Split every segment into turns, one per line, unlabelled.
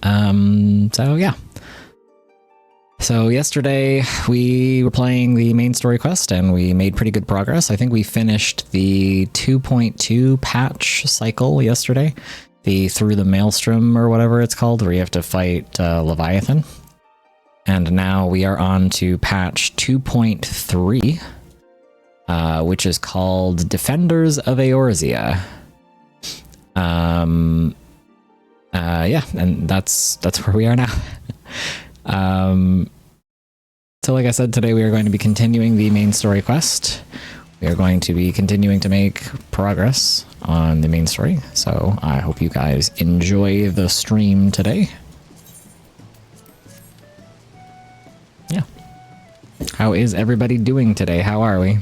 So yeah. So yesterday we were playing the main story quest and we made pretty good progress. I think we finished the 2.2 patch cycle yesterday. The Through the Maelstrom or whatever it's called, where you have to fight Leviathan. And now we are on to patch 2.3, which is called Defenders of Eorzea. Yeah, and that's where we are now. So like I said, today we are going to be continuing the main story quest. We are going to be continuing to make progress on the main story. So I hope you guys enjoy the stream today. Yeah. How is everybody doing today? How are we?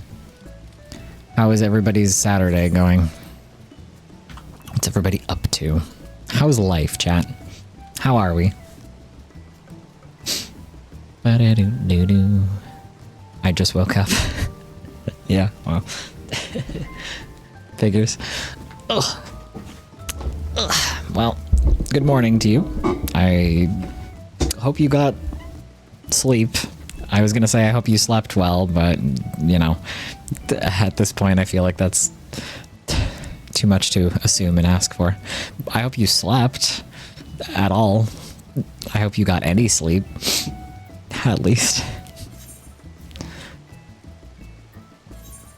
How is everybody's Saturday going? What's everybody up to? How's life, chat? How are we? I just woke up. Yeah, well. Figures. Ugh. Well, good morning to you. I hope you got sleep. I was gonna say I hope you slept well, but, you know, at this point I feel like that's too much to assume and ask for. I hope you slept at all. I hope you got any sleep. At least.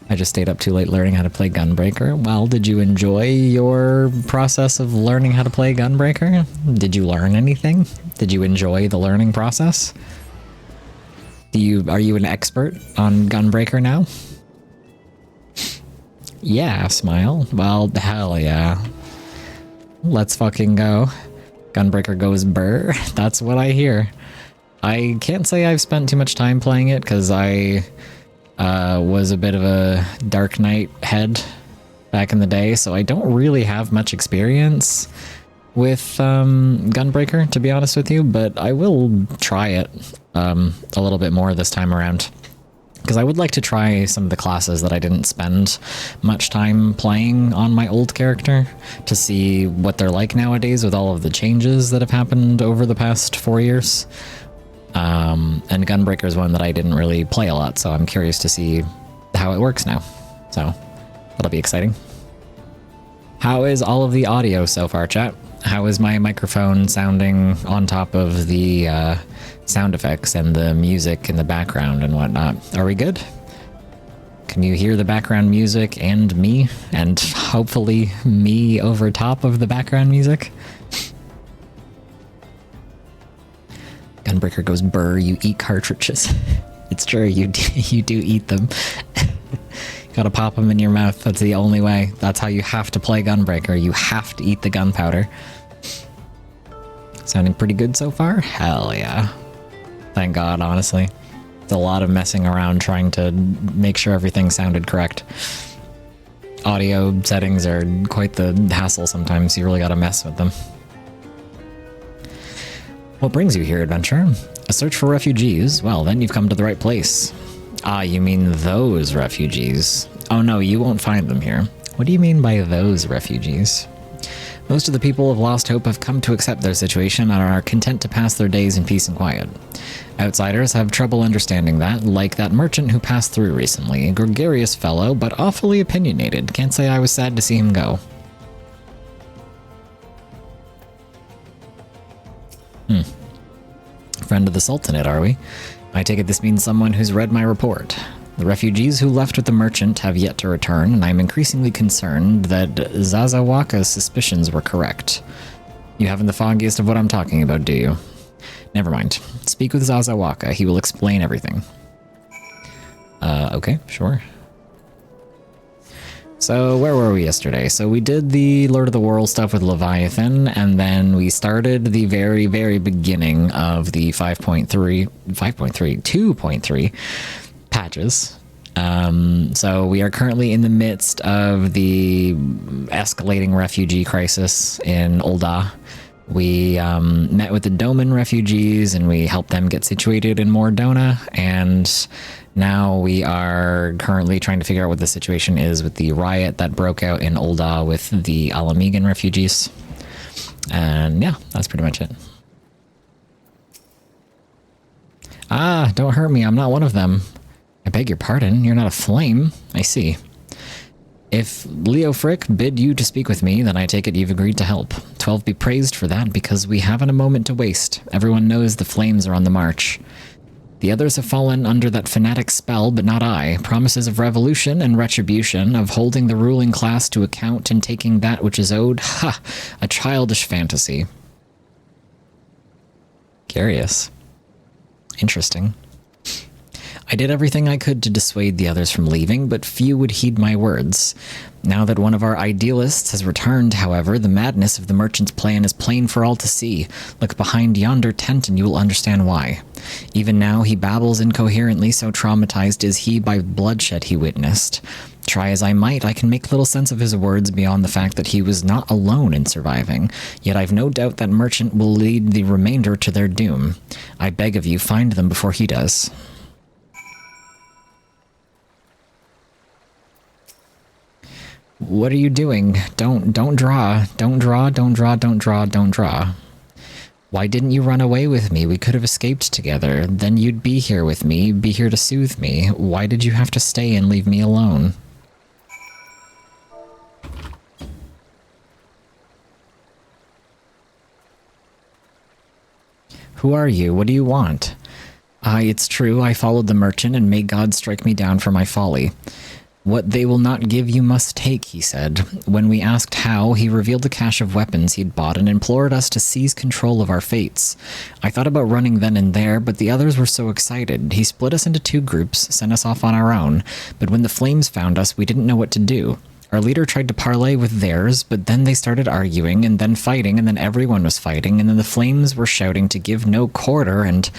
I just stayed up too late learning how to play Gunbreaker. Well, did you enjoy your process of learning how to play Gunbreaker? Did you learn anything? Did you enjoy the learning process? Are you an expert on Gunbreaker now? Yeah, smile. Well, hell yeah. Let's fucking go. Gunbreaker goes burr. That's what I hear. I can't say I've spent too much time playing it because I was a bit of a Dark Knight head back in the day, so I don't really have much experience with Gunbreaker, to be honest with you, but I will try it a little bit more this time around. Because I would like to try some of the classes that I didn't spend much time playing on my old character to see what they're like nowadays with all of the changes that have happened over the past 4 years. And Gunbreaker is one that I didn't really play a lot, so I'm curious to see how it works now. So that'll be exciting. How is all of the audio so far, chat? How is my microphone sounding on top of the sound effects and the music in the background and whatnot? Are we good? Can you hear the background music and me? And hopefully me over top of the background music? Gunbreaker goes burr, you eat cartridges. It's true, you do eat them. Gotta pop them in your mouth, that's the only way. That's how you have to play Gunbreaker, you have to eat the gunpowder. Sounding pretty good so far? Hell yeah. Thank God, honestly. It's a lot of messing around trying to make sure everything sounded correct. Audio settings are quite the hassle sometimes, you really gotta mess with them. What brings you here, adventurer? A search for refugees? Well, then you've come to the right place. Ah, you mean those refugees. Oh no, you won't find them here. What do you mean by those refugees? Most of the people of Lost Hope have come to accept their situation and are content to pass their days in peace and quiet. Outsiders have trouble understanding that, like that merchant who passed through recently. A gregarious fellow, but awfully opinionated. Can't say I was sad to see him go. Friend of the Sultanate, are we? I take it this means someone who's read my report. The refugees who left with the merchant have yet to return, and I'm increasingly concerned that Zazawaka's suspicions were correct. You haven't the foggiest of what I'm talking about, do you? Never mind. Speak with Zazawaka. He will explain everything. Okay, sure. So where were we yesterday? So we did the Lord of the World stuff with Leviathan, and then we started the very, very beginning of the 2.3 patches. So we are currently in the midst of the escalating refugee crisis in Ul'dah. We met with the Doman refugees and we helped them get situated in Mor Dhona, and now we are currently trying to figure out what the situation is with the riot that broke out in Ul'dah with the Alamegan refugees. And yeah, that's pretty much it. don't hurt me, I'm not one of them. I beg your pardon, you're not a flame. I see. If Leo Frick bid you to speak with me, then I take it you've agreed to help. 12 be praised for that, because we haven't a moment to waste. Everyone knows the flames are on the march. The others have fallen under that fanatic spell, but not I. Promises of revolution and retribution, of holding the ruling class to account and taking that which is owed. Ha! A childish fantasy. Curious. Interesting. I did everything I could to dissuade the others from leaving, but few would heed my words. Now that one of our idealists has returned, however, the madness of the merchant's plan is plain for all to see. Look behind yonder tent and you will understand why. Even now he babbles incoherently, so traumatized is he by bloodshed he witnessed. Try as I might, I can make little sense of his words beyond the fact that he was not alone in surviving. Yet I've no doubt that merchant will lead the remainder to their doom. I beg of you, find them before he does. What are you doing? Don't draw. Don't draw, don't draw, don't draw, don't draw. Why didn't you run away with me? We could have escaped together. Then you'd be here with me, be here to soothe me. Why did you have to stay and leave me alone? Who are you? What do you want? It's true, I followed the merchant, and may God strike me down for my folly. What they will not give you must take, he said. When we asked how, he revealed a cache of weapons he'd bought and implored us to seize control of our fates. I thought about running then and there, but the others were so excited. He split us into 2 groups, sent us off on our own, but when the flames found us, we didn't know what to do. Our leader tried to parley with theirs, but then they started arguing, and then fighting, and then everyone was fighting, and then the flames were shouting to give no quarter, and,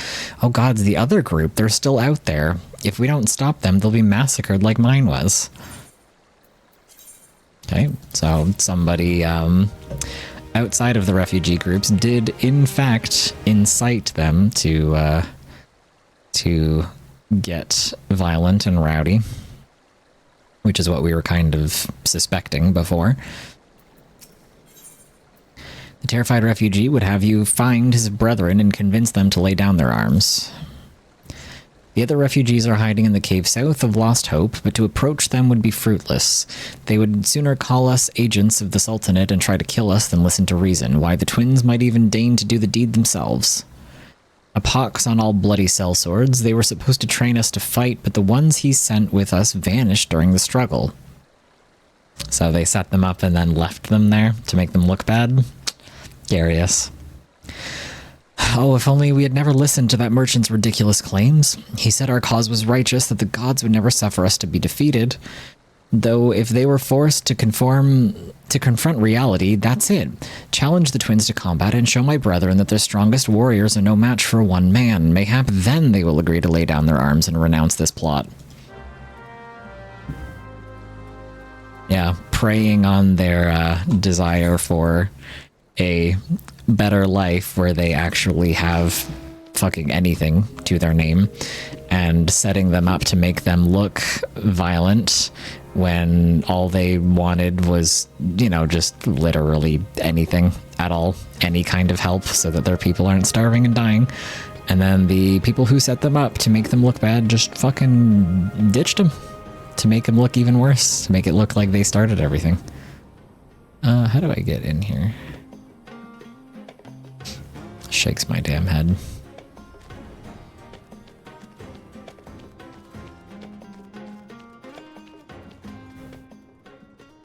oh gods, the other group, they're still out there. If we don't stop them, they'll be massacred like mine was. Okay, so somebody outside of the refugee groups did, in fact, incite them to get violent and rowdy, which is what we were kind of suspecting before. The terrified refugee would have you find his brethren and convince them to lay down their arms. The other refugees are hiding in the cave south of Lost Hope, but to approach them would be fruitless. They would sooner call us agents of the Sultanate and try to kill us than listen to reason, why the twins might even deign to do the deed themselves. A pox on all bloody sellswords, they were supposed to train us to fight, but the ones he sent with us vanished during the struggle. So they set them up and then left them there to make them look bad? Curious. Oh, if only we had never listened to that merchant's ridiculous claims. He said our cause was righteous, that the gods would never suffer us to be defeated. Though if they were forced to confront reality, that's it. Challenge the twins to combat and show my brethren that their strongest warriors are no match for one man. Mayhap then they will agree to lay down their arms and renounce this plot. Yeah, preying on their desire for a better life where they actually have fucking anything to their name, and setting them up to make them look violent when all they wanted was, you know, just literally anything at all, any kind of help so that their people aren't starving and dying. And then the people who set them up to make them look bad just fucking ditched them to make them look even worse, to make it look like they started everything. How do I get in here? Shakes my damn head.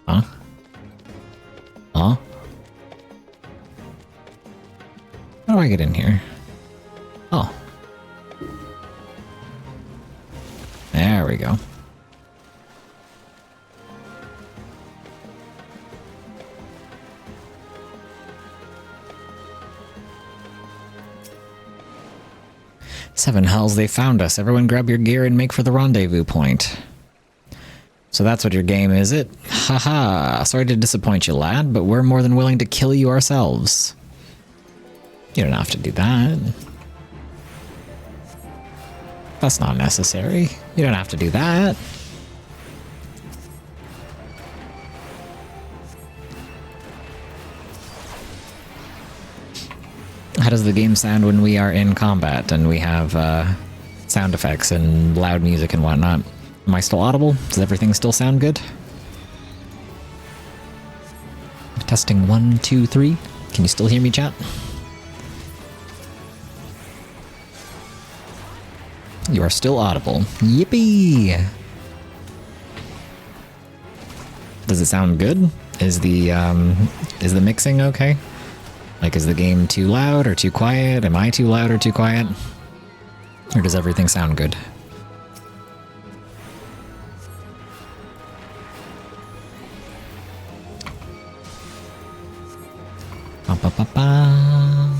Huh? Huh? How do I get in here? Oh. There we go. Seven hells, they found us. Everyone grab your gear and make for the rendezvous point. So that's what your game is, it? Haha, sorry to disappoint you, lad, but we're more than willing to kill you ourselves. You don't have to do that. That's not necessary. You don't have to do that. How does the game sound when we are in combat and we have sound effects and loud music and whatnot. Am I still audible? Does everything still sound good? Testing 1, 2, 3. Can you still hear me, chat? You are still audible. Yippee! Does it sound good? Is the mixing okay? Like, is the game too loud or too quiet? Am I too loud or too quiet? Or does everything sound good? Ba ba ba ba.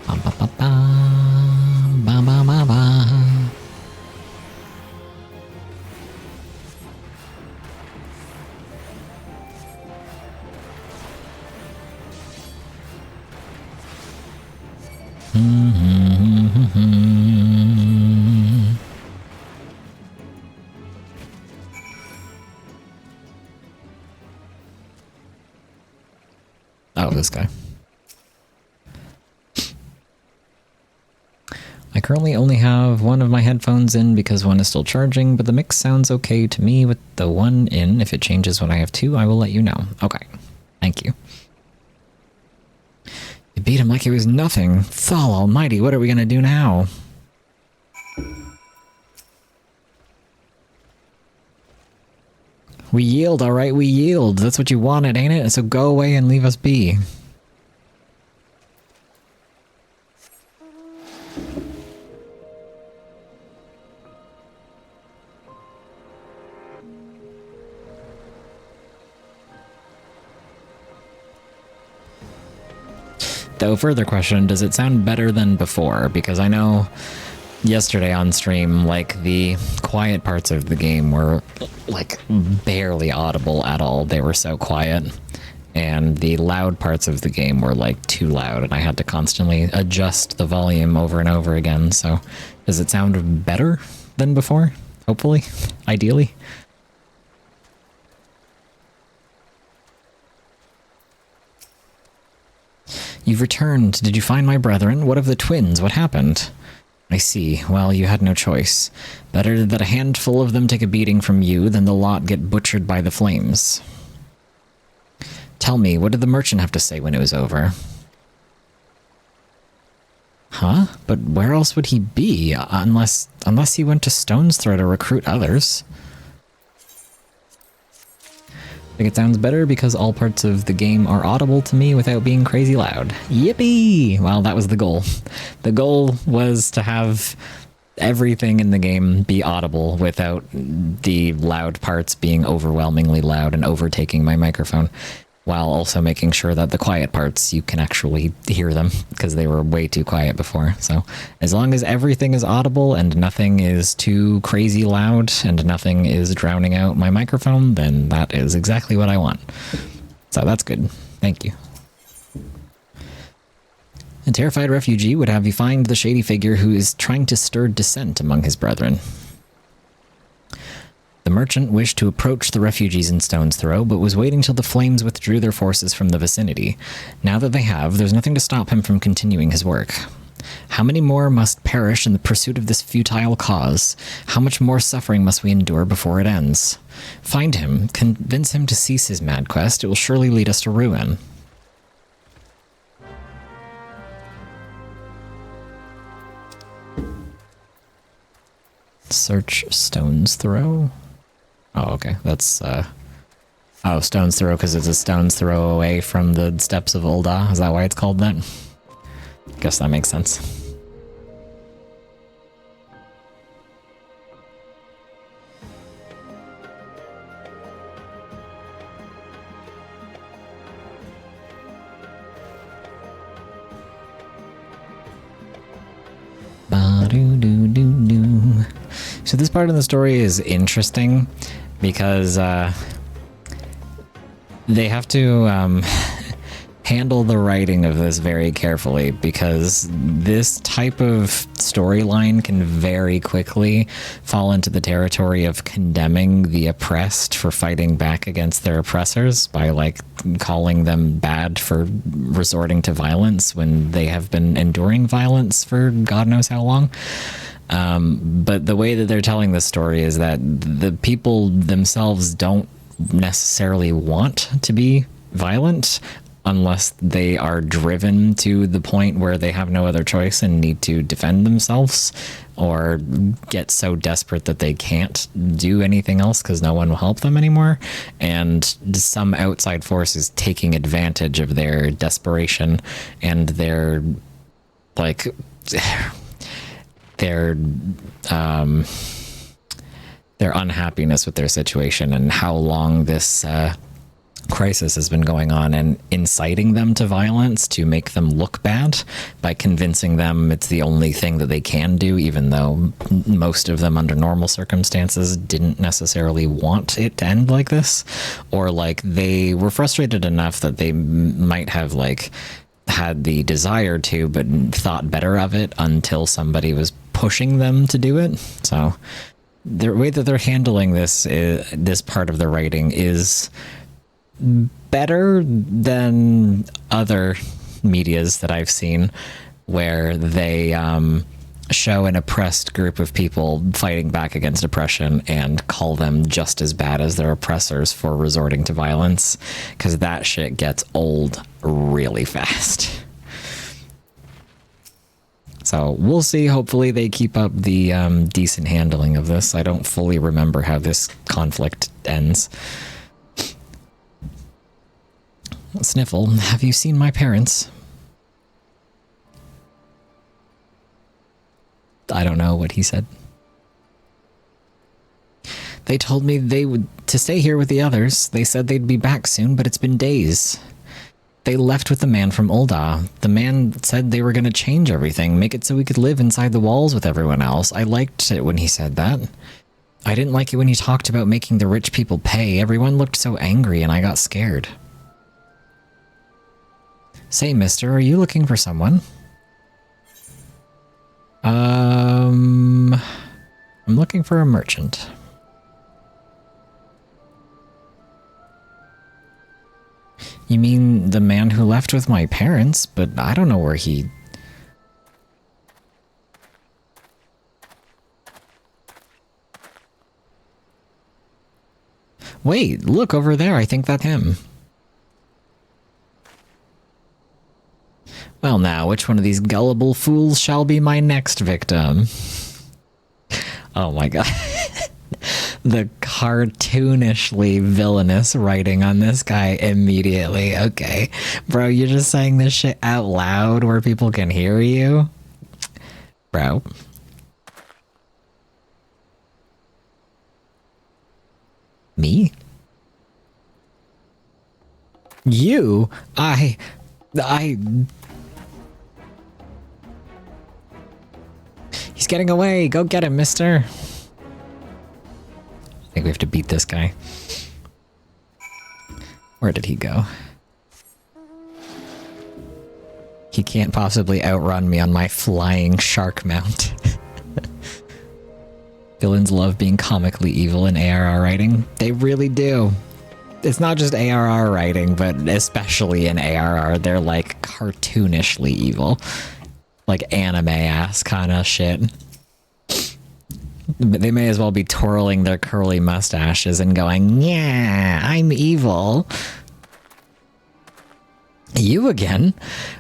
Ba ba ba ba. Ba ba ba ba. Oh, this guy. I currently only have one of my headphones in because one is still charging, but the mix sounds okay to me with the one in. If it changes when I have two, I will let you know. Okay. Thank you. You beat him like it was nothing. Thal almighty, what are we gonna do now? We yield, alright, we yield. That's what you wanted, ain't it? So go away and leave us be. Though, further question, does it sound better than before? Because I know yesterday on stream, like, the quiet parts of the game were, like, barely audible at all. They were so quiet. And the loud parts of the game were, like, too loud, and I had to constantly adjust the volume over and over again. So, does it sound better than before? Hopefully? Ideally? You've returned. Did you find my brethren? What of the twins? What happened? I see. Well, you had no choice. Better that a handful of them take a beating from you than the lot get butchered by the flames. Tell me, what did the merchant have to say when it was over? Huh? But where else would he be? Unless he went to Stone's Throw to recruit others. I think it sounds better because all parts of the game are audible to me without being crazy loud. Yippee! Well, that was the goal. The goal was to have everything in the game be audible without the loud parts being overwhelmingly loud and overtaking my microphone, while also making sure that the quiet parts, you can actually hear them, because they were way too quiet before. So as long as everything is audible and nothing is too crazy loud and nothing is drowning out my microphone, then that is exactly what I want. So that's good. Thank you. A terrified refugee would have you find the shady figure who is trying to stir dissent among his brethren. The merchant wished to approach the refugees in Stone's Throw, but was waiting till the flames withdrew their forces from the vicinity. Now that they have, there's nothing to stop him from continuing his work. How many more must perish in the pursuit of this futile cause? How much more suffering must we endure before it ends? Find him, convince him to cease his mad quest. It will surely lead us to ruin. Search Stone's Throw. Oh, okay. That's, oh, Stone's Throw, because it's a stone's throw away from the steps of Ul'dah. Is that why it's called that? Guess that makes sense. Ba-do-do-do-do. So this part of the story is interesting because they have to handle the writing of this very carefully, because this type of storyline can very quickly fall into the territory of condemning the oppressed for fighting back against their oppressors by, like, calling them bad for resorting to violence when they have been enduring violence for God knows how long. But the way that they're telling this story is that the people themselves don't necessarily want to be violent unless they are driven to the point where they have no other choice and need to defend themselves, or get so desperate that they can't do anything else because no one will help them anymore, and some outside force is taking advantage of their desperation and their their unhappiness with their situation and how long this crisis has been going on, and inciting them to violence to make them look bad by convincing them it's the only thing that they can do, even though most of them under normal circumstances didn't necessarily want it to end like this, or like they were frustrated enough that they might have like had the desire to but thought better of it until somebody was pushing them to do it. So the way that they're handling this part of the writing is better than other medias that I've seen, where they show an oppressed group of people fighting back against oppression and call them just as bad as their oppressors for resorting to violence, because that shit gets old really fast. So we'll see. Hopefully they keep up the decent handling of this. I don't fully remember how this conflict ends. Sniffle, have you seen my parents? I don't know what he said. They told me they would to stay here with the others. They said they'd be back soon, but it's been days. They left with the man from Ul'dah. The man said they were going to change everything, make it so we could live inside the walls with everyone else. I liked it when he said that. I didn't like it when he talked about making the rich people pay. Everyone looked so angry and I got scared. Say, mister, are you looking for someone? I'm looking for a merchant. You mean the man who left with my parents, but I don't know where he... Wait, look over there, I think that's him. Well now, which one of these gullible fools shall be my next victim? Oh my god. The cartoonishly villainous writing on this guy immediately. Okay. Bro, you're just saying this shit out loud where people can hear you? Bro. Me? You? I... He's getting away. Go get him, mister. I think we have to beat this guy. Where did he go? He can't possibly outrun me on my flying shark mount. Villains love being comically evil in ARR writing. They really do. It's not just ARR writing, but especially in ARR, they're like cartoonishly evil. Like anime-ass kind of shit. They may as well be twirling their curly mustaches and going, yeah, I'm evil. You again?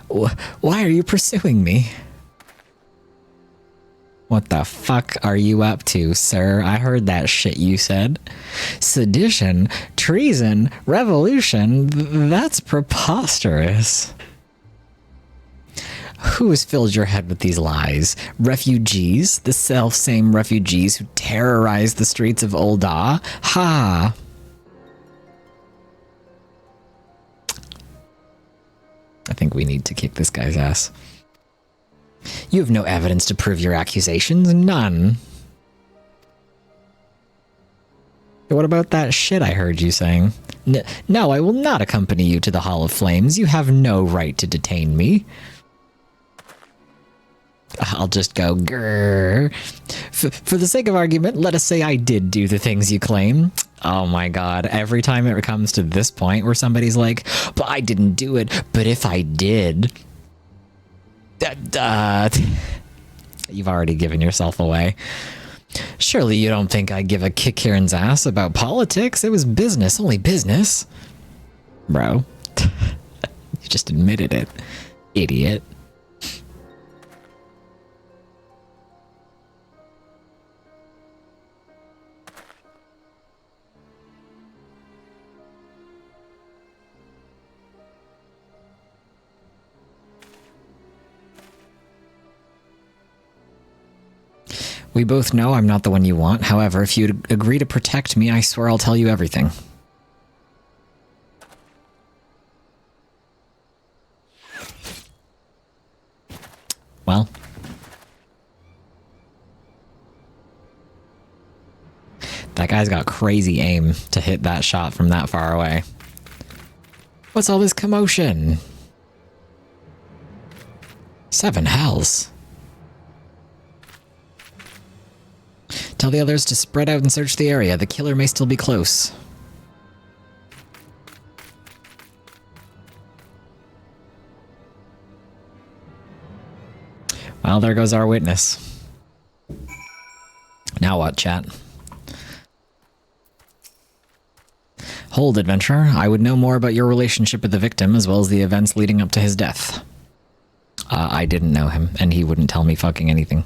Why are you pursuing me? What the fuck are you up to, sir? I heard that shit you said. Sedition, treason, revolution, that's preposterous. Who has filled your head with these lies? Refugees? The self-same refugees who terrorized the streets of Ul'dah? Ha! I think we need to kick this guy's ass. You have no evidence to prove your accusations? None. What about that shit I heard you saying? No, I will not accompany you to the Hall of Flames. You have no right to detain me. I'll just go, grrr. For the sake of argument, let us say I did do the things you claim. Oh my god, every time it comes to this point where somebody's like, but I didn't do it, but if I did... You've already given yourself away. Surely you don't think I'd give a kick Kieran's ass about politics? It was business, only business. Bro. You just admitted it. Idiot. We both know I'm not the one you want. However, if you agree to protect me, I swear I'll tell you everything. Well. That guy's got crazy aim to hit that shot from that far away. What's all this commotion? 7 hells. Tell the others to spread out and search the area. The killer may still be close. Well, there goes our witness. Now what, chat? Hold, adventurer. I would know more about your relationship with the victim as well as the events leading up to his death. I didn't know him, and he wouldn't tell me fucking anything.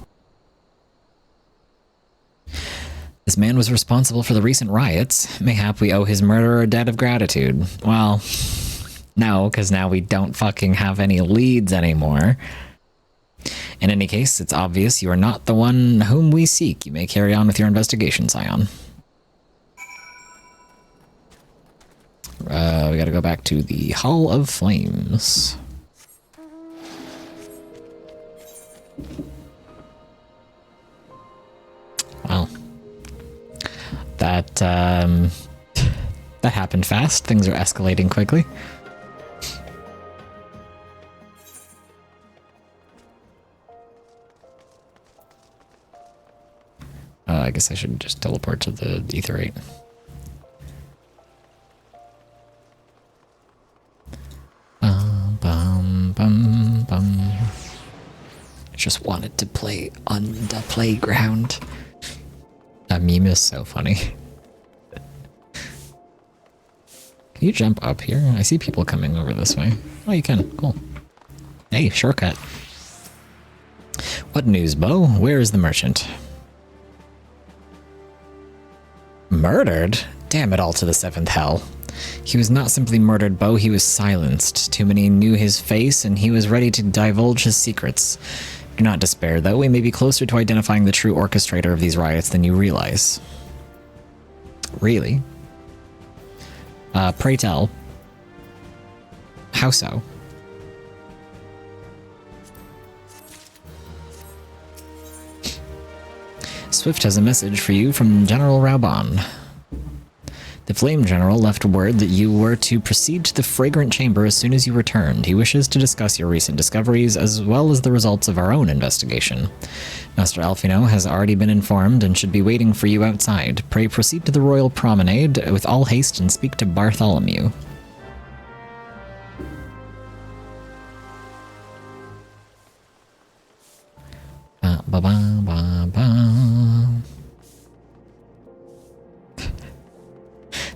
This man was responsible for the recent riots. Mayhap we owe his murderer a debt of gratitude. Well, no, because now we don't fucking have any leads anymore. In any case, it's obvious you are not the one whom we seek. You may carry on with your investigation, Scion. We gotta go back to the Hall of Flames. Wow. That happened fast. Things are escalating quickly. I guess I should just teleport to the Ether 8. I just wanted to play on the playground. That meme is so funny. Can you jump up here? I see people coming over this way. Oh, you can. Cool. Hey, shortcut. What news, Bo? Where is the merchant? Murdered? Damn it all to the 7th hell. He was not simply murdered, Bo. He was silenced. Too many knew his face, and he was ready to divulge his secrets. Do not despair, though. We may be closer to identifying the true orchestrator of these riots than you realize. Really? Pray tell. How so? Swift has a message for you from General Raubon. The Flame General left word that you were to proceed to the Fragrant Chamber as soon as you returned. He wishes to discuss your recent discoveries as well as the results of our own investigation. Master Alfino has already been informed and should be waiting for you outside. Pray proceed to the Royal Promenade with all haste and speak to Bartholomew.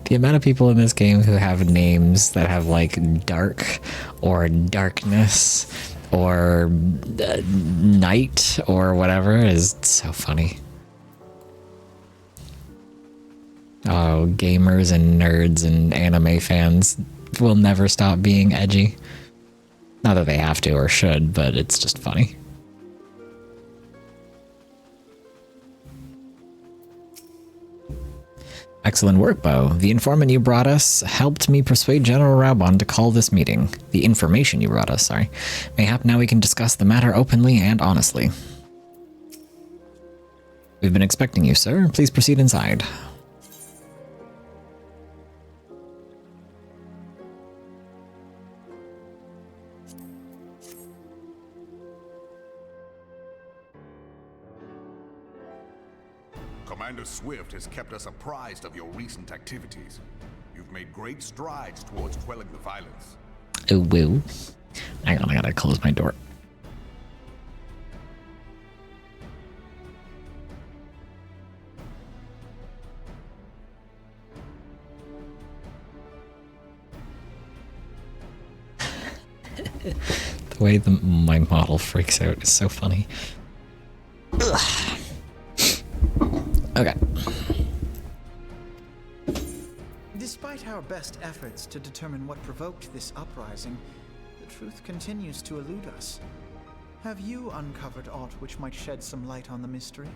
The amount of people in this game who have names that have like dark or darkness or night or whatever is so funny. Oh, gamers and nerds and anime fans will never stop being edgy. Not that they have to or should, but it's just funny. Excellent work, Bo. The informant you brought us helped me persuade General Raubon to call this meeting. The information you brought us, sorry. Mayhap now we can discuss the matter openly and honestly. We've been expecting you, sir. Please proceed inside.
Commander Swift has kept us apprised of your recent activities. You've made great strides towards quelling the violence.
Oh, woo. Hang on, I gotta close my door. The way my model freaks out is so funny. Ugh. Okay.
Despite our best efforts to determine what provoked this uprising, the truth continues to elude us. Have you uncovered aught which might shed some light on the mystery?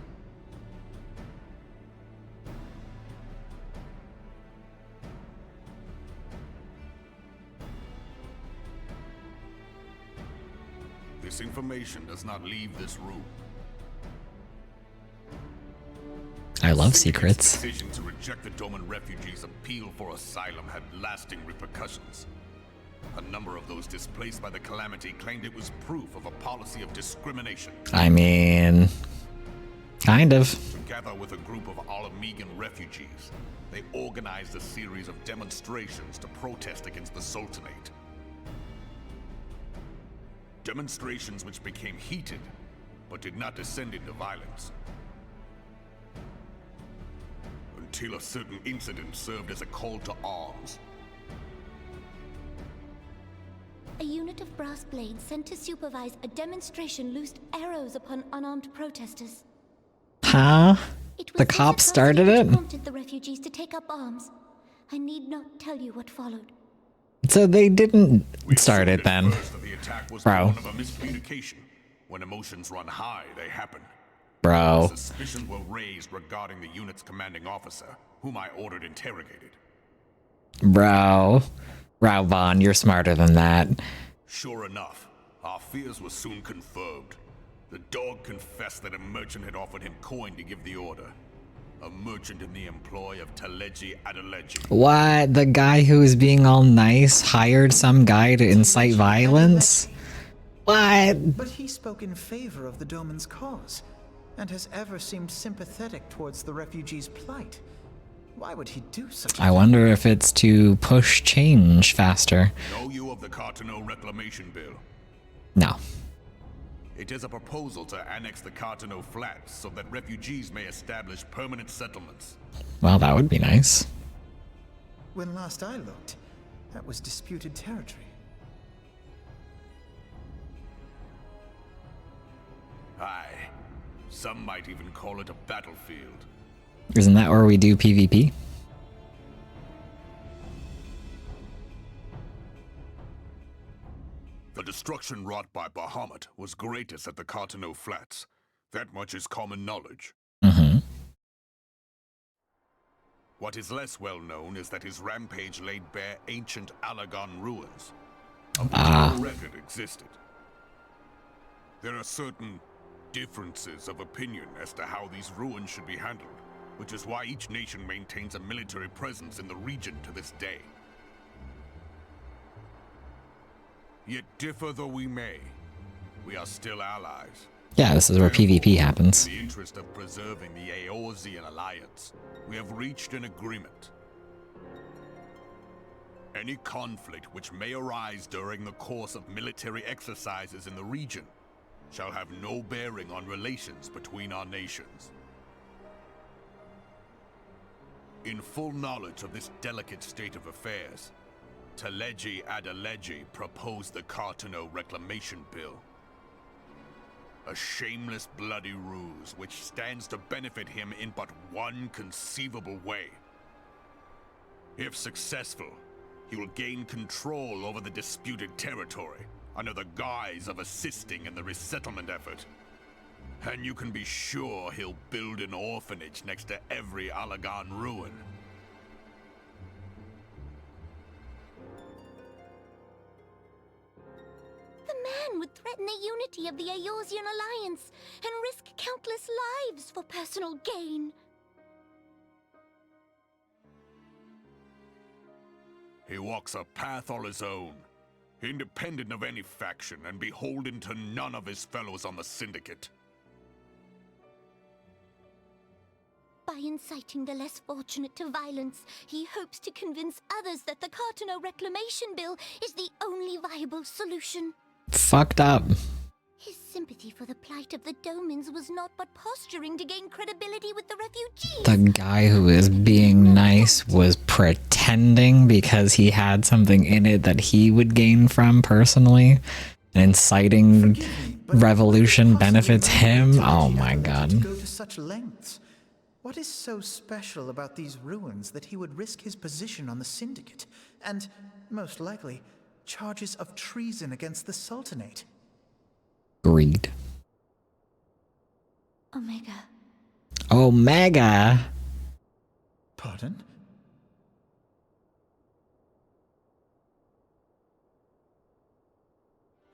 This information does not leave this room.
I love secrets.
The decision to reject the Doman refugees' appeal for asylum had lasting repercussions. A number of those displaced by the calamity claimed it was proof of a policy of discrimination.
I mean, kind of.
Together with a group of Alamegan refugees, they organized a series of demonstrations to protest against the Sultanate. Demonstrations which became heated, but did not descend into violence. Until a certain incident served as a call to arms.
A unit of brass blades sent to supervise a demonstration loosed arrows upon unarmed protesters.
Huh?
It was
The
this
cops
atrocity
started
which
it?
prompted the refugees to take up arms. I need not tell you what followed.
So they didn't start it then.
The attack was
Bro.
one of a miscommunication. When emotions run high, they happen.
Bro.
Suspicions were raised regarding the unit's commanding officer, whom I ordered interrogated.
Bro. Wow, Vaughn, you're smarter than that.
Sure enough, our fears were soon confirmed. The dog confessed that a merchant had offered him coin to give the order. A merchant in the employ of Taleji Adeleji.
What? The guy who was being all nice hired some guy to incite violence? What?
But he spoke in favor of the Doman's cause, and has ever seemed sympathetic towards the refugees' plight. Why would he do such a
I wonder if it's to push change faster.
Know you of the Cartano Reclamation Bill?
No.
It is a proposal to annex the Cartano Flats so that refugees may establish permanent settlements.
Well, that would be nice.
When last I looked, that was disputed territory.
Aye. Some might even call it a battlefield.
Isn't that where we do PvP?
The destruction wrought by Bahamut was greatest at the Cartano Flats. That much is common knowledge.
Mm-hmm.
What is less well known is that his rampage laid bare ancient Alagon ruins. A no record existed. There are certain differences of opinion as to how these ruins should be handled, which is why each nation maintains a military presence in the region to this day. Yet differ though we may, we are still allies.
Yeah, this is where PvP happens.
In the interest of preserving the Eorzean alliance, we have reached an agreement. Any conflict which may arise during the course of military exercises in the region shall have no bearing on relations between our nations. In full knowledge of this delicate state of affairs, Taleji Adeleji proposed the Cartano Reclamation Bill. A shameless bloody ruse which stands to benefit him in but one conceivable way. If successful, he will gain control over the disputed territory under the guise of assisting in the resettlement effort. And you can be sure he'll build an orphanage next to every Alagon ruin.
The man would threaten the unity of the Eorzean alliance and risk countless lives for personal gain.
He walks a path all his own, independent of any faction and beholden to none of his fellows on the Syndicate.
By inciting the less fortunate to violence, he hopes to convince others that the Cartano Reclamation Bill is the only viable solution.
Fucked up.
His sympathy for the plight of the Domans was not but posturing to gain credibility with the refugees.
The guy who is being nice was pretending because he had something in it that he would gain from personally. and inciting
Forgive me, but
revolution
what could
benefits
possibly
him?
motivate
Oh
the
my
Adelaide
god.
to go to such lengths? What is so special about these ruins that he would risk his position on the Syndicate and, most likely, charges of treason against the Sultanate?
Greed.
Omega.
Omega!
Pardon?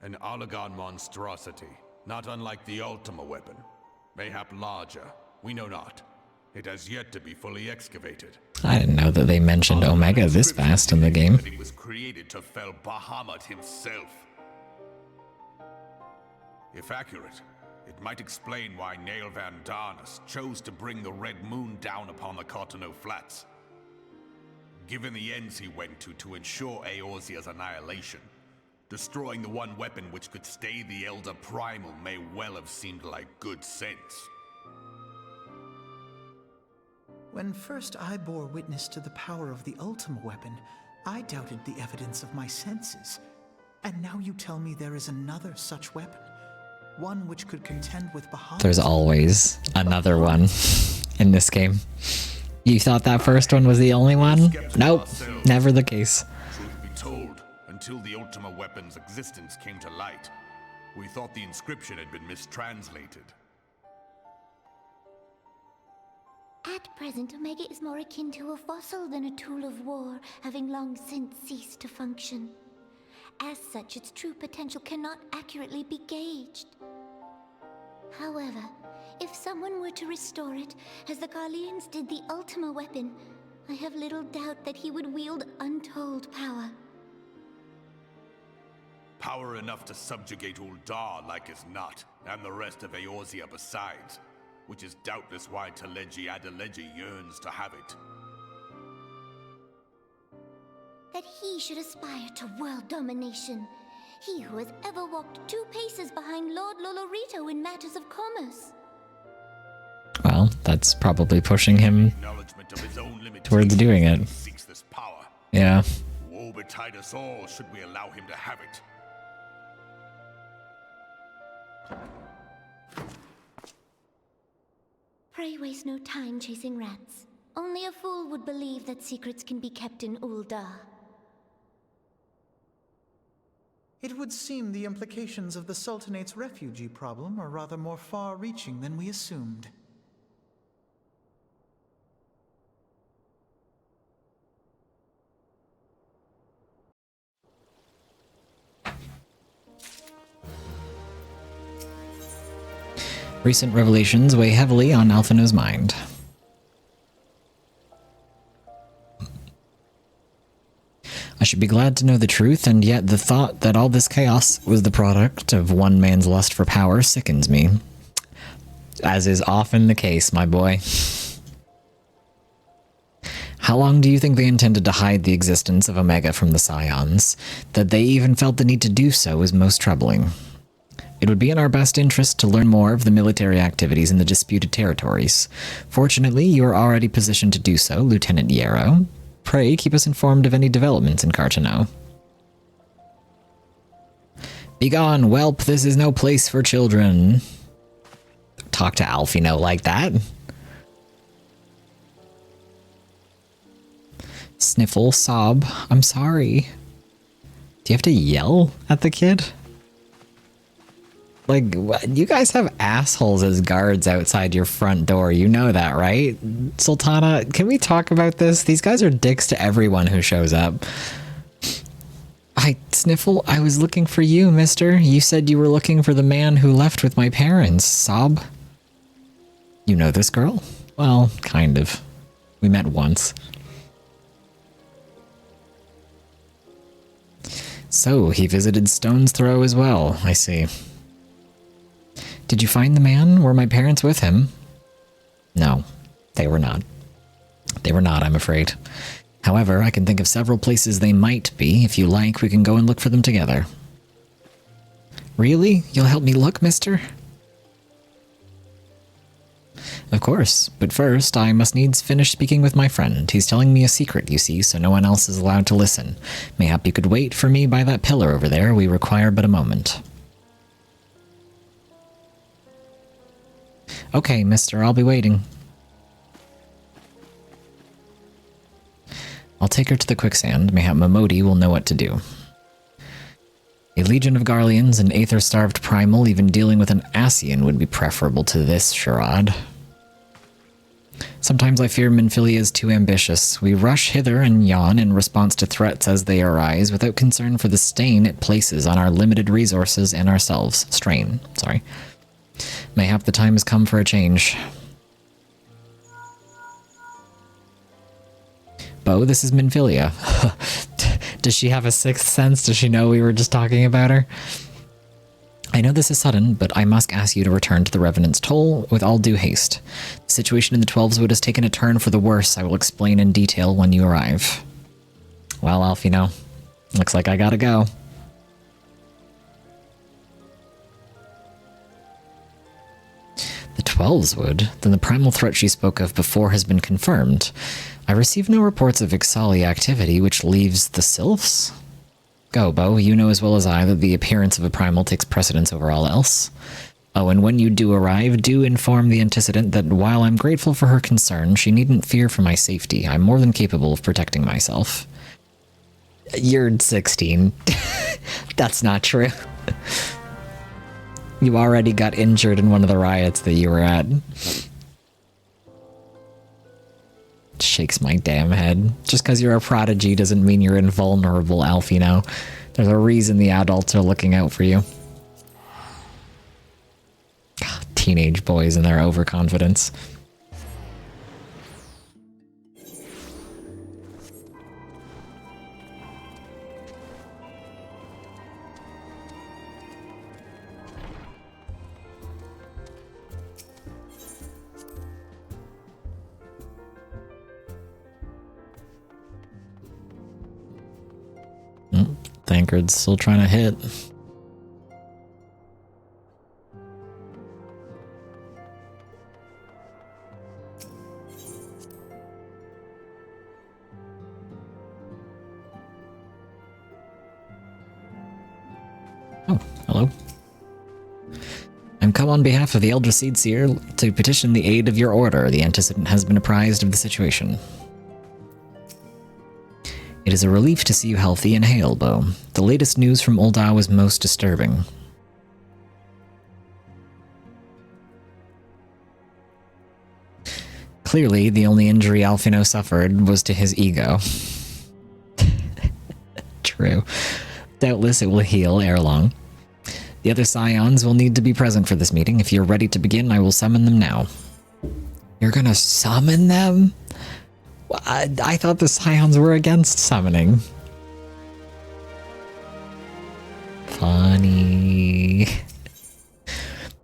An Oligon monstrosity, not unlike the Ultima weapon. Mayhap larger, we know not. It has yet to be fully excavated.
I didn't know that they mentioned Omega this fast in the game.
That it was created to fell Bahamut himself. If accurate, it might explain why Nail Van Darnus chose to bring the Red Moon down upon the Cotonou Flats. Given the ends he went to ensure Eorzea's annihilation, destroying the one weapon which could stay the Elder Primal may well have seemed like good sense.
When first I bore witness to the power of the Ultima weapon, I doubted the evidence of my senses. And now you tell me there is another such weapon. One which could contend with Bahamut.
There's always another one in this game. You thought that first one was the only one? Nope, never the case.
Truth be told, until the Ultima weapon's existence came to light, we thought the inscription had been mistranslated.
At present, Omega is more akin to a fossil than a tool of war, having long since ceased to function. As such, its true potential cannot accurately be gauged. However, if someone were to restore it, as the Garleans did the Ultima weapon, I have little doubt that he would wield untold power.
Power enough to subjugate Uldar like as not, and the rest of Eorzea besides, which is doubtless why Teleji Adeleji yearns to have it.
That he should aspire to world domination. He who has ever walked 2 paces behind Lord Lolorito in matters of commerce.
Well, that's probably pushing him
Acknowledgement of his own
towards doing it.
seeks this power.
Yeah.
Woe betide us all should we allow him to have it.
Pray waste no time chasing rats. Only a fool would believe that secrets can be kept in Uldar.
It would seem the implications of the Sultanate's refugee problem are rather more far-reaching than we assumed.
Recent revelations weigh heavily on Alphinaud's mind. I should be glad to know the truth, and yet the thought that all this chaos was the product of one man's lust for power sickens me. As is often the case, my boy. How long do you think they intended to hide the existence of Omega from the Scions? That they even felt the need to do so is most troubling. It would be in our best interest to learn more of the military activities in the disputed territories. Fortunately, you are already positioned to do so, Lieutenant Yarrow. Pray keep us informed of any developments in Carteneau. Begone, whelp, this is no place for children. Talk to Alphinaud like that. Sniffle, sob, I'm sorry. Do you have to yell at the kid? Like, you guys have assholes as guards outside your front door. You know that, right? Sultana, can we talk about this? These guys are dicks to everyone who shows up. Sniffle, I was looking for you, mister. You said you were looking for the man who left with my parents. Sob. You know this girl? Well, kind of. We met once. So, he visited Stone's Throw as well, I see. Did you find the man? Were my parents with him? No, they were not. They were not, I'm afraid. However, I can think of several places they might be. If you like, we can go and look for them together. Really? You'll help me look, mister? Of course, but first, I must needs finish speaking with my friend. He's telling me a secret, you see, so no one else is allowed to listen. Mayhap you could wait for me by that pillar over there. We require but a moment. Okay, mister, I'll be waiting. I'll take her to the quicksand. Mayhap Momodi will know what to do. A legion of Garleans, an aether-starved primal, even dealing with an Ascian would be preferable to this charade. Sometimes I fear Minfilia is too ambitious. We rush hither and yon in response to threats as they arise, without concern for the stain it places on our limited resources and ourselves. Strain, sorry. Mayhap the time has come for a change. Bo, this is Minfilia. Does she have a sixth sense? Does she know we were just talking about her? I know this is sudden, but I must ask you to return to the Revenant's Toll with all due haste. The situation in the Twelveswood has taken a turn for the worse. I will explain in detail when you arrive. Well, Alfino, looks like I gotta go. The Twelveswood? Then the primal threat she spoke of before has been confirmed. I received no reports of Ixali activity, which leaves the Sylphs? Go, Bo. You know as well as I that the appearance of a primal takes precedence over all else. Oh, and when you do arrive, do inform the antecedent that while I'm grateful for her concern, she needn't fear for my safety. I'm more than capable of protecting myself. You're 16. That's not true. You already got injured in one of the riots that you were at. Shakes my damn head. Just because you're a prodigy doesn't mean you're invulnerable, Alfino. There's a reason the adults are looking out for you. God, teenage boys and their overconfidence. Thancred's still trying to hit. Oh, hello. I'm come on behalf of the Elder Seedseer to petition the aid of your order. The antecedent has been apprised of the situation. It is a relief to see you healthy and hale, Bo. The latest news from Ul'dah was most disturbing. Clearly, the only injury Alfino suffered was to his ego. True. Doubtless it will heal ere long. The other Scions will need to be present for this meeting. If you're ready to begin, I will summon them now. You're gonna summon them? I thought the Scions were against summoning. Funny.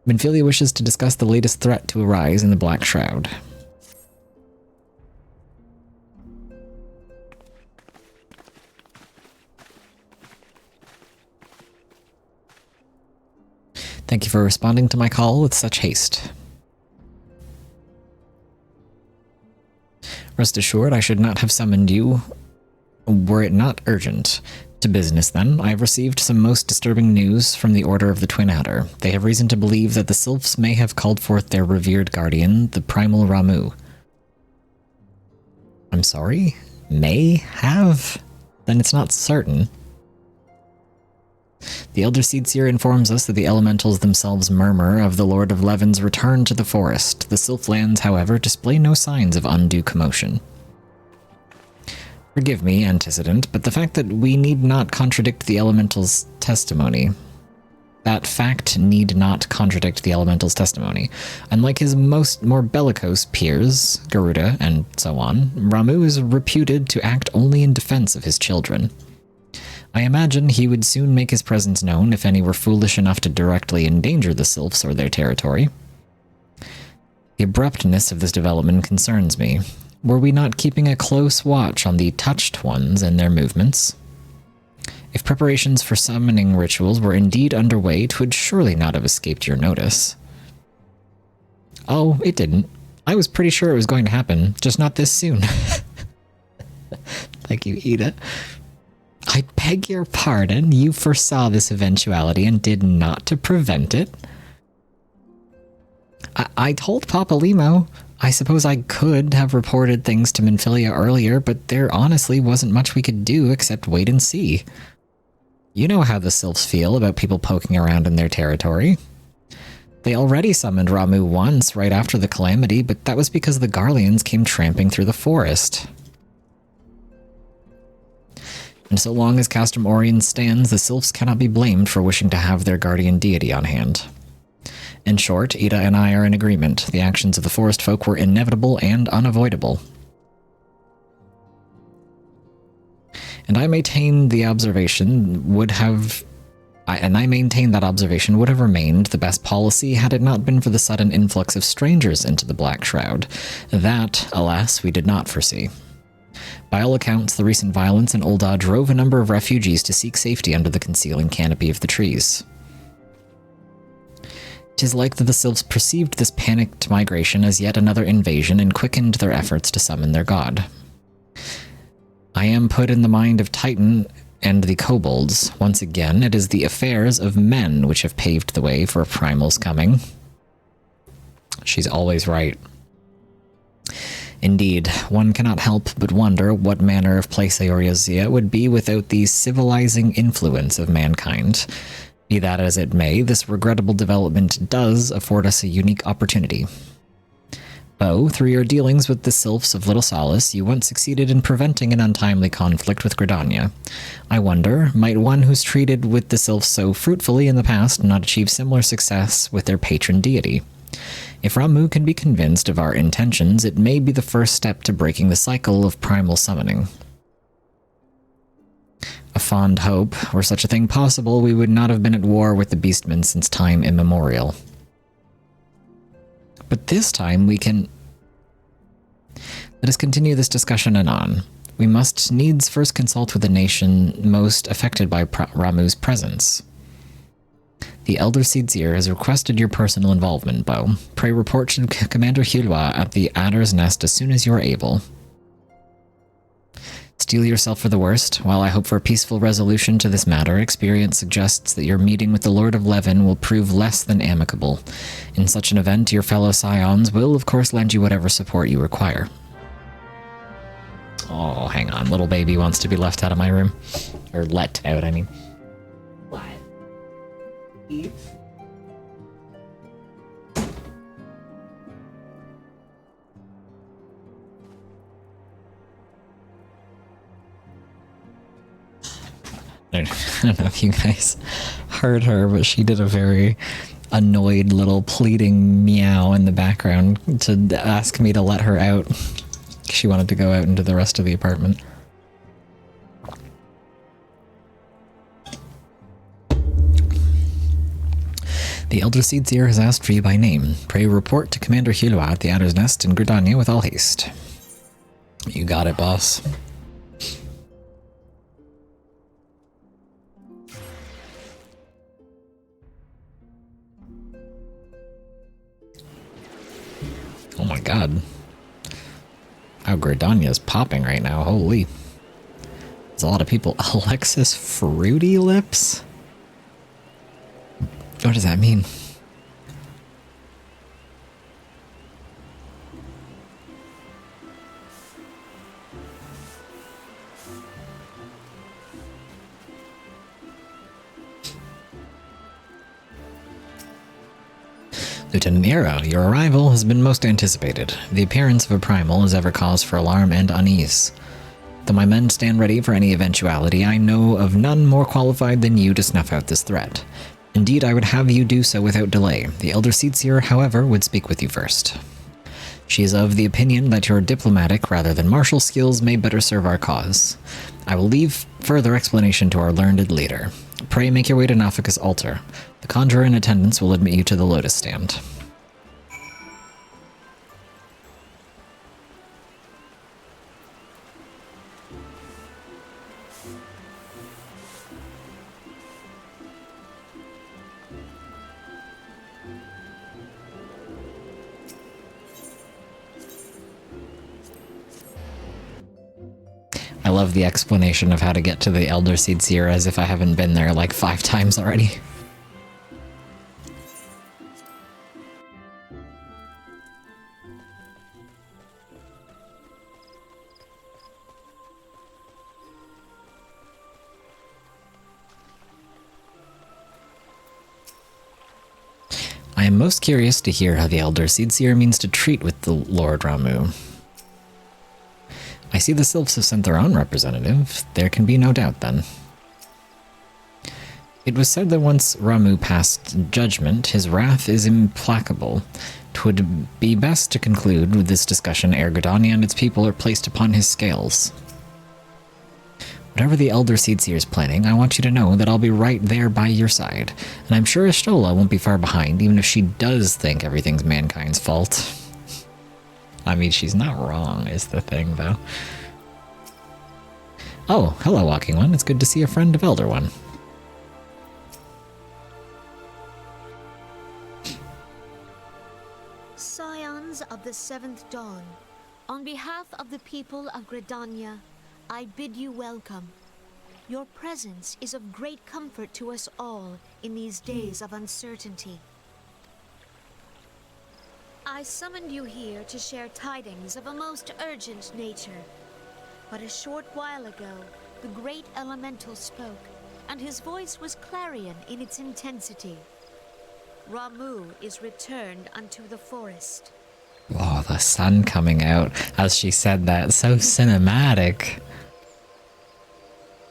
Minfilia wishes to discuss the latest threat to arise in the Black Shroud. Thank you for responding to my call with such haste. Rest assured, I should not have summoned you were it not urgent. To business, then. I have received some most disturbing news from the Order of the Twin Adder. They have reason to believe that the Sylphs may have called forth their revered guardian, the Primal Ramu. I'm sorry? May have? Then it's not certain. The Elder Seedseer informs us that the elementals themselves murmur of the Lord of Levin's return to the forest. The Sylph lands, however, display no signs of undue commotion. Forgive me, antecedent, but the fact that we need not contradict the elemental's testimony. That fact need not contradict the elemental's testimony. Unlike his more bellicose peers, Garuda, and so on, Ramu is reputed to act only in defense of his children. I imagine he would soon make his presence known if any were foolish enough to directly endanger the Sylphs or their territory. The abruptness of this development concerns me. Were we not keeping a close watch on the touched ones and their movements? If preparations for summoning rituals were indeed underway, 'twould surely not have escaped your notice. Oh, it didn't. I was pretty sure it was going to happen, just not this soon. Thank you, Ida. I beg your pardon, you foresaw this eventuality and did not to prevent it? I told Papa Limo. I suppose I could have reported things to Minfilia earlier, but there honestly wasn't much we could do except wait and see. You know how the Sylphs feel about people poking around in their territory. They already summoned Ramu once, right after the calamity, but that was because the Garleans came tramping through the forest. And so long as Castrum Orient stands, the Sylphs cannot be blamed for wishing to have their guardian deity on hand. In short, Ida and I are in agreement. The actions of the forest folk were inevitable and unavoidable. And I maintain that observation would have remained the best policy had it not been for the sudden influx of strangers into the Black Shroud. That, alas, we did not foresee. By all accounts, the recent violence in Ul'dah drove a number of refugees to seek safety under the concealing canopy of the trees. 'Tis like that the Sylphs perceived this panicked migration as yet another invasion and quickened their efforts to summon their god. I am put in the mind of Titan and the kobolds. Once again, it is the affairs of men which have paved the way for Primal's coming. She's always right. Indeed, one cannot help but wonder what manner of place Eorzea would be without the civilizing influence of mankind. Be that as it may, this regrettable development does afford us a unique opportunity. Bo, through your dealings with the Sylphs of Little Solace, you once succeeded in preventing an untimely conflict with Gridania. I wonder, might one who's treated with the Sylphs so fruitfully in the past not achieve similar success with their patron deity? If Ramu can be convinced of our intentions, it may be the first step to breaking the cycle of primal summoning. A fond hope, were such a thing possible, we would not have been at war with the Beastmen since time immemorial. But this time we can... Let us continue this discussion anon. We must needs first consult with the nation most affected by Ramu's presence. The Elder Seedseer has requested your personal involvement, Bo. Pray report to Commander Hulwa at the Adder's Nest as soon as you are able. Steel yourself for the worst. While I hope for a peaceful resolution to this matter, experience suggests that your meeting with the Lord of Levin will prove less than amicable. In such an event, your fellow Scions will, of course, lend you whatever support you require. Oh, hang on. Little baby wants to be left out of my room. Or let out, I mean. What? Eve? I don't know if you guys heard her, but she did a very annoyed little pleading meow in the background to ask me to let her out. She wanted to go out into the rest of the apartment. The Elder Seedseer has asked for you by name. Pray report to Commander Hulwa at the Adder's Nest in Gridania with all haste. You got it, boss. Oh my god. How Gridania's popping right now, holy. There's a lot of people. Alexis Fruity Lips? What does that mean? Lieutenant Nero, your arrival has been most anticipated. The appearance of a primal is ever cause for alarm and unease. Though my men stand ready for any eventuality, I know of none more qualified than you to snuff out this threat. Indeed, I would have you do so without delay. The Elder Seedseer, however, would speak with you first. She is of the opinion that your diplomatic rather than martial skills may better serve our cause. I will leave further explanation to our learned leader. Pray make your way to Nafika's altar. The conjurer in attendance will admit you to the Lotus Stand. I love the explanation of how to get to the Elder Seedseer as if I haven't been there like 5 times already. I am most curious to hear how the Elder Seedseer means to treat with the Lord Ramu. I see the Sylphs have sent their own representative. There can be no doubt then. It was said that once Ramu passed judgment, his wrath is implacable. 'Twould be best to conclude with this discussion ere Gridania and its people are placed upon his scales. Whatever the Elder Seedseer is planning, I want you to know that I'll be right there by your side, and I'm sure Ashtola won't be far behind, even if she does think everything's mankind's fault. I mean, she's not wrong, is the thing, though. Oh, hello, Walking One. It's good to see a friend of Elder One.
Scions of the Seventh Dawn, on behalf of the people of Gridania, I bid you welcome. Your presence is of great comfort to us all in these days of uncertainty. I summoned you here to share tidings of a most urgent nature. But a short while ago, the great elemental spoke, and his voice was clarion in its intensity. Ramu is returned unto the forest.
Oh, the sun coming out as she said that. So cinematic.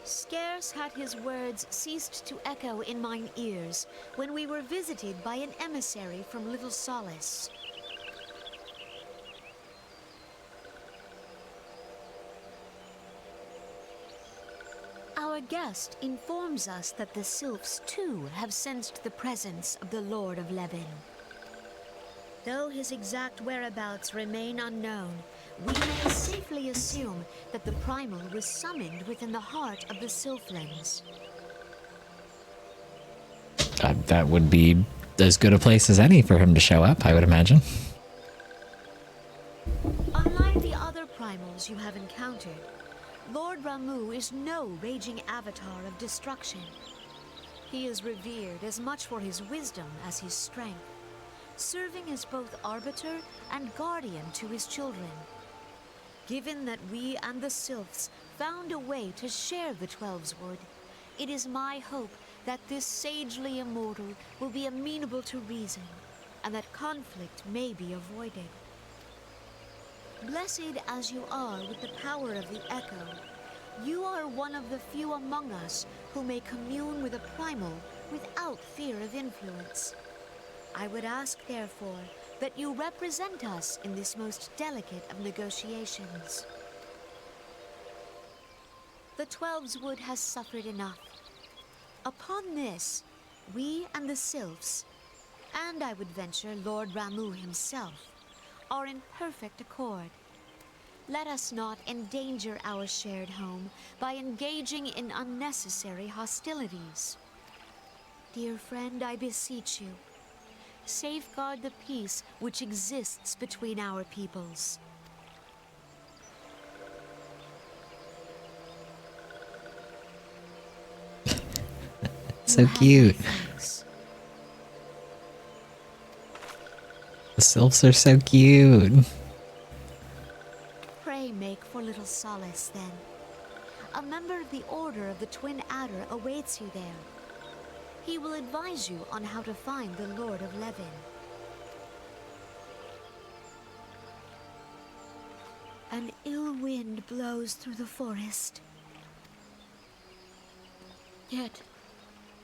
Scarce had his words ceased to echo in mine ears when we were visited by an emissary from Little Solace. Our guest informs us that the Sylphs too have sensed the presence of the Lord of Levin. Though his exact whereabouts remain unknown, we may safely assume that the Primal was summoned within the heart of the Sylphlands.
That would be as good a place as any for him to show up, I would imagine.
Unlike the other Primals you have encountered, Lord Ramu is no raging avatar of destruction. He is revered as much for his wisdom as his strength, serving as both arbiter and guardian to his children. Given that we and the Sylphs found a way to share the Twelveswood, it is my hope that this sagely immortal will be amenable to reason, and that conflict may be avoided. Blessed as you are with the power of the Echo, you are one of the few among us who may commune with a Primal without fear of influence. I would ask, therefore, that you represent us in this most delicate of negotiations. The Twelveswood has suffered enough. Upon this, we and the Sylphs, and I would venture Lord Ramu himself, are in perfect accord. Let us not endanger our shared home by engaging in unnecessary hostilities. Dear friend, I beseech you, safeguard the peace which exists between our peoples.
So cute. The Sylphs are so cute.
Pray make for Little Solace, then. A member of the Order of the Twin Adder awaits you there. He will advise you on how to find the Lord of Levin. An ill wind blows through the forest. Yet,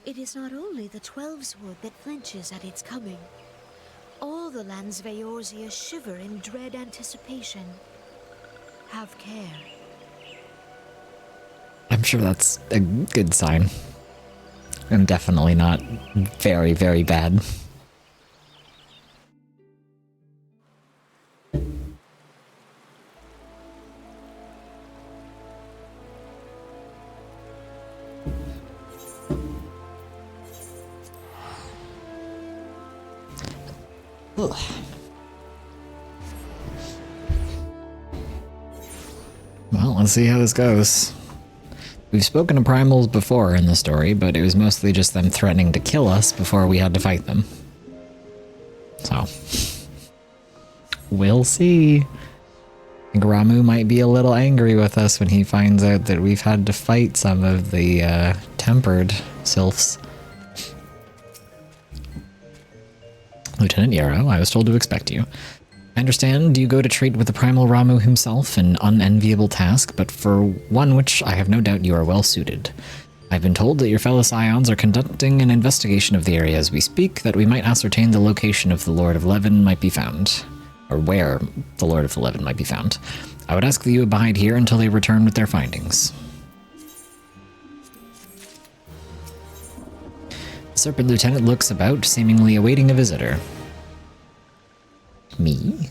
it is not only the Twelveswood that flinches at its coming. All the lands Veorzia shiver in dread anticipation. Have care.
I'm sure that's a good sign. And definitely not very, very bad. Ugh. Well, let's see how this goes. We've spoken to primals before in the story, but it was mostly just them threatening to kill us before we had to fight them. So, we'll see. I think Ramu might be a little angry with us when he finds out that we've had to fight some of the tempered sylphs. Lieutenant Yarrow, I was told to expect you. I understand you go to treat with the Primal Ramu himself, an unenviable task, but for one which I have no doubt you are well suited. I've been told that your fellow Scions are conducting an investigation of the area as we speak, that we might ascertain the location of the Lord of Leven might be found. Or where the Lord of Leven might be found. I would ask that you abide here until they return with their findings. The Serpent Lieutenant looks about, seemingly awaiting a visitor. Me?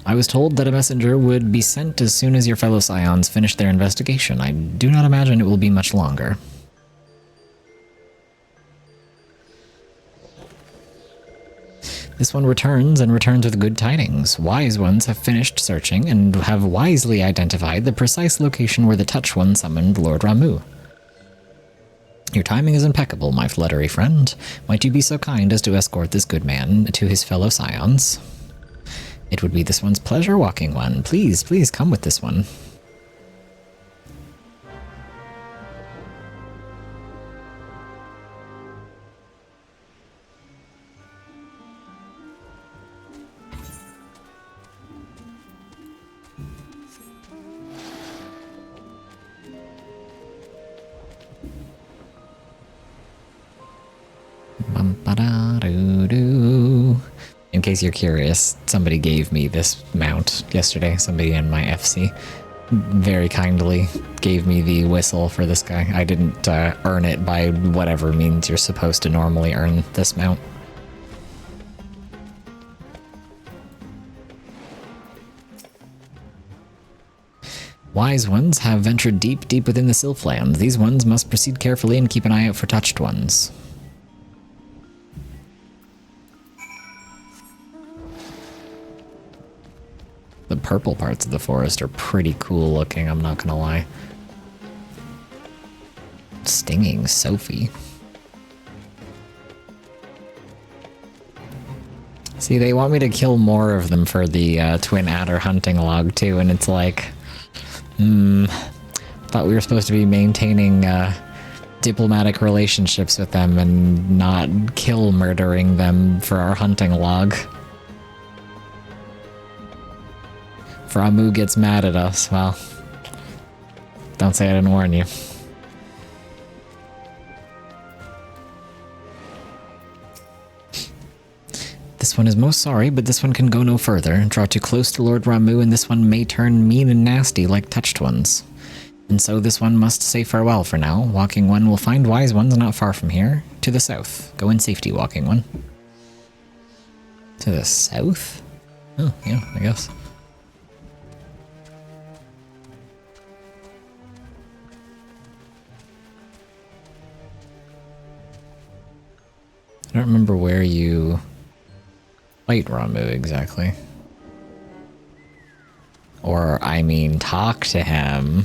I was told that a messenger would be sent as soon as your fellow Scions finish their investigation. I do not imagine it will be much longer. This one returns and returns with good tidings. Wise ones have finished searching and have wisely identified the precise location where the Touch One summoned Lord Ramu. Your timing is impeccable, my fluttery friend. Might you be so kind as to escort this good man to his fellow Scions? It would be this one's pleasure, Walking One. Please, please come with this one. In case you're curious, somebody gave me this mount yesterday. Somebody in my FC very kindly gave me the whistle for this guy. I didn't earn it by whatever means you're supposed to normally earn this mount. Wise ones have ventured deep, deep within the Sylphlands. These ones must proceed carefully and keep an eye out for touched ones. The purple parts of the forest are pretty cool looking, I'm not gonna lie. Stinging Sophie. See, they want me to kill more of them for the twin adder hunting log too, and it's like, thought we were supposed to be maintaining diplomatic relationships with them and not kill murdering them for our hunting log. If Ramu gets mad at us, well, don't say I didn't warn you. This one is most sorry, but this one can go no further. Draw too close to Lord Ramu, and this one may turn mean and nasty like touched ones. And so this one must say farewell for now. Walking One will find wise ones not far from here. To the south. Go in safety, Walking One. To the south? Oh, yeah, I guess. I don't remember where you fight Ramu exactly. Or, I mean, talk to him.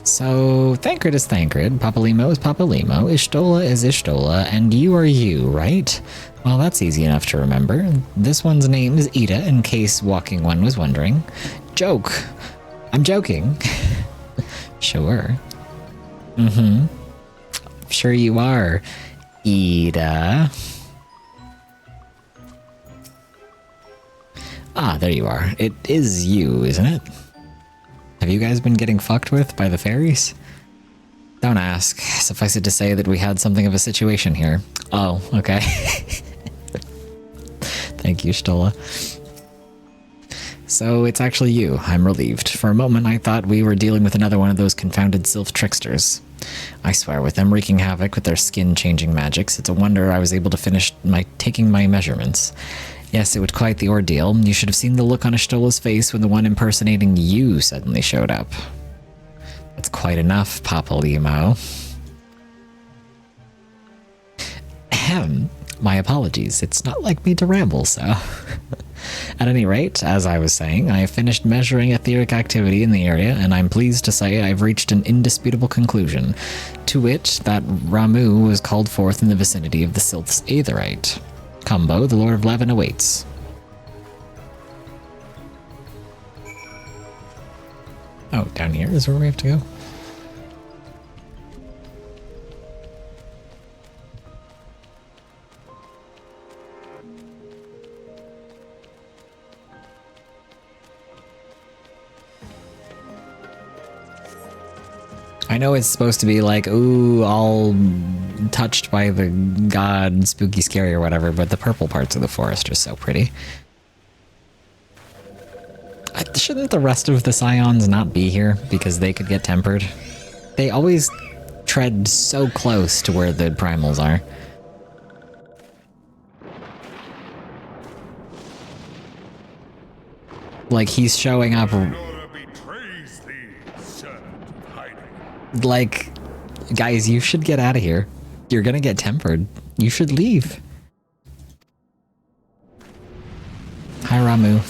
So, Thancred is Thancred, Papalimo is Papalimo, Ishtola is Ishtola, and you are you, right? Well, that's easy enough to remember. This one's name is Ida, in case Walking One was wondering. Joke! I'm joking. Sure. Sure you are, Ida. Ah, there you are. It is you, isn't it? Have you guys been getting fucked with by the fairies? Don't ask. Suffice it to say that we had something of a situation here. Oh, okay. Thank you, Stola. So it's actually you. I'm relieved. For a moment I thought we were dealing with another one of those confounded sylph tricksters. I swear, with them wreaking havoc with their skin-changing magics, it's a wonder I was able to finish taking my measurements. Yes, it was quite the ordeal. You should have seen the look on Ishtola's face when the one impersonating you suddenly showed up. That's quite enough, Papalimo. Ahem. My apologies. It's not like me to ramble, so... At any rate, as I was saying, I have finished measuring etheric activity in the area, and I'm pleased to say I've reached an indisputable conclusion, to wit, that Ramu was called forth in the vicinity of the Sylph's Aetherite. Combo, the Lord of Leven awaits. Oh, down here is where we have to go. I know it's supposed to be like, ooh, all touched by the god, spooky, scary, or whatever, but the purple parts of the forest are so pretty. Shouldn't the rest of the Scions not be here because they could get tempered? They always tread so close to where the primals are. Like, he's showing up... Like, guys, you should get out of here. You're gonna get tempered. You should leave. Hi, Ramu.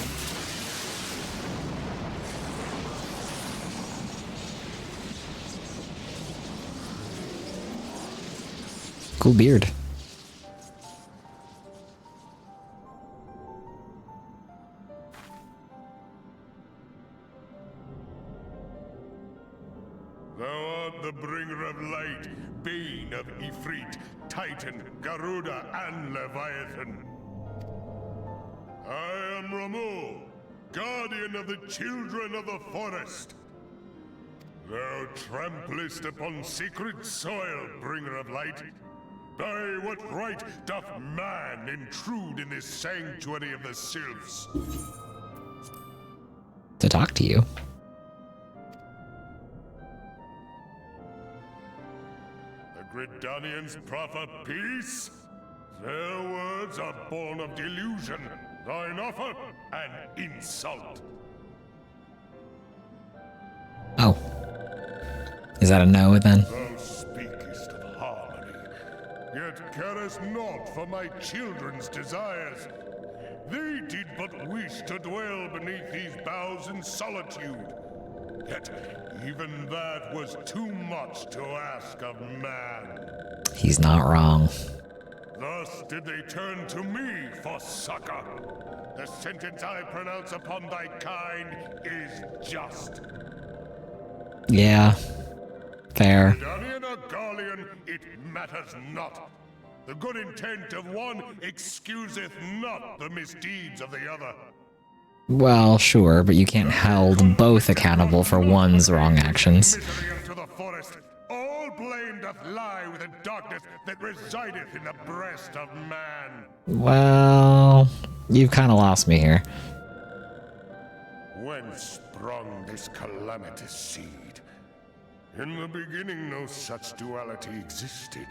Cool beard.
Thou art the bringer of light, bane of Ifrit, Titan, Garuda, and Leviathan. I am Ramu, guardian of the children of the forest. Thou tramplest upon sacred soil, bringer of light. By what right doth man intrude in this sanctuary of the sylphs?
To talk to you.
The Gridanians proffer peace? Their words are born of delusion, thine offer an insult.
Oh. Is that a no then?
Thou speakest of harmony, yet carest not for my children's desires. They did but wish to dwell beneath these boughs in solitude. Yet even that was too much to ask of man.
He's not wrong.
Thus did they turn to me for succor. The sentence I pronounce upon thy kind is just.
Yeah. Fair.
Gridanian or Garlean, it matters not. The good intent of one excuseth not the misdeeds of the other.
Well, sure, but you can't hold both accountable for one's wrong actions.
Misery unto the forest, all blame doth lie with the darkness that resideth in the breast of man.
Well, you've kind of lost me here.
Whence sprung this calamitous seed? In the beginning no such duality existed.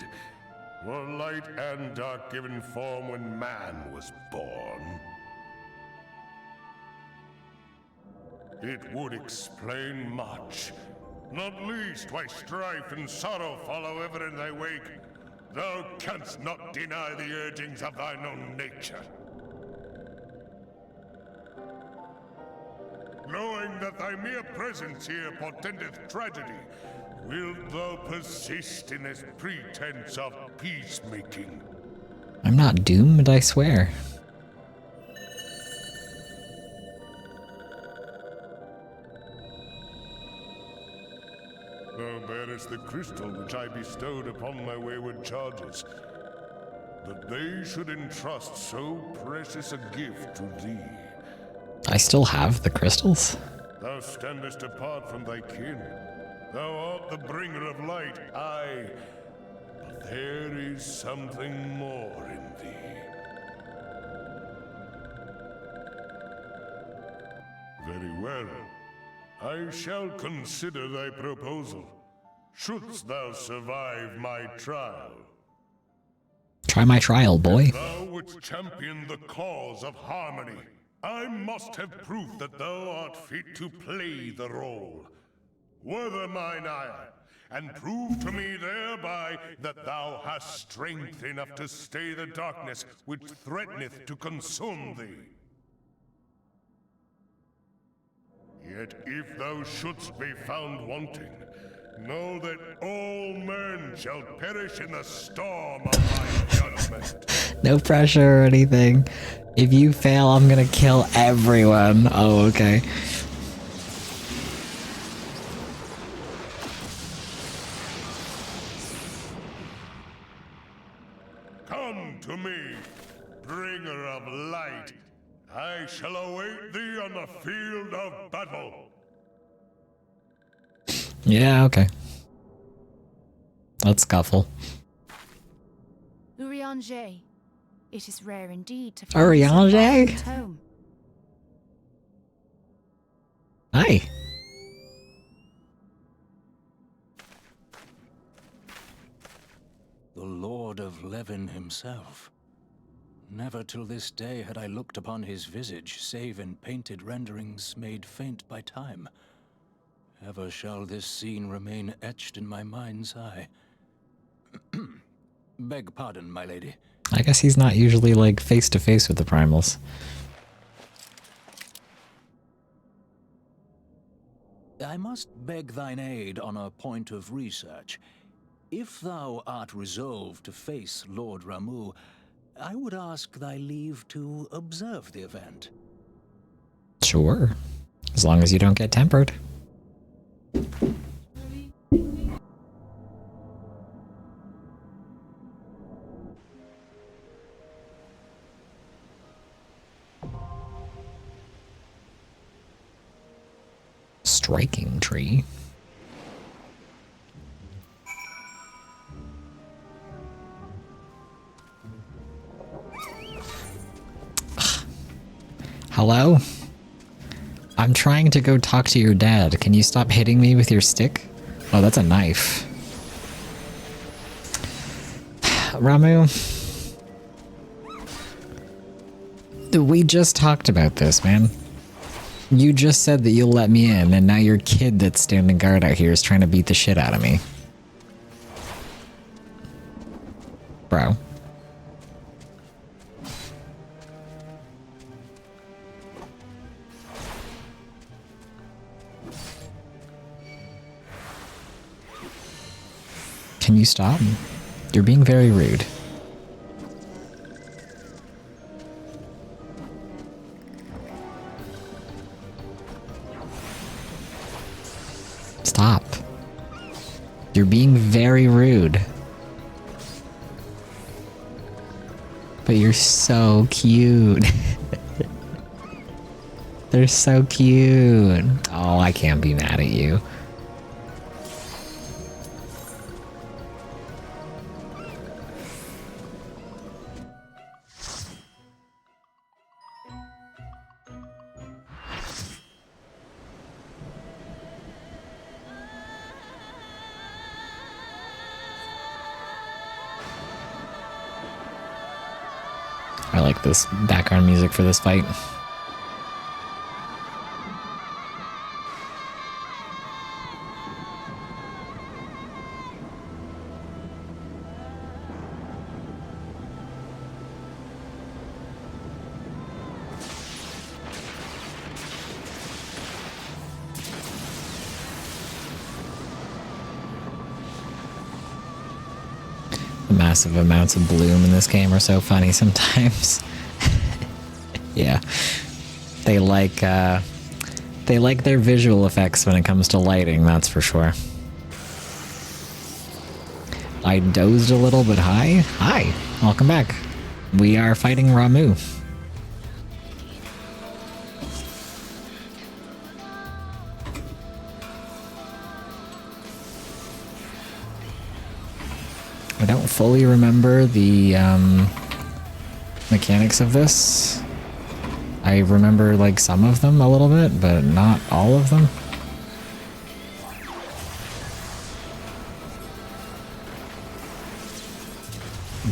Were light and dark given form when man was born? It would explain much, not least why strife and sorrow follow ever in thy wake. Thou canst not deny the urgings of thine own nature. Knowing that thy mere presence here portendeth tragedy, wilt thou persist in this pretense of peacemaking?
I'm not doomed, I swear.
Thou bearest the crystal which I bestowed upon my wayward charges. That they should entrust so precious a gift to thee.
I still have the crystals.
Thou standest apart from thy kin. Thou art the bringer of light, aye. But there is something more in thee. Very well. I shall consider thy proposal. Shouldst thou survive my trial.
Try my trial, boy.
Thou wouldst champion the cause of harmony. I must have proof that thou art fit to play the role. Wither mine ire, and prove to me thereby that thou hast strength enough to stay the darkness which threateneth to consume thee. Yet if thou shouldst be found wanting, know that all men shall perish in the storm of my judgment.
No pressure or anything. If you fail, I'm gonna kill everyone. Oh, okay.
Come to me, bringer of light. I shall await thee on the field of battle.
Yeah, okay. Let's scuffle.
Urianger. It is rare indeed to find
Urianger?
at home.
Hi.
The Lord of Levin himself. Never till this day had I looked upon his visage, save in painted renderings made faint by time. Ever shall this scene remain etched in my mind's eye. Beg pardon, my lady.
I guess he's not usually, like, face-to-face with the primals.
I must beg thine aid on a point of research. If thou art resolved to face Lord Ramuh, I would ask thy leave to observe the event.
Sure. As long as you don't get tempered. Striking tree. Hello? I'm trying to go talk to your dad. Can you stop hitting me with your stick? Oh, that's a knife. Ramuh. We just talked about this, man. You just said that you'll let me in, and now your kid that's standing guard out here is trying to beat the shit out of me. Bro. Can you stop? You're being very rude. Stop. You're being very rude. But you're so cute. They're so cute. Oh, I can't be mad at you. I like this background music for this fight. The massive amounts of bloom in this game are so funny sometimes. Yeah. They like their visual effects when it comes to lighting, that's for sure. I dozed a little, but hi. Hi. Welcome back. We are fighting Ramuh. I don't fully remember the mechanics of this. I remember like some of them a little bit, but not all of them.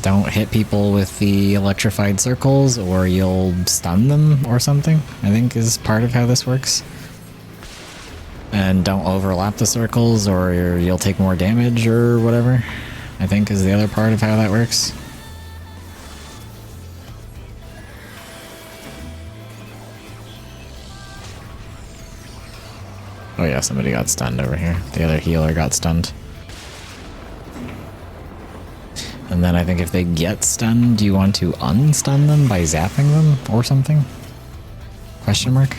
Don't hit people with the electrified circles or you'll stun them or something, I think is part of how this works. And don't overlap the circles or you'll take more damage or whatever, I think is the other part of how that works. Oh yeah, somebody got stunned over here. The other healer got stunned. And then I think if they get stunned, you want to unstun them by zapping them or something? Question mark?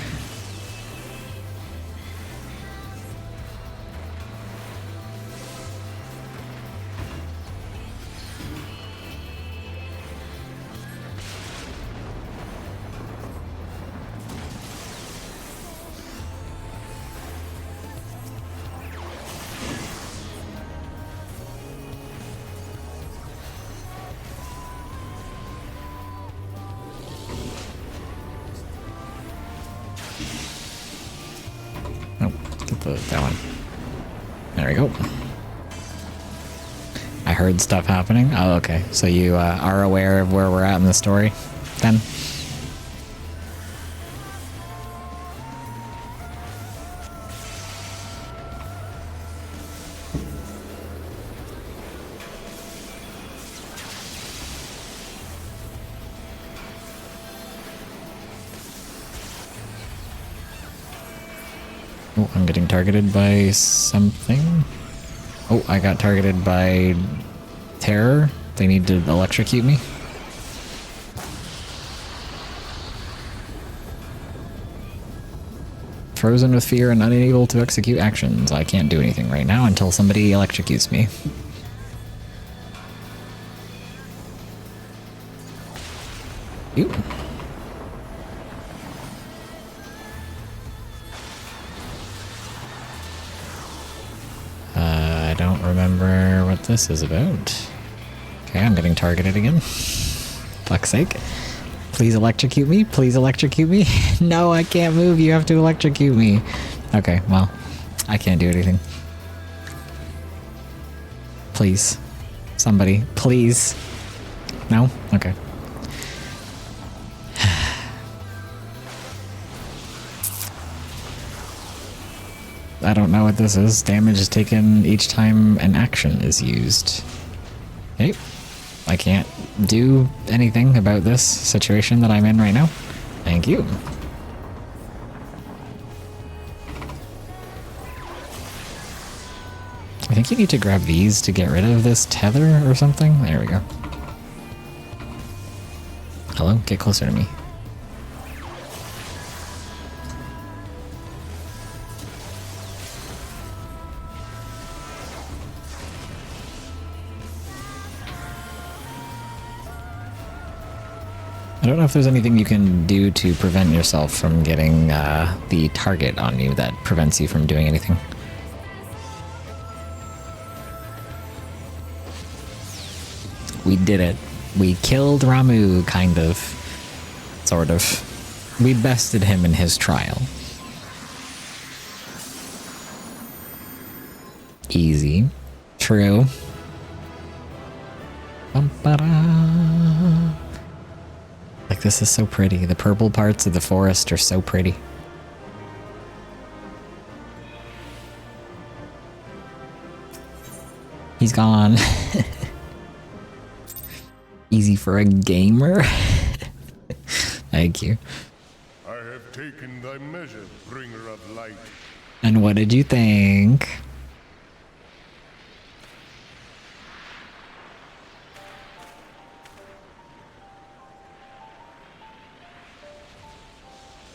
that one. There we go. I heard stuff happening. Oh, okay. So you are aware of where we're at in the story, then? Oh, I'm getting targeted by something. Oh, I got targeted by terror. They need to electrocute me. Frozen with fear and unable to execute actions. I can't do anything right now until somebody electrocutes me. Ew. I don't remember what this is about. Okay, I'm getting targeted again. Fuck's sake. Please electrocute me. Please electrocute me. No, I can't move. You have to electrocute me. Okay, well, I can't do anything. Please. Somebody. Please. No? Okay. I don't know what this is. Damage is taken each time an action is used. Okay. I can't do anything about this situation that I'm in right now. Thank you. I think you need to grab these to get rid of this tether or something. There we go. Hello? Get closer to me. I don't know if there's anything you can do to prevent yourself from getting the target on you that prevents you from doing anything. We did it. We killed Ramu, kind of. Sort of. We bested him in his trial. Easy. True. Bum-ba-da. Like, this is so pretty. The purple parts of the forest are so pretty. He's gone. Easy for a gamer. Thank you.
I have taken thy measure, bringer of light.
And what did you think?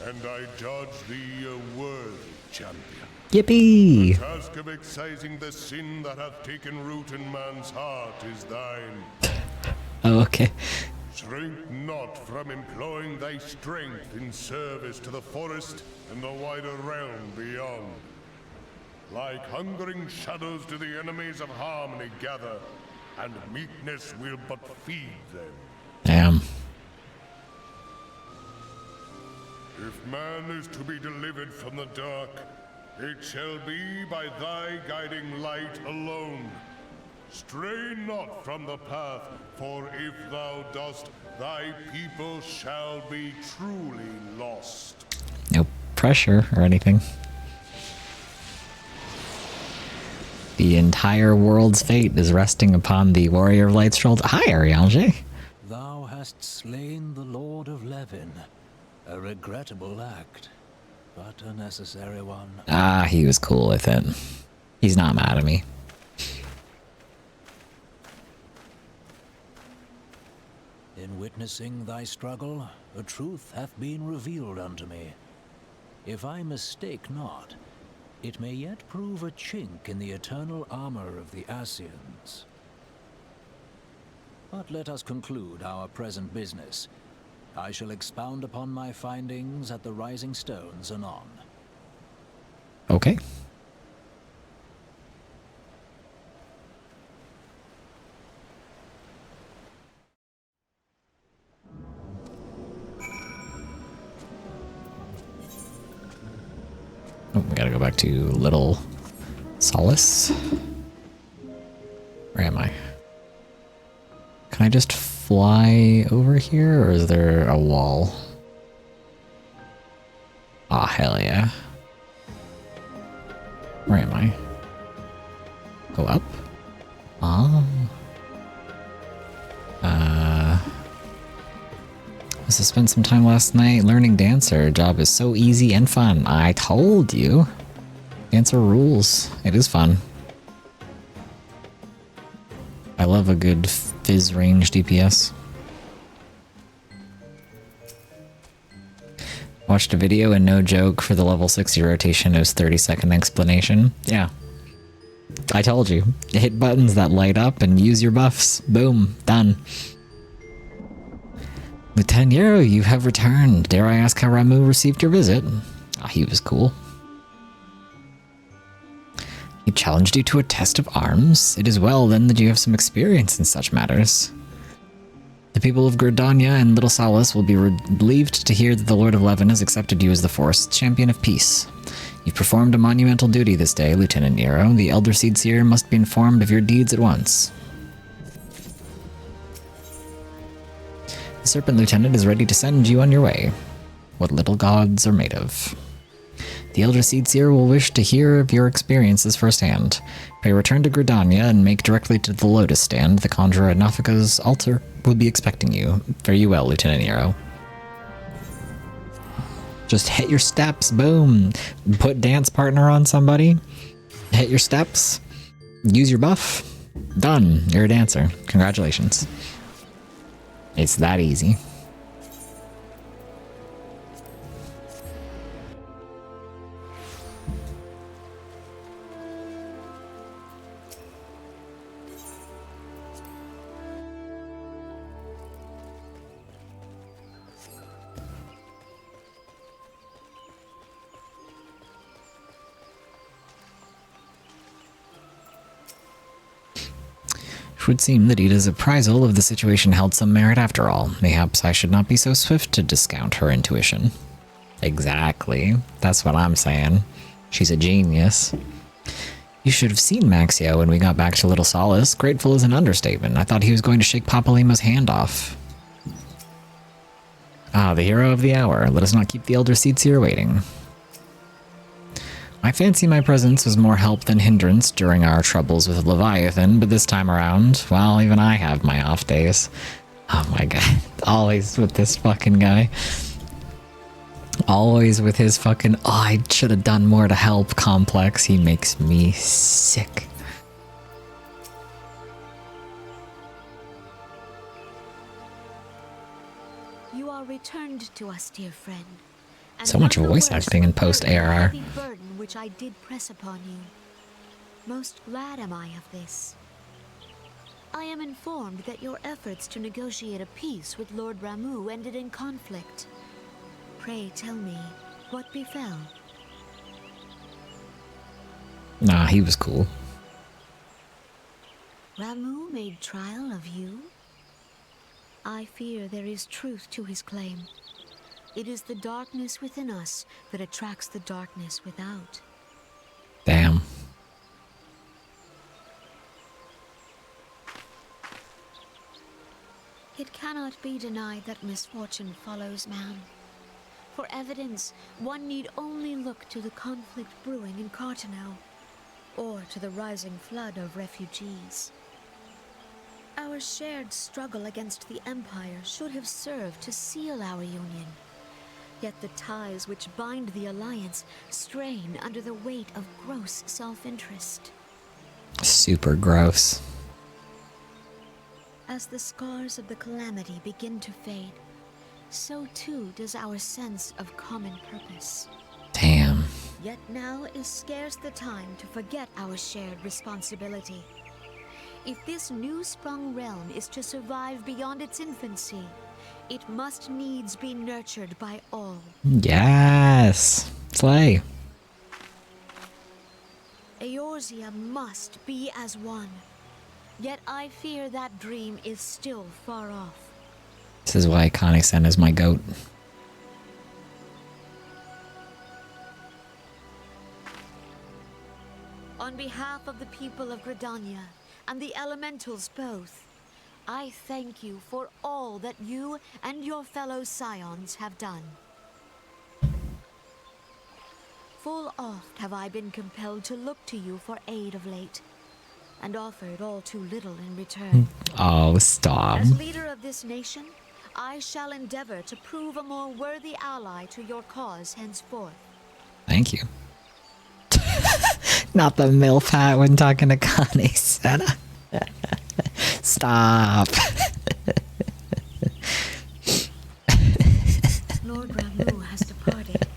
And I judge thee a worthy champion.
Yippee!
The task of excising the sin that hath taken root in man's heart is thine.
Oh, okay.
Shrink not from employing thy strength in service to the forest and the wider realm beyond. Like hungering shadows do the enemies of harmony gather, and meekness will but feed them.
Damn.
If man is to be delivered from the dark, it shall be by thy guiding light alone. Stray not from the path, for if thou dost, thy people shall be truly lost.
No pressure or anything. The entire world's fate is resting upon the Warrior of Light's shoulders. Hi, Ariange.
Thou hast slain the Lord of Levin. A regrettable act, but a necessary one.
Ah, he was cool with it. He's not mad at me.
In witnessing thy struggle, a truth hath been revealed unto me. If I mistake not, it may yet prove a chink in the eternal armor of the Ascians. But let us conclude our present business. I shall expound upon my findings at the Rising Stones anon.
Okay. Oh, Gotta go back to Little Solace. Where am I? Can I just fly over here, or is there a wall? Ah, hell yeah. Where am I? Go up? Ah. Must have spent some time last night learning Dancer. Job is so easy and fun. I told you. Dancer rules. It is fun. I love a good fizz range DPS. Watched a video and no joke for the level 60 rotation. It was 30-second explanation. Yeah. I told you. Hit buttons that light up and use your buffs. Boom. Done. Lieutenant Yarrow, you have returned. Dare I ask how Ramu received your visit? Ah, he was cool. He challenged you to a test of arms? It is well then that you have some experience in such matters. The people of Gridania and Little Solace will be relieved to hear that the Lord of Levin has accepted you as the Forest Champion of Peace. You've performed a monumental duty this day, Lieutenant Yarrow. The Elder Seedseer must be informed of your deeds at once. The Serpent Lieutenant is ready to send you on your way. What little gods are made of. The Elder Seedseer will wish to hear of your experiences firsthand. Pray return to Gridania and make directly to the Lotus Stand. The Conjurer at Nafika's altar will be expecting you. Fare you well, Lieutenant Yarrow. Just hit your steps, boom. Put dance partner on somebody. Hit your steps. Use your buff. Done. You're a dancer. Congratulations. It's that easy. It would seem that Ida's appraisal of the situation held some merit after all. Mayhaps I should not be so swift to discount her intuition. Exactly. That's what I'm saying. She's a genius. You should have seen Maxio when we got back to Little Solace. Grateful is an understatement. I thought he was going to shake Papalima's hand off. Ah, the hero of the hour. Let us not keep the Elder Seedseer waiting. I fancy my presence was more help than hindrance during our troubles with Leviathan, but this time around, well, even I have my off days. Oh my god. Always with this fucking guy. Always with his fucking, oh, I should have done more to help complex. He makes me sick.
You are returned to us, dear friend. And
So much voice acting in post-ARR.
burden which I did press upon you. Most glad am I of this. I am informed that your efforts to negotiate a peace with Lord Ramu ended in conflict. Pray tell me, what befell?
Nah, he was cool.
Ramu made trial of you? I fear there is truth to his claim. It is the darkness within us that attracts the darkness without.
Damn.
It cannot be denied that misfortune follows man. For evidence, one need only look to the conflict brewing in Cartano, or to the rising flood of refugees. Our shared struggle against the Empire should have served to seal our union. Yet the ties which bind the Alliance strain under the weight of gross self-interest.
Super gross.
As the scars of the calamity begin to fade, so too does our sense of common purpose.
Damn.
Yet now is scarce the time to forget our shared responsibility. If this new-sprung realm is to survive beyond its infancy, it must needs be nurtured by all.
Yes. Slay.
Eorzea must be as one. Yet I fear that dream is still far off.
This is why Connie-sen is my goat.
on behalf of the people of Gridania and the elementals both, I thank you for all that you and your fellow scions have done. Full oft have I been compelled to look to you for aid of late, and offered all too little in return.
Oh, stop.
As leader of this nation, I shall endeavor to prove a more worthy ally to your cause henceforth.
Thank you. Not the MILF hat when talking to Connie Seta. Stop.
Lord Ramu has departed,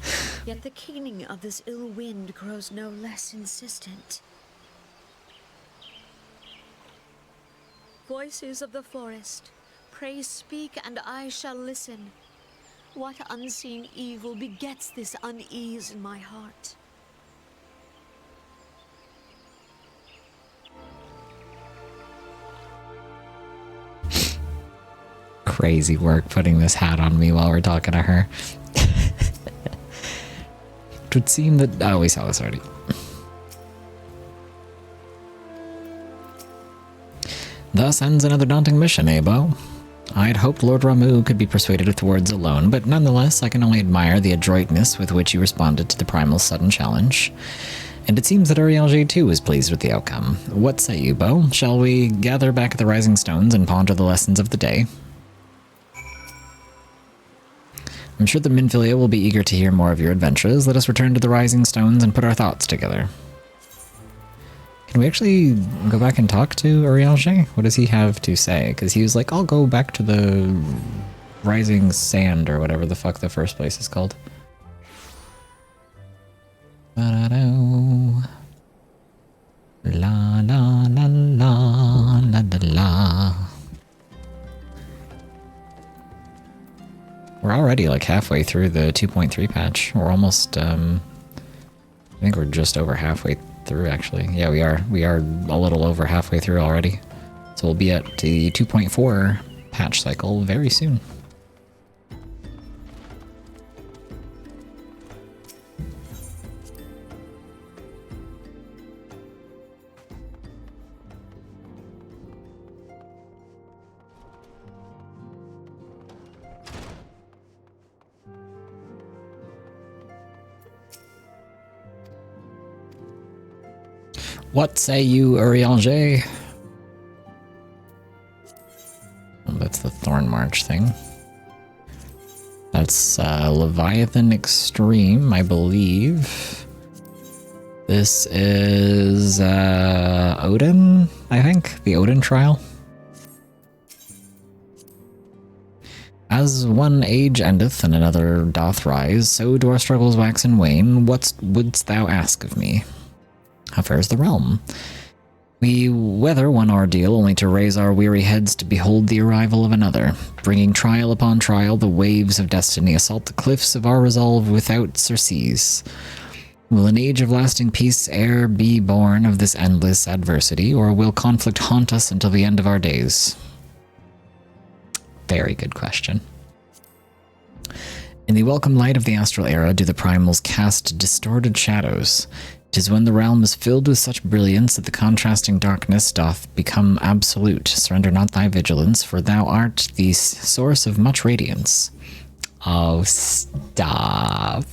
yet the keening of this ill wind grows no less insistent. Voices of the forest, pray speak and I shall listen. What unseen evil begets this unease in my heart?
Crazy work putting this hat on me while we're talking to her. It would seem that... Oh, we saw this already. Thus ends another daunting mission, eh, Bo? I'd hoped Lord Ramu could be persuaded with words alone, but nonetheless I can only admire the adroitness with which you responded to the Primal's sudden challenge. And it seems that Urielge too was pleased with the outcome. What say you, Bo? Shall we gather back at the Rising Stones and ponder the lessons of the day? I'm sure the Minfilia will be eager to hear more of your adventures. Let us return to the Rising Stones and put our thoughts together. Can we actually go back and talk to Urielge? What does he have to say? Because he was like, I'll go back to the Rising Sand or whatever the fuck the first place is called. La la la la la la la. We're already like halfway through the 2.3 patch. We're almost, I think we're just over halfway through actually. Yeah, we are. We are a little over halfway through already. So we'll be at the 2.4 patch cycle very soon. What say you, Urielge? Oh, that's the Thorn March thing. That's Leviathan Extreme, I believe. This is Odin, I think. The Odin Trial. As one age endeth and another doth rise, so do our struggles wax and wane. What wouldst thou ask of me? How fares the realm? We weather one ordeal only to raise our weary heads to behold the arrival of another. Bringing trial upon trial, the waves of destiny assault the cliffs of our resolve without surcease. Will an age of lasting peace e'er be born of this endless adversity, or will conflict haunt us until the end of our days? Very good question. In the welcome light of the astral era do the primals cast distorted shadows. 'Tis when the realm is filled with such brilliance that the contrasting darkness doth become absolute. Surrender not thy vigilance, for thou art the source of much radiance. Oh, stop.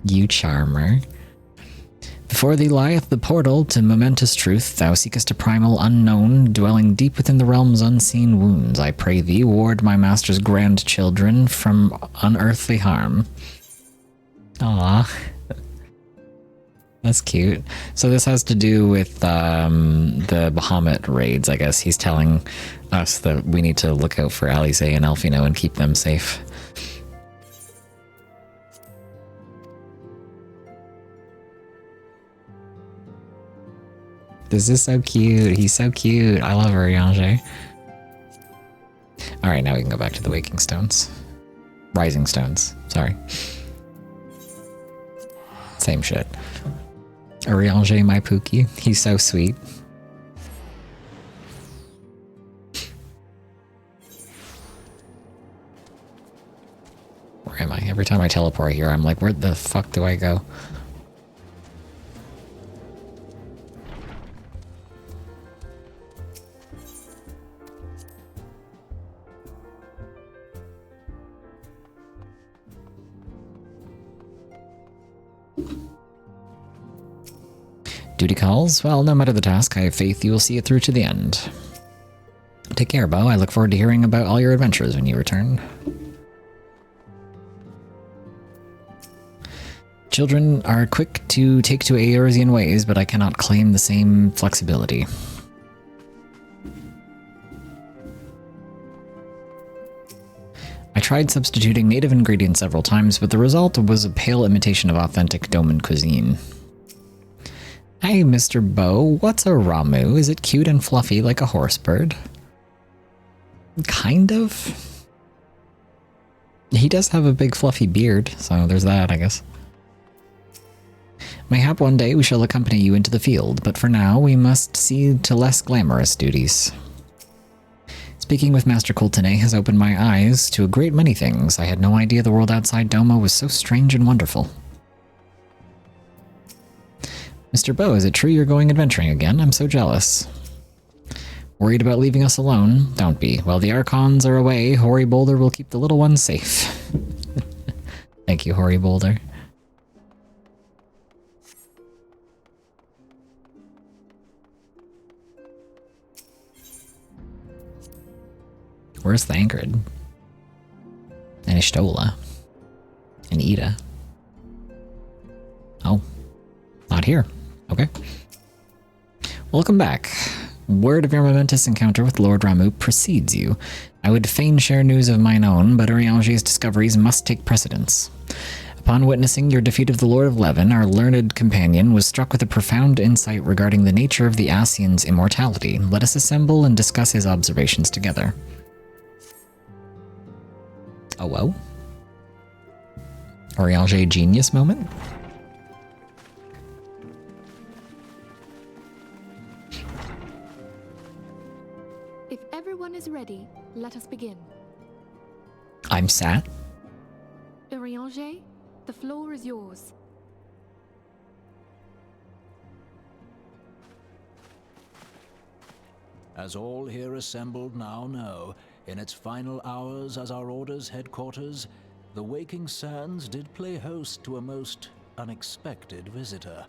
You charmer. Before thee lieth the portal to momentous truth. Thou seekest a primal unknown, dwelling deep within the realm's unseen wounds. I pray thee, ward my master's grandchildren from unearthly harm. Aww. That's cute. So this has to do with the Bahamut raids, I guess. He's telling us that we need to look out for Alice and Elfino and keep them safe. This is so cute. He's so cute. I love Urielge. Alright, now we can go back to the Waking Stones. Rising Stones, sorry. Same shit. Urielge, my Pookie. He's so sweet. Where am I? Every time I teleport here, I'm like, where the fuck do I go? Duty calls? Well, no matter the task, I have faith you will see it through to the end. Take care, Bo. I look forward to hearing about all your adventures when you return. Children are quick to take to Eorzean ways, but I cannot claim the same flexibility. I tried substituting native ingredients several times, but the result was a pale imitation of authentic Doman cuisine. Hey, Mr. Bo, what's a Ramu? Is it cute and fluffy like a horse bird? Kind of. He does have a big fluffy beard, so there's that, I guess. Mayhap one day we shall accompany you into the field, but for now we must see to less glamorous duties. Speaking with Master Coultonay has opened my eyes to a great many things. I had no idea the world outside Doma was so strange and wonderful. Mr. Bo, is it true you're going adventuring again? I'm so jealous. Worried about leaving us alone? Don't be. While the Archons are away, Hoary Boulder will keep the little ones safe. Thank you, Hoary Boulder. Where's Thancred? And Ishtola? And Ida? Oh. Not here. Okay. Welcome back. Word of your momentous encounter with Lord Ramu precedes you. I would fain share news of mine own, but Urianger's discoveries must take precedence. Upon witnessing your defeat of the Lord of Levin, our learned companion was struck with a profound insight regarding the nature of the Ascian's immortality. Let us assemble and discuss his observations together. Oh, well. Urianger genius moment?
If everyone is ready, let us begin.
I'm sat.
Urianger, the floor is yours.
As all here assembled now know, in its final hours as our Order's headquarters, the Waking Sands did play host to a most unexpected visitor.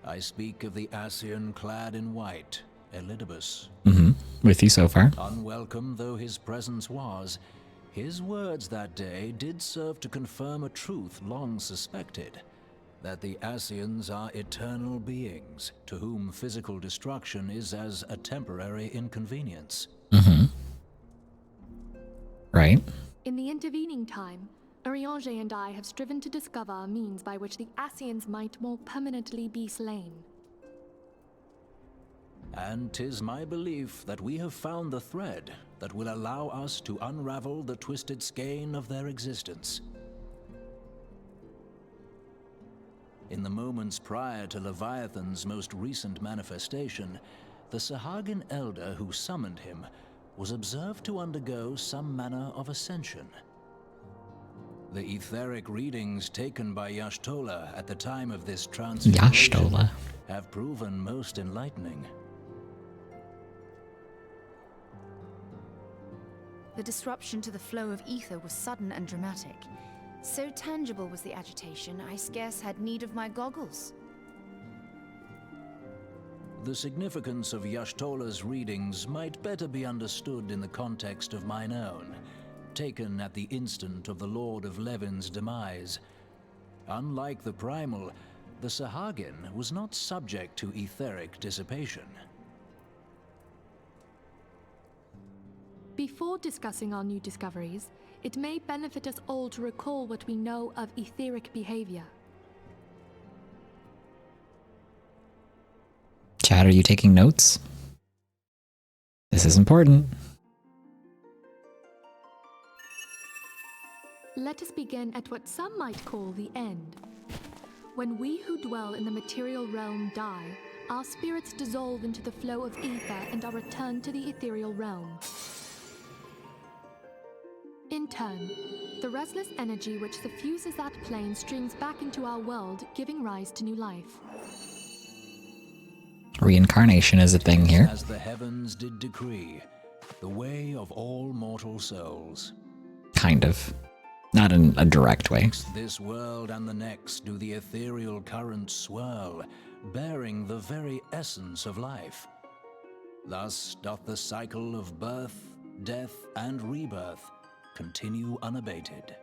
I speak of the Ascian clad in white, Elidibus.
With you so far.
Unwelcome though his presence was, his words that day did serve to confirm a truth long suspected, that the Ascians are eternal beings, to whom physical destruction is as a temporary inconvenience.
Right.
In the intervening time, Urianger and I have striven to discover a means by which the Ascians might more permanently be slain.
And 'tis my belief that we have found the thread that will allow us to unravel the twisted skein of their existence. In the moments prior to Leviathan's most recent manifestation, the Sahagin elder who summoned him was observed to undergo some manner of ascension. The etheric readings taken by Y'shtola at the time of this transformation have proven most enlightening.
The disruption to the flow of ether was sudden and dramatic. So tangible was the agitation, I scarce had need of my goggles.
The significance of Y'shtola's readings might better be understood in the context of mine own, taken at the instant of the Lord of Levin's demise. Unlike the Primal, the Sahagin was not subject to etheric dissipation.
Before discussing our new discoveries, it may benefit us all to recall what we know of etheric behavior.
Chat, are you taking notes? This is important.
Let us begin at what some might call the end. When we who dwell in the material realm die, our spirits dissolve into the flow of ether and are returned to the ethereal realm. In turn, the restless energy which suffuses that plane streams back into our world, giving rise to new life.
Reincarnation is a thing here.
As the heavens did decree, the way of all mortal souls.
Kind of. Not in a direct way.
This world and the next do the ethereal currents swirl, bearing the very essence of life. Thus doth the cycle of birth, death, and rebirth continue unabated.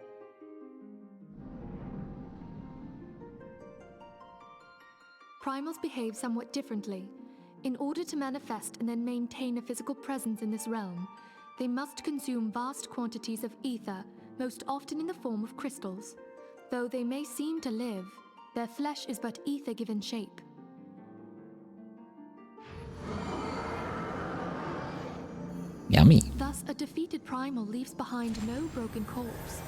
Primals behave somewhat differently. In order to manifest and then maintain a physical presence in this realm, they must consume vast quantities of ether, most often in the form of crystals. Though they may seem to live, their flesh is but ether given shape.
Yummy.
Thus, a defeated primal leaves behind no broken corpse.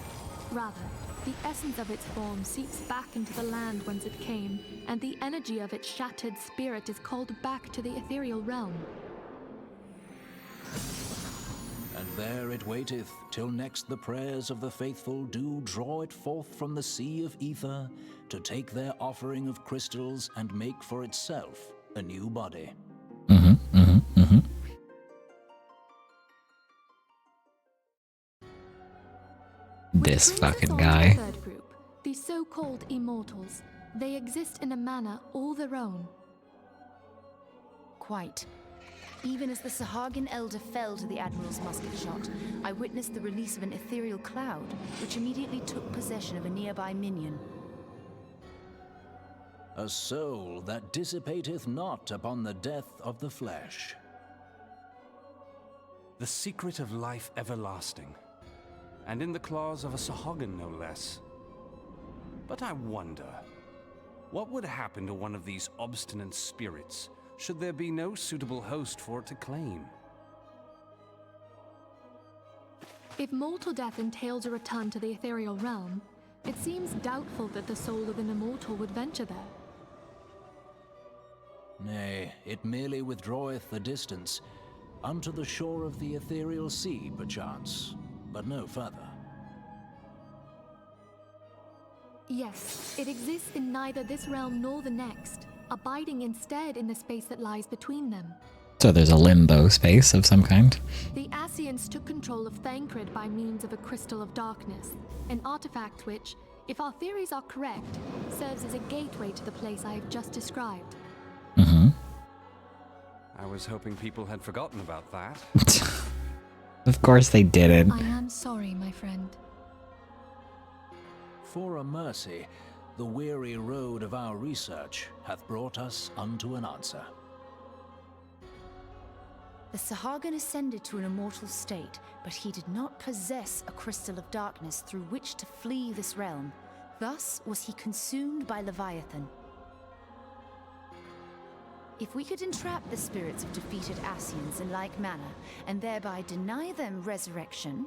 Rather, the essence of its form seeps back into the land whence it came, and the energy of its shattered spirit is called back to the ethereal realm.
And there it waiteth, till next the prayers of the faithful do draw it forth from the sea of ether, to take their offering of crystals and make for itself a new body.
This
Which brings us
fucking
on to
guy.
the third group, the so-called immortals. They exist in a manner all their own.
Quite. Even as the Sahagin Elder fell to the Admiral's musket shot, I witnessed the release of an ethereal cloud, which immediately took possession of a nearby minion.
A soul that dissipateth not upon the death of the flesh.
The secret of life everlasting, and in the claws of a Sahagin no less. But I wonder, what would happen to one of these obstinate spirits should there be no suitable host for it to claim?
If mortal death entails a return to the ethereal realm, it seems doubtful that the soul of an immortal would venture there.
Nay, it merely withdraweth the distance, unto the shore of the ethereal sea, perchance, but no further.
Yes, it exists in neither this realm nor the next, abiding instead in the space that lies between them.
So there's a limbo space of some kind.
The Ascians took control of Thancred by means of a crystal of darkness, an artifact which, if our theories are correct, serves as a gateway to the place I have just described.
I was hoping people had forgotten about that.
Of course they didn't.
I am sorry, my friend.
For a mercy, the weary road of our research hath brought us unto an answer.
The Sahagin ascended to an immortal state, but he did not possess a crystal of darkness through which to flee this realm. Thus was he consumed by Leviathan. If we could entrap the spirits of defeated Ascians in like manner, and thereby deny them resurrection...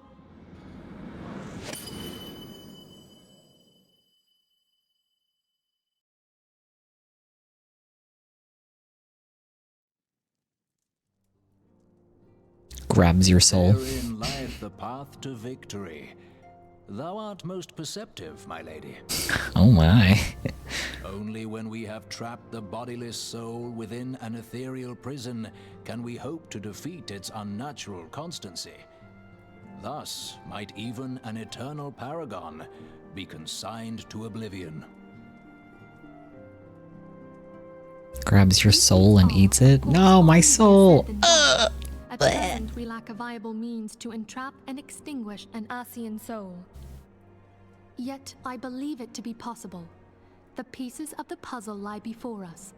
Grabs your soul.
Therein lieth the path to victory. Thou art most perceptive, my lady.
Oh my.
Only when we have trapped the bodiless soul within an ethereal prison can we hope to defeat its unnatural constancy. Thus might even an eternal paragon be consigned to oblivion.
Grabs your soul and eats it? No, my soul!
At present, we lack a viable means to entrap and extinguish an Ascian soul. Yet, I believe it to be possible. The pieces of the puzzle lie before us.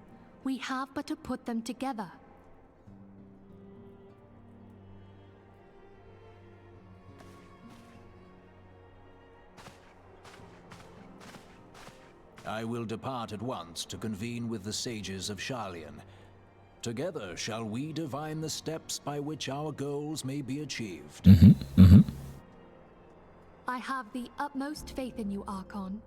We have but to put them together.
I will depart at once to convene with the sages of Sharlayan. Together shall we divine the steps by which our goals may be achieved.
I have the utmost faith in you, Archon.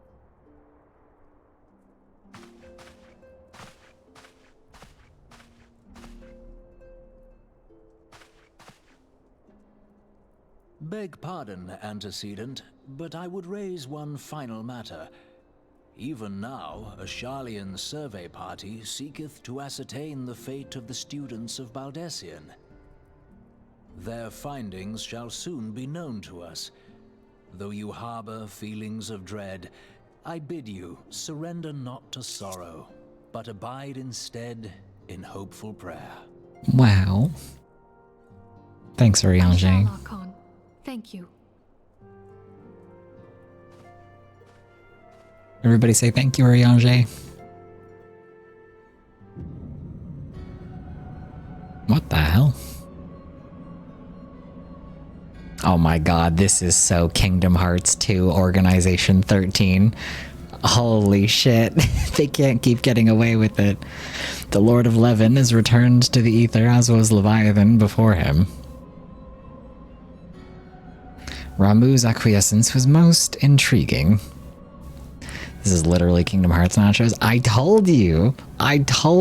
Beg pardon, antecedent, but I would raise one final matter. Even now, a Sharlayan survey party seeketh to ascertain the fate of the students of Baldessian. Their findings shall soon be known to us. Though you harbor feelings of dread, I bid you surrender not to sorrow. but abide instead in hopeful prayer.
Wow. Thanks, Urianger.
Archon. Thank you.
Everybody say thank you, Urianger. What the hell? Oh my god, this is so Kingdom Hearts 2 Organization 13. Holy shit. They can't keep getting away with it. The Lord of Levin is returned to the ether, as was Leviathan before him. Ramuh's acquiescence was most intriguing. This is literally Kingdom Hearts nachos. I told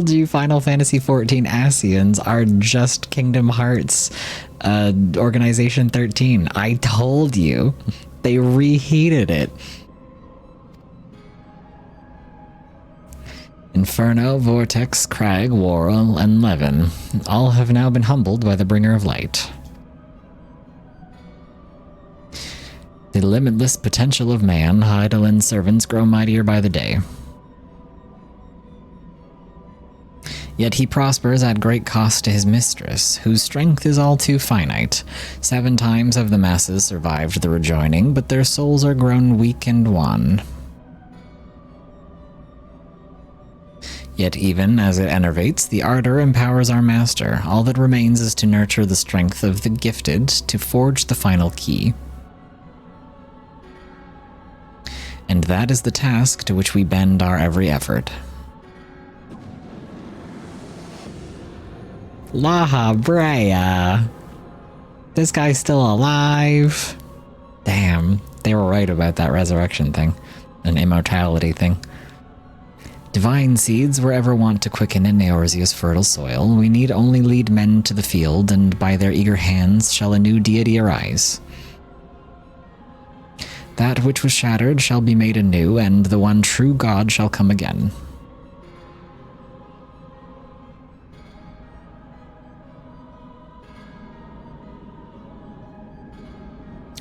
you Final Fantasy XIV Ascians are just Kingdom Hearts Organization 13. I told you. They reheated it. Inferno, Vortex, Crag, Warrel, and Levin. All have now been humbled by the Bringer of Light. The limitless potential of man, Heidelin's servants grow mightier by the day. Yet he prospers at great cost to his mistress, whose strength is all too finite. 7 times have the masses survived the rejoining, but their souls are grown weak and wan. Yet even as it enervates, the ardor empowers our master. All that remains is to nurture the strength of the gifted, to forge the final key. And that is the task to which we bend our every effort. La Brea! This guy's still alive! Damn, they were right about that resurrection thing. An immortality thing. Divine seeds were ever wont to quicken in Eorzea's fertile soil. We need only lead men to the field, and by their eager hands shall a new deity arise. That which was shattered shall be made anew, and the one true God shall come again.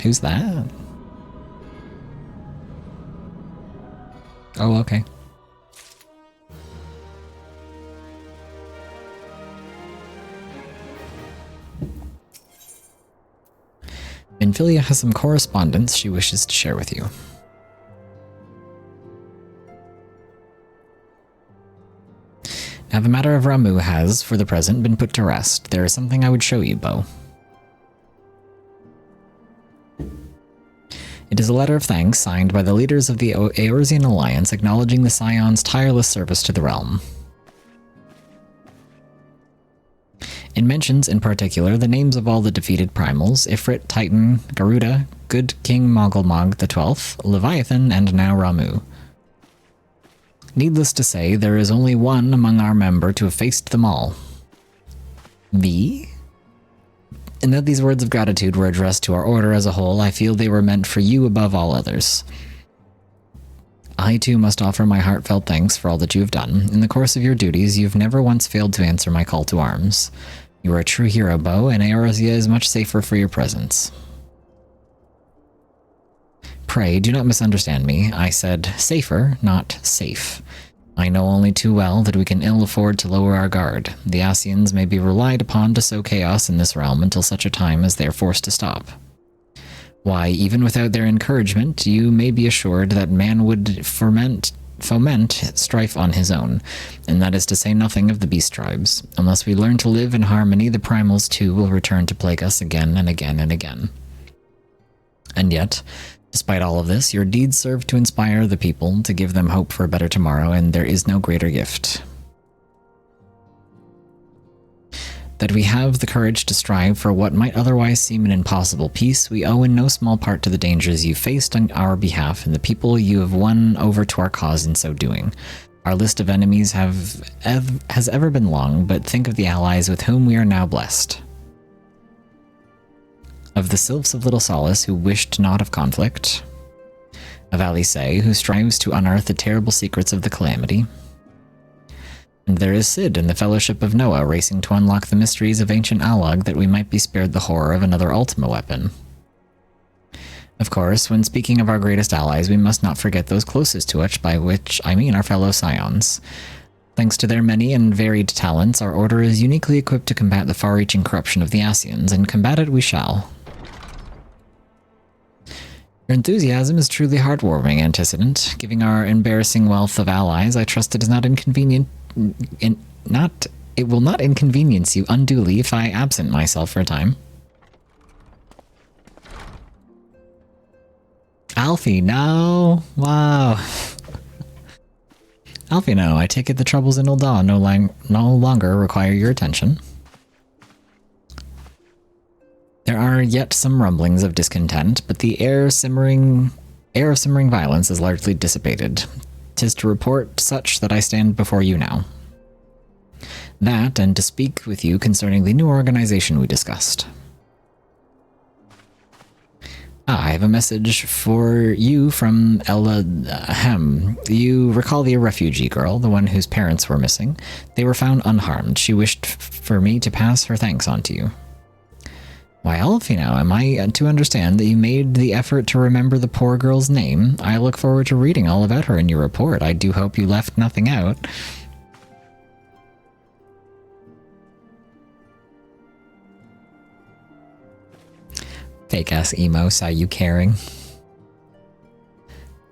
Who's that? Oh, okay. Benfilia has some correspondence she wishes to share with you. Now the matter of Ramuh has, for the present, been put to rest. There is something I would show you, Bo. It is a letter of thanks signed by the leaders of the Eorzean Alliance acknowledging the Scion's tireless service to the realm. It mentions, in particular, the names of all the defeated primals, Ifrit, Titan, Garuda, Good King Mogulmog XII, Leviathan, and now Ramuh. Needless to say, there is only one among our member to have faced them all. Me? And though these words of gratitude were addressed to our order as a whole, I feel they were meant for you above all others. I too must offer my heartfelt thanks for all that you have done. In the course of your duties, you've never once failed to answer my call to arms. You are a true hero, Bo, and Eorzea is much safer for your presence. Pray, do not misunderstand me. I said safer, not safe. I know only too well that we can ill afford to lower our guard. The Ascians may be relied upon to sow chaos in this realm until such a time as they are forced to stop. Why, even without their encouragement, you may be assured that man would foment strife on his own, and that is to say nothing of the beast tribes. Unless we learn to live in harmony, the primals too will return to plague us again and again and again. And yet, despite all of this, your deeds serve to inspire the people, to give them hope for a better tomorrow, and there is no greater gift. That we have the courage to strive for what might otherwise seem an impossible peace, we owe in no small part to the dangers you faced on our behalf and the people you have won over to our cause in so doing. Our list of enemies has ever been long, but think of the allies with whom we are now blessed. Of the sylphs of Little Solace who wished not of conflict. Of Alice, who strives to unearth the terrible secrets of the Calamity. And there is Sid and the Fellowship of Noah racing to unlock the mysteries of ancient Allag that we might be spared the horror of another Ultima weapon. Of course, when speaking of our greatest allies, we must not forget those closest to us, by which I mean our fellow Scions. Thanks to their many and varied talents, our order is uniquely equipped to combat the far-reaching corruption of the Ascians, and combat it we shall. Your enthusiasm is truly heartwarming, Antecedent. Given our embarrassing wealth of allies, I trust it is not inconvenient. It will not inconvenience you unduly if I absent myself for a time. Alfie, no! Wow. Alfie, no. I take it the troubles in Ul'dah no longer require your attention. There are yet some rumblings of discontent, but the air of simmering violence is largely dissipated. 'Tis to report such that I stand before you now. That, and to speak with you concerning the new organization we discussed. I have a message for you from Ella Hem. You recall the refugee girl, the one whose parents were missing. They were found unharmed. She wished for me to pass her thanks on to you. Why, Alfino, am I to understand that you made the effort to remember the poor girl's name? I look forward to reading all about her in your report. I do hope you left nothing out. Fake-ass emo, saw you caring.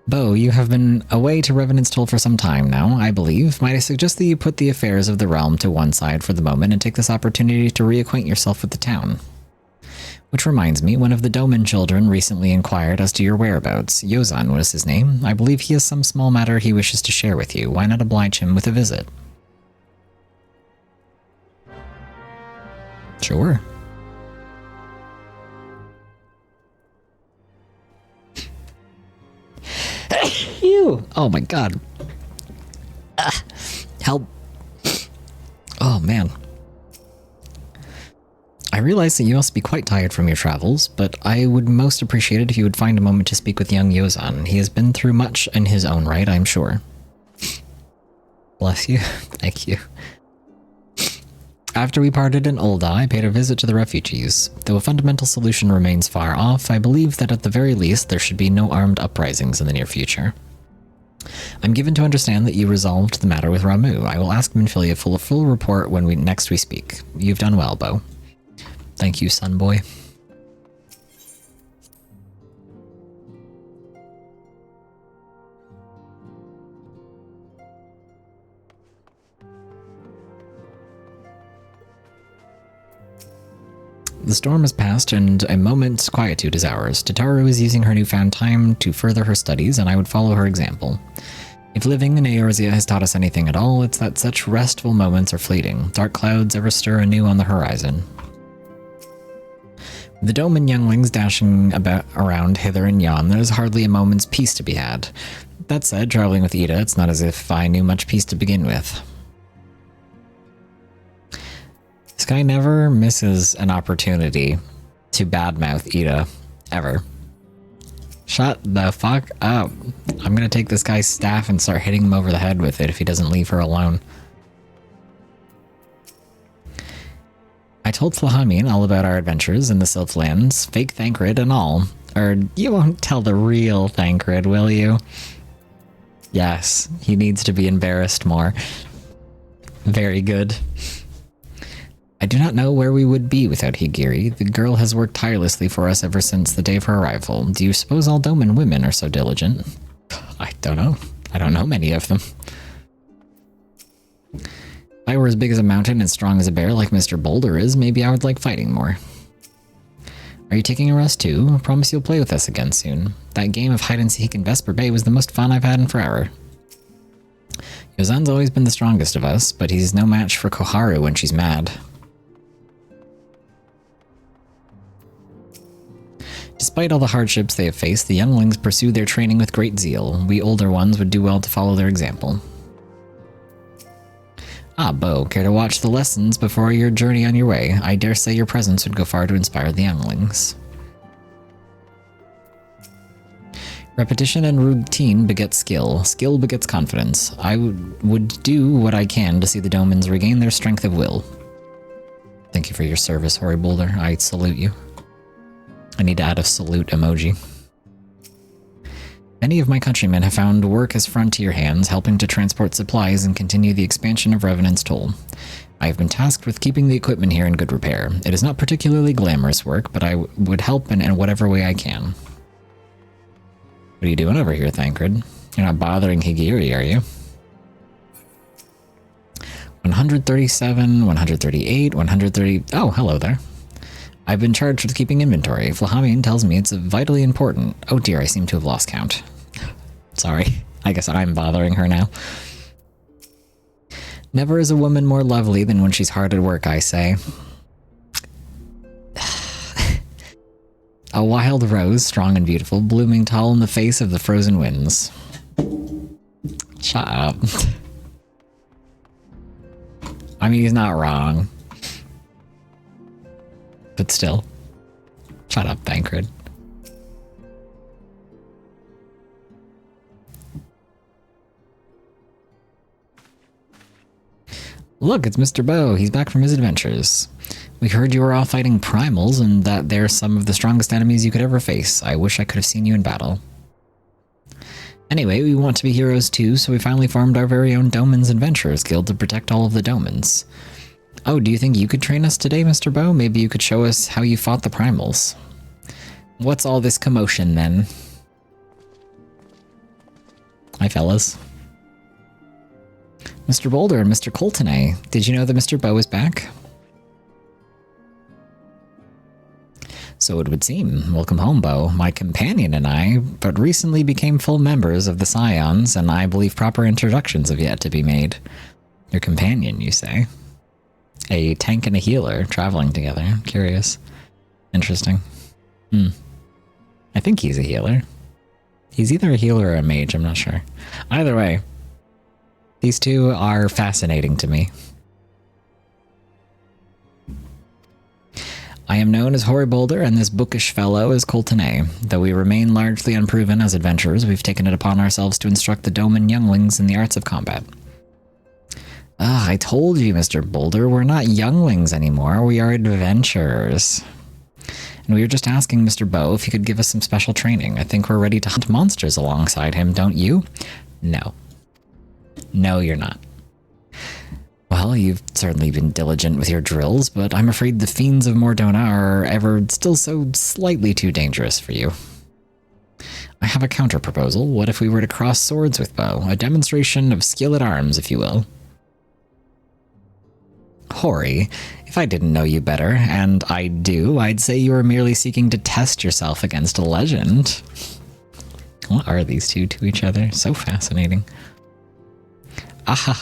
Bo, you have been away to Revenant's Toll for some time now, I believe. Might I suggest that you put the affairs of the realm to one side for the moment and take this opportunity to reacquaint yourself with the town? Which reminds me, one of the Doman children recently inquired as to your whereabouts. Yozan was his name. I believe he has some small matter he wishes to share with you. Why not oblige him with a visit? Sure. Ew! Oh my god. Help. Oh man. I realize that you must be quite tired from your travels, but I would most appreciate it if you would find a moment to speak with young Yozan. He has been through much in his own right, I'm sure. Bless you. Thank you. After we parted in Ul'dah, I paid a visit to the refugees. Though a fundamental solution remains far off, I believe that at the very least there should be no armed uprisings in the near future. I'm given to understand that you resolved the matter with Ramu. I will ask Minfilia for a full report when we next speak. You've done well, Bo. Thank you, son boy. The storm has passed, and a moment's quietude is ours. Tataru is using her newfound time to further her studies, and I would follow her example. If living in Eorzea has taught us anything at all, it's that such restful moments are fleeting. Dark clouds ever stir anew on the horizon. With the Doman younglings dashing around hither and yon, there's hardly a moment's peace to be had. That said, traveling with Ida, it's not as if I knew much peace to begin with. This guy never misses an opportunity to badmouth Ida, ever. Shut the fuck up. I'm gonna take this guy's staff and start hitting him over the head with it if he doesn't leave her alone. I told Flahamin all about our adventures in the Sylphlands, fake Thancred and all. Or you won't tell the real Thancred, will you? Yes, he needs to be embarrassed more. Very good. I do not know where we would be without Higiri. The girl has worked tirelessly for us ever since the day of her arrival. Do you suppose all Doman women are so diligent? I don't know. I don't know many of them. If I were as big as a mountain and strong as a bear like Mr. Boulder is, maybe I would like fighting more. Are you taking a rest too? I promise you'll play with us again soon. That game of hide-and-seek in Vesper Bay was the most fun I've had in forever. Yozan's always been the strongest of us, but he's no match for Koharu when she's mad. Despite all the hardships they have faced, the younglings pursue their training with great zeal. We older ones would do well to follow their example. Ah, Bo, care to watch the lessons before your journey on your way? I dare say your presence would go far to inspire the younglings. Repetition and routine begets skill. Skill begets confidence. I would do what I can to see the Domans regain their strength of will. Thank you for your service, Hoary Boulder. I salute you. I need to add a salute emoji. Many of my countrymen have found work as frontier hands, helping to transport supplies and continue the expansion of Revenant's Toll. I have been tasked with keeping the equipment here in good repair. It is not particularly glamorous work, but I would help in whatever way I can. What are you doing over here, Thancred? You're not bothering Higiri, are you? 137, 138, 130... Oh, hello there. I've been charged with keeping inventory. Flahamian tells me it's vitally important. Oh dear, I seem to have lost count. Sorry, I guess I'm bothering her now. Never is a woman more lovely than when she's hard at work, I say. A wild rose, strong and beautiful, blooming tall in the face of the frozen winds. Shut up. I mean, he's not wrong. But still. Shut up, Thancred. Look, it's Mr. Bow. He's back from his adventures. We heard you were all fighting primals and that they're some of the strongest enemies you could ever face. I wish I could have seen you in battle. Anyway, we want to be heroes too, so we finally formed our very own Doman's Adventurers Guild to protect all of the Domans. Oh, do you think you could train us today, Mr. Bow? Maybe you could show us how you fought the primals. What's all this commotion, then? Hi, fellas. Mr. Boulder and Mr. Coltonay, did you know that Mr. Bow is back? So it would seem. Welcome home, Bow. My companion and I, but recently became full members of the Scions, and I believe proper introductions have yet to be made. Your companion, you say? A tank and a healer traveling together. Curious. Interesting. I think he's a healer. He's either a healer or a mage, I'm not sure. Either way, these two are fascinating to me. I am known as Hoary Boulder, and this bookish fellow is Coltonay. Though we remain largely unproven as adventurers, we've taken it upon ourselves to instruct the Doman younglings in the arts of combat. I told you, Mr. Boulder, we're not younglings anymore, we are adventurers. And we were just asking Mr. Bow if he could give us some special training. I think we're ready to hunt monsters alongside him, don't you? No. No, you're not. Well, you've certainly been diligent with your drills, but I'm afraid the fiends of Mordona are ever still so slightly too dangerous for you. I have a counter-proposal. What if we were to cross swords with Bow? A demonstration of skill at arms, if you will. Hoary, if I didn't know you better, and I do, I'd say you were merely seeking to test yourself against a legend. What are these two to each other? So fascinating.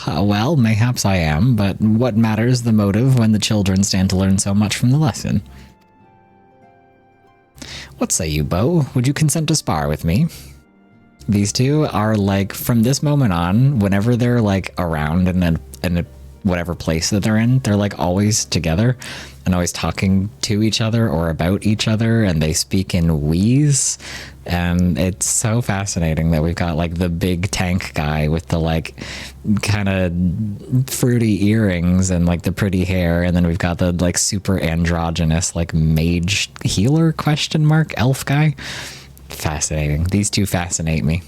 Well, mayhaps I am, but what matters the motive when the children stand to learn so much from the lesson? What say you, Bow? Would you consent to spar with me? These two are like, from this moment on, whenever they're like around in a whatever place that they're in, they're like always together and always talking to each other or about each other, and they speak in wheeze. And it's so fascinating that we've got like the big tank guy with the like kind of fruity earrings and like the pretty hair, and then we've got the like super androgynous like mage healer elf guy. Fascinating. These two fascinate me.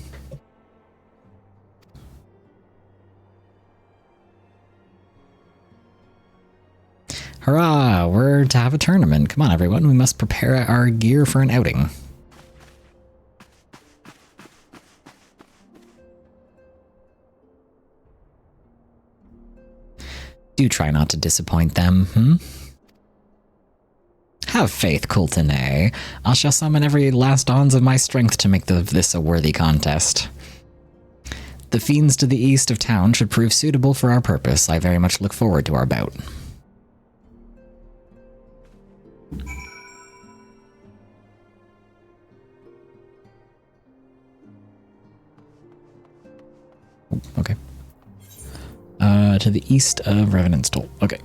Hurrah! We're to have a tournament. Come on, everyone. We must prepare our gear for an outing. Do try not to disappoint them, Have faith, Coltonay. I shall summon every last ounce of my strength to make this a worthy contest. The fiends to the east of town should prove suitable for our purpose. I very much look forward to our bout. Okay. To the east of Revenant's Toll. Okay.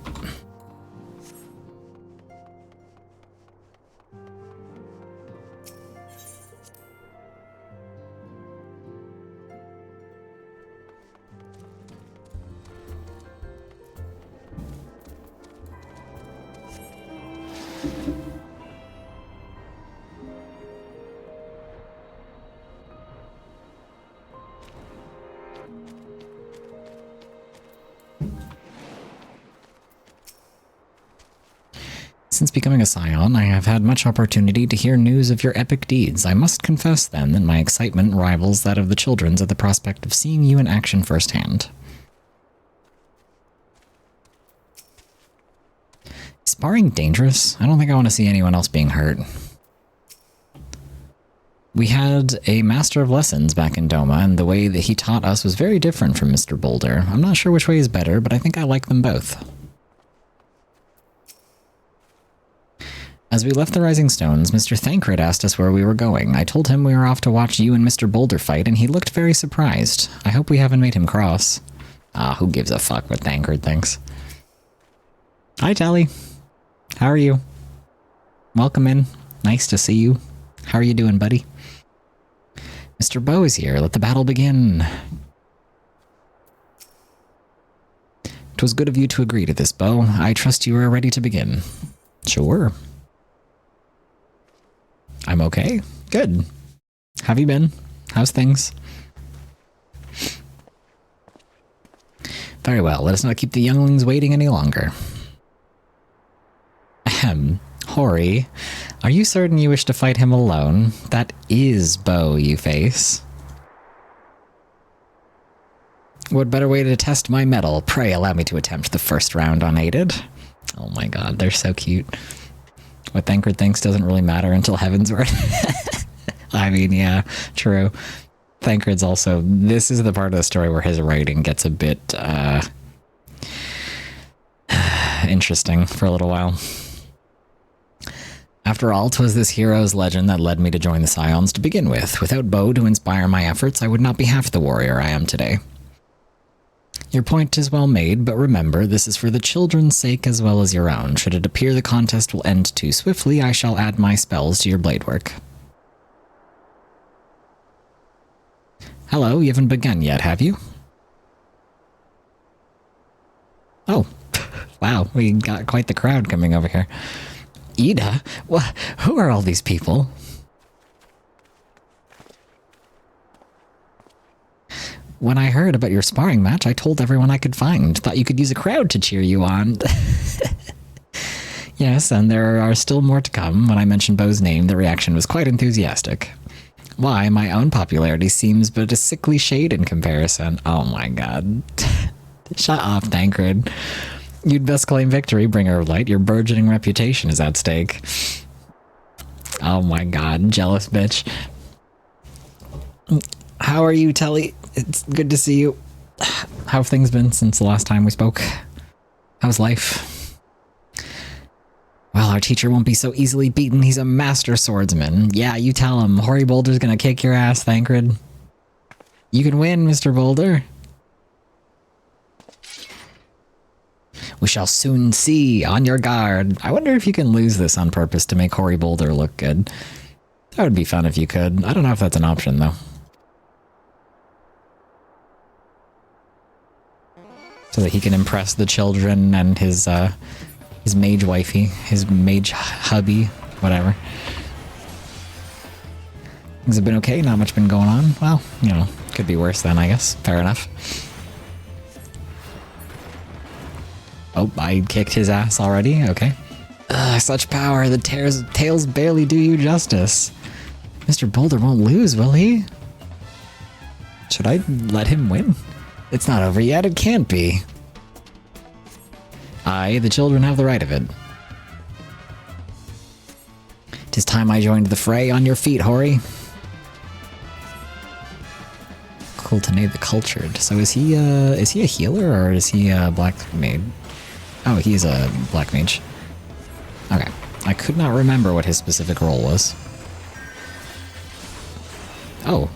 Since becoming a scion, I have had much opportunity to hear news of your epic deeds. I must confess, then, that my excitement rivals that of the children's at the prospect of seeing you in action firsthand. Is sparring dangerous? I don't think I want to see anyone else being hurt. We had a Master of Lessons back in Doma, and the way that he taught us was very different from Mr. Boulder. I'm not sure which way is better, but I think I like them both. As we left the Rising Stones, Mr. Thancred asked us where we were going. I told him we were off to watch you and Mr. Boulder fight, and he looked very surprised. I hope we haven't made him cross. Ah, who gives a fuck what Thancred thinks? Hi, Tally. How are you? Welcome in. Nice to see you. How are you doing, buddy? Mr. Bow is here. Let the battle begin. 'Twas good of you to agree to this, Bow. I trust you are ready to begin. Sure. I'm okay. Good. Have you been? How's things? Very well. Let us not keep the younglings waiting any longer. Ahem. Hori, are you certain you wish to fight him alone? That is Bow you face. What better way to test my mettle? Pray allow me to attempt the first round unaided. Oh my god, they're so cute. What Thancred thinks doesn't really matter until Heavensward. I mean, yeah, true. Thancred's also... This is the part of the story where his writing gets a bit, interesting for a little while. After all, 'twas this hero's legend that led me to join the Scions to begin with. Without Bow to inspire my efforts, I would not be half the warrior I am today. Your point is well made, but remember, this is for the children's sake as well as your own. Should it appear the contest will end too swiftly, I shall add my spells to your blade work. Hello, you haven't begun yet, have you? Oh, wow, we got quite the crowd coming over here. Ida? Who are all these people? When I heard about your sparring match, I told everyone I could find. Thought you could use a crowd to cheer you on. Yes, and there are still more to come. When I mentioned Bow's name, the reaction was quite enthusiastic. Why, my own popularity seems but a sickly shade in comparison. Oh my god. Shut up, Thancred. You'd best claim victory, Bringer of Light. Your burgeoning reputation is at stake. Oh my god, jealous bitch. How are you, Telly? It's good to see you. How have things been since the last time we spoke? How's life? Well, our teacher won't be so easily beaten. He's a master swordsman. Yeah, you tell him. Hori Boulder's gonna kick your ass, Thancred. You can win, Mr. Boulder. We shall soon see. On your guard. I wonder if you can lose this on purpose to make Hori Boulder look good. That would be fun if you could. I don't know if that's an option, though. So that he can impress the children and his mage wifey, his mage hubby, whatever. Things have been okay, not much been going on. Well, you know, could be worse then, I guess. Fair enough. Oh, I kicked his ass already? Okay. Such power, the tails barely do you justice. Mr. Boulder won't lose, will he? Should I let him win? It's not over yet, it can't be. I, the children, have the right of it. 'Tis time I joined the fray. On your feet, Hori. Kultane the Cultured. So is he a healer or is he a black mage? Oh, he's a black mage. Okay. I could not remember what his specific role was. Oh.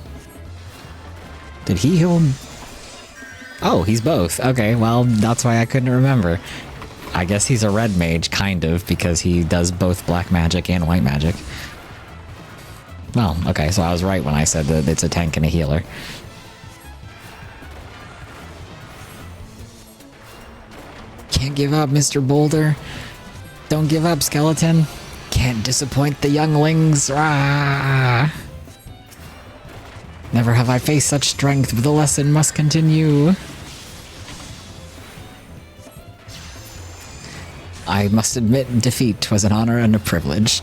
Did he heal him? Oh, he's both. Okay, well, that's why I couldn't remember. I guess he's a red mage, kind of, because he does both black magic and white magic. Well, okay, so I was right when I said that it's a tank and a healer. Can't give up, Mr. Boulder. Don't give up, skeleton. Can't disappoint the younglings. Rah! Never have I faced such strength, but the lesson must continue. I must admit, defeat was an honor and a privilege.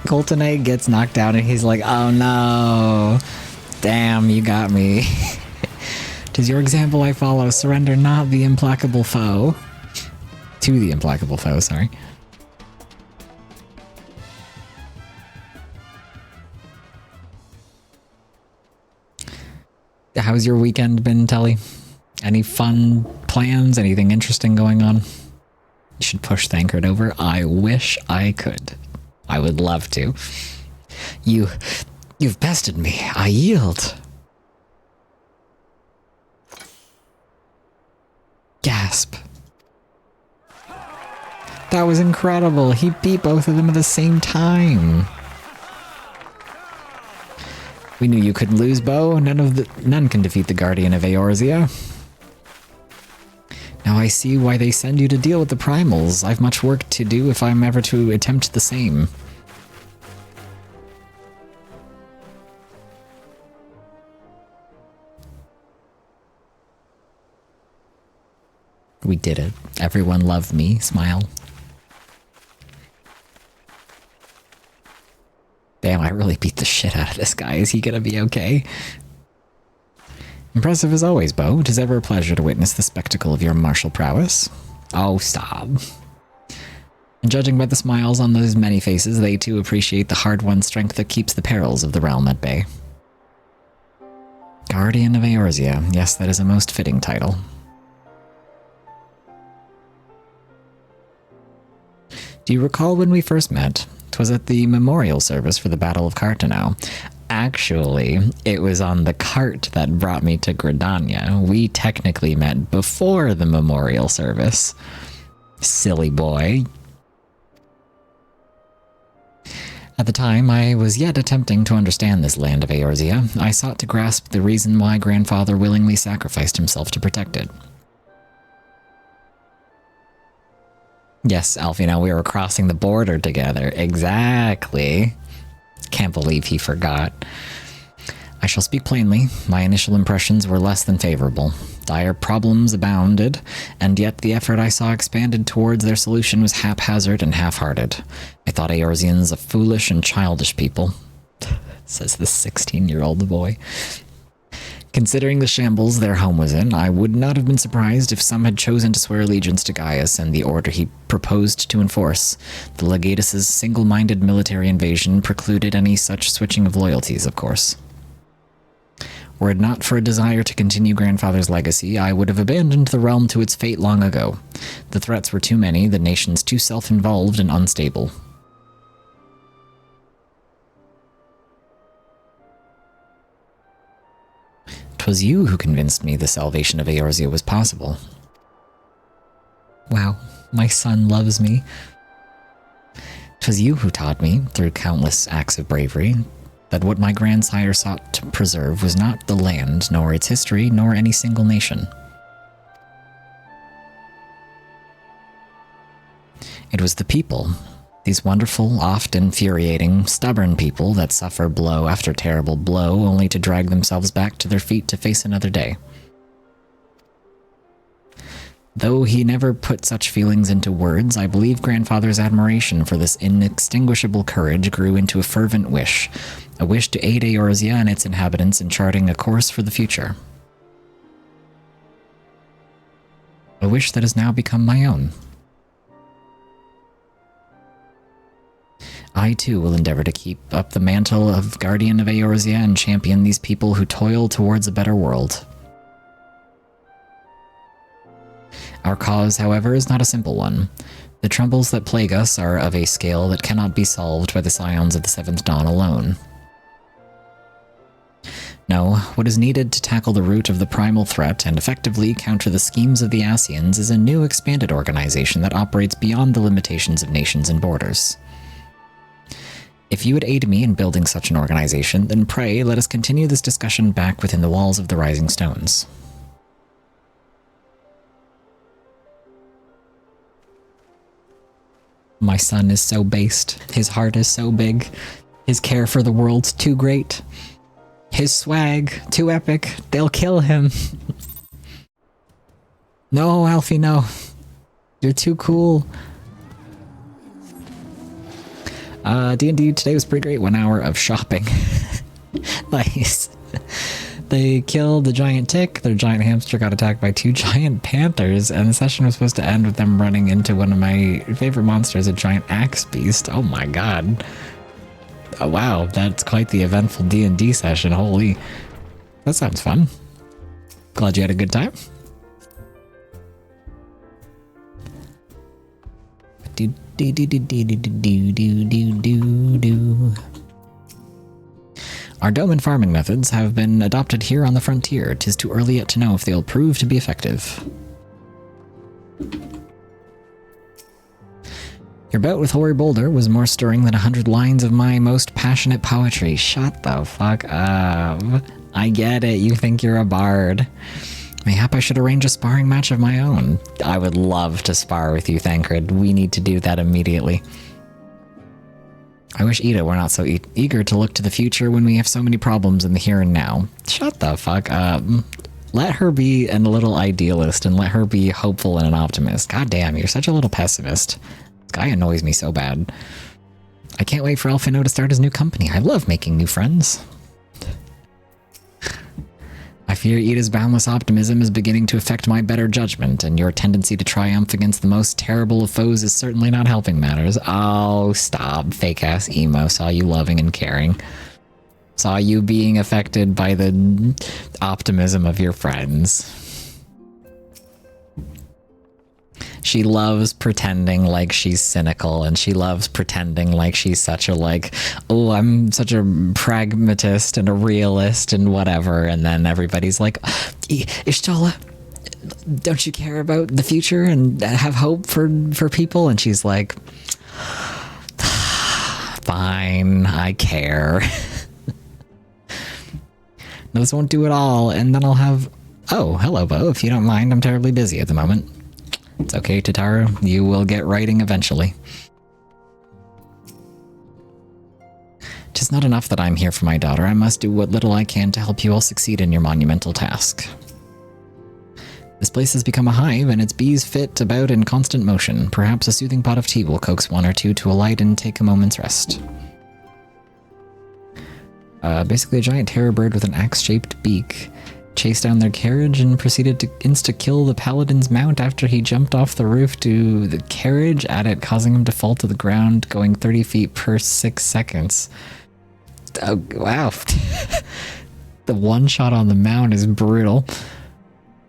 Coltonay gets knocked down and he's like, oh no. Damn, you got me. 'Tis your example I follow. Surrender not the implacable foe. To the implacable foe, sorry. How's your weekend been, Telly? Any fun plans? Anything interesting going on? You should push Thancred over. I wish I could. I would love to. You've bested me. I yield. Gasp. That was incredible. He beat both of them at the same time. We knew you couldn't lose, Bo. None can defeat the Guardian of Eorzea. Now I see why they send you to deal with the primals. I've much work to do if I'm ever to attempt the same. We did it. Everyone loved me. Smile. Damn, I really beat the shit out of this guy. Is he gonna be okay? Impressive as always, Bo. It is ever a pleasure to witness the spectacle of your martial prowess. Oh, stop. And judging by the smiles on those many faces, they too appreciate the hard-won strength that keeps the perils of the realm at bay. Guardian of Eorzea. Yes, that is a most fitting title. Do you recall when we first met? 'Twas at the memorial service for the Battle of Carteneau. Actually, it was on the cart that brought me to Gridania. We technically met before the memorial service. Silly boy. At the time, I was yet attempting to understand this land of Eorzea. I sought to grasp the reason why Grandfather willingly sacrificed himself to protect it. Yes, Alfina, we were crossing the border together. Exactly. Can't believe he forgot. I shall speak plainly. My initial impressions were less than favorable. Dire problems abounded, and yet the effort I saw expanded towards their solution was haphazard and half-hearted. I thought Eorzeans a foolish and childish people, says the 16-year-old boy. Considering the shambles their home was in, I would not have been surprised if some had chosen to swear allegiance to Gaius and the order he proposed to enforce. The Legatus' single-minded military invasion precluded any such switching of loyalties, of course. Were it not for a desire to continue Grandfather's legacy, I would have abandoned the realm to its fate long ago. The threats were too many, the nations too self-involved and unstable. 'Twas you who convinced me the salvation of Eorzea was possible. Wow, my son loves me. 'Twas you who taught me, through countless acts of bravery, that what my grandsire sought to preserve was not the land, nor its history, nor any single nation. It was the people. These wonderful, oft infuriating, stubborn people that suffer blow after terrible blow only to drag themselves back to their feet to face another day. Though he never put such feelings into words, I believe Grandfather's admiration for this inextinguishable courage grew into a fervent wish, a wish to aid Eorzea and its inhabitants in charting a course for the future. A wish that has now become my own. I too will endeavor to keep up the mantle of Guardian of Eorzea and champion these people who toil towards a better world. Our cause, however, is not a simple one. The troubles that plague us are of a scale that cannot be solved by the scions of the Seventh Dawn alone. No, what is needed to tackle the root of the primal threat and effectively counter the schemes of the Ascians is a new expanded organization that operates beyond the limitations of nations and borders. If you would aid me in building such an organization, then pray let us continue this discussion back within the walls of the Rising Stones. My son is so based, his heart is so big, his care for the world's too great, his swag too epic, they'll kill him. No, Alfie, no. You're too cool. D&D today was pretty great. 1 hour of shopping. Nice. They killed the giant tick, their giant hamster got attacked by 2 giant panthers, and the session was supposed to end with them running into one of my favorite monsters, a giant axe beast. Oh my god. Oh, wow, that's quite the eventful D&D session. Holy. That sounds fun. Glad you had a good time. Do do do do do do do do do do. Our dome and farming methods have been adopted here on the frontier. 'Tis too early yet to know if they'll prove to be effective. Your bout with Hoary Boulder was more stirring than 100 lines of my most passionate poetry. Shut the fuck up. I get it, you think you're a bard. Mayhap I should arrange a sparring match of my own. I would love to spar with you, Thancred. We need to do that immediately. I wish Ida were not so eager to look to the future when we have so many problems in the here and now. Shut the fuck up. Let her be a little idealist and let her be hopeful and an optimist. God damn, you're such a little pessimist. This guy annoys me so bad. I can't wait for Elfino to start his new company. I love making new friends. I fear Ida's boundless optimism is beginning to affect my better judgment, and your tendency to triumph against the most terrible of foes is certainly not helping matters. Oh, stop. Fake-ass emo. Saw you loving and caring. Saw you being affected by the optimism of your friends. She loves pretending like she's cynical, and she loves pretending like she's such a oh, I'm such a pragmatist and a realist and whatever, and then everybody's like, Ishtola, don't you care about the future and have hope for people? And she's like, fine, I care. No, this won't do it all, and then I'll have... Oh, hello, Bo, if you don't mind, I'm terribly busy at the moment. It's okay, Tataru. You will get writing eventually. 'Tis not enough that I'm here for my daughter. I must do what little I can to help you all succeed in your monumental task. This place has become a hive, and its bees fit about in constant motion. Perhaps a soothing pot of tea will coax one or two to alight and take a moment's rest. Basically a giant terror bird with an axe-shaped beak chased down their carriage and proceeded to insta-kill the paladin's mount after he jumped off the roof to the carriage at it, causing him to fall to the ground, going 30 feet per 6 seconds. Oh, wow. The one shot on the mount is brutal.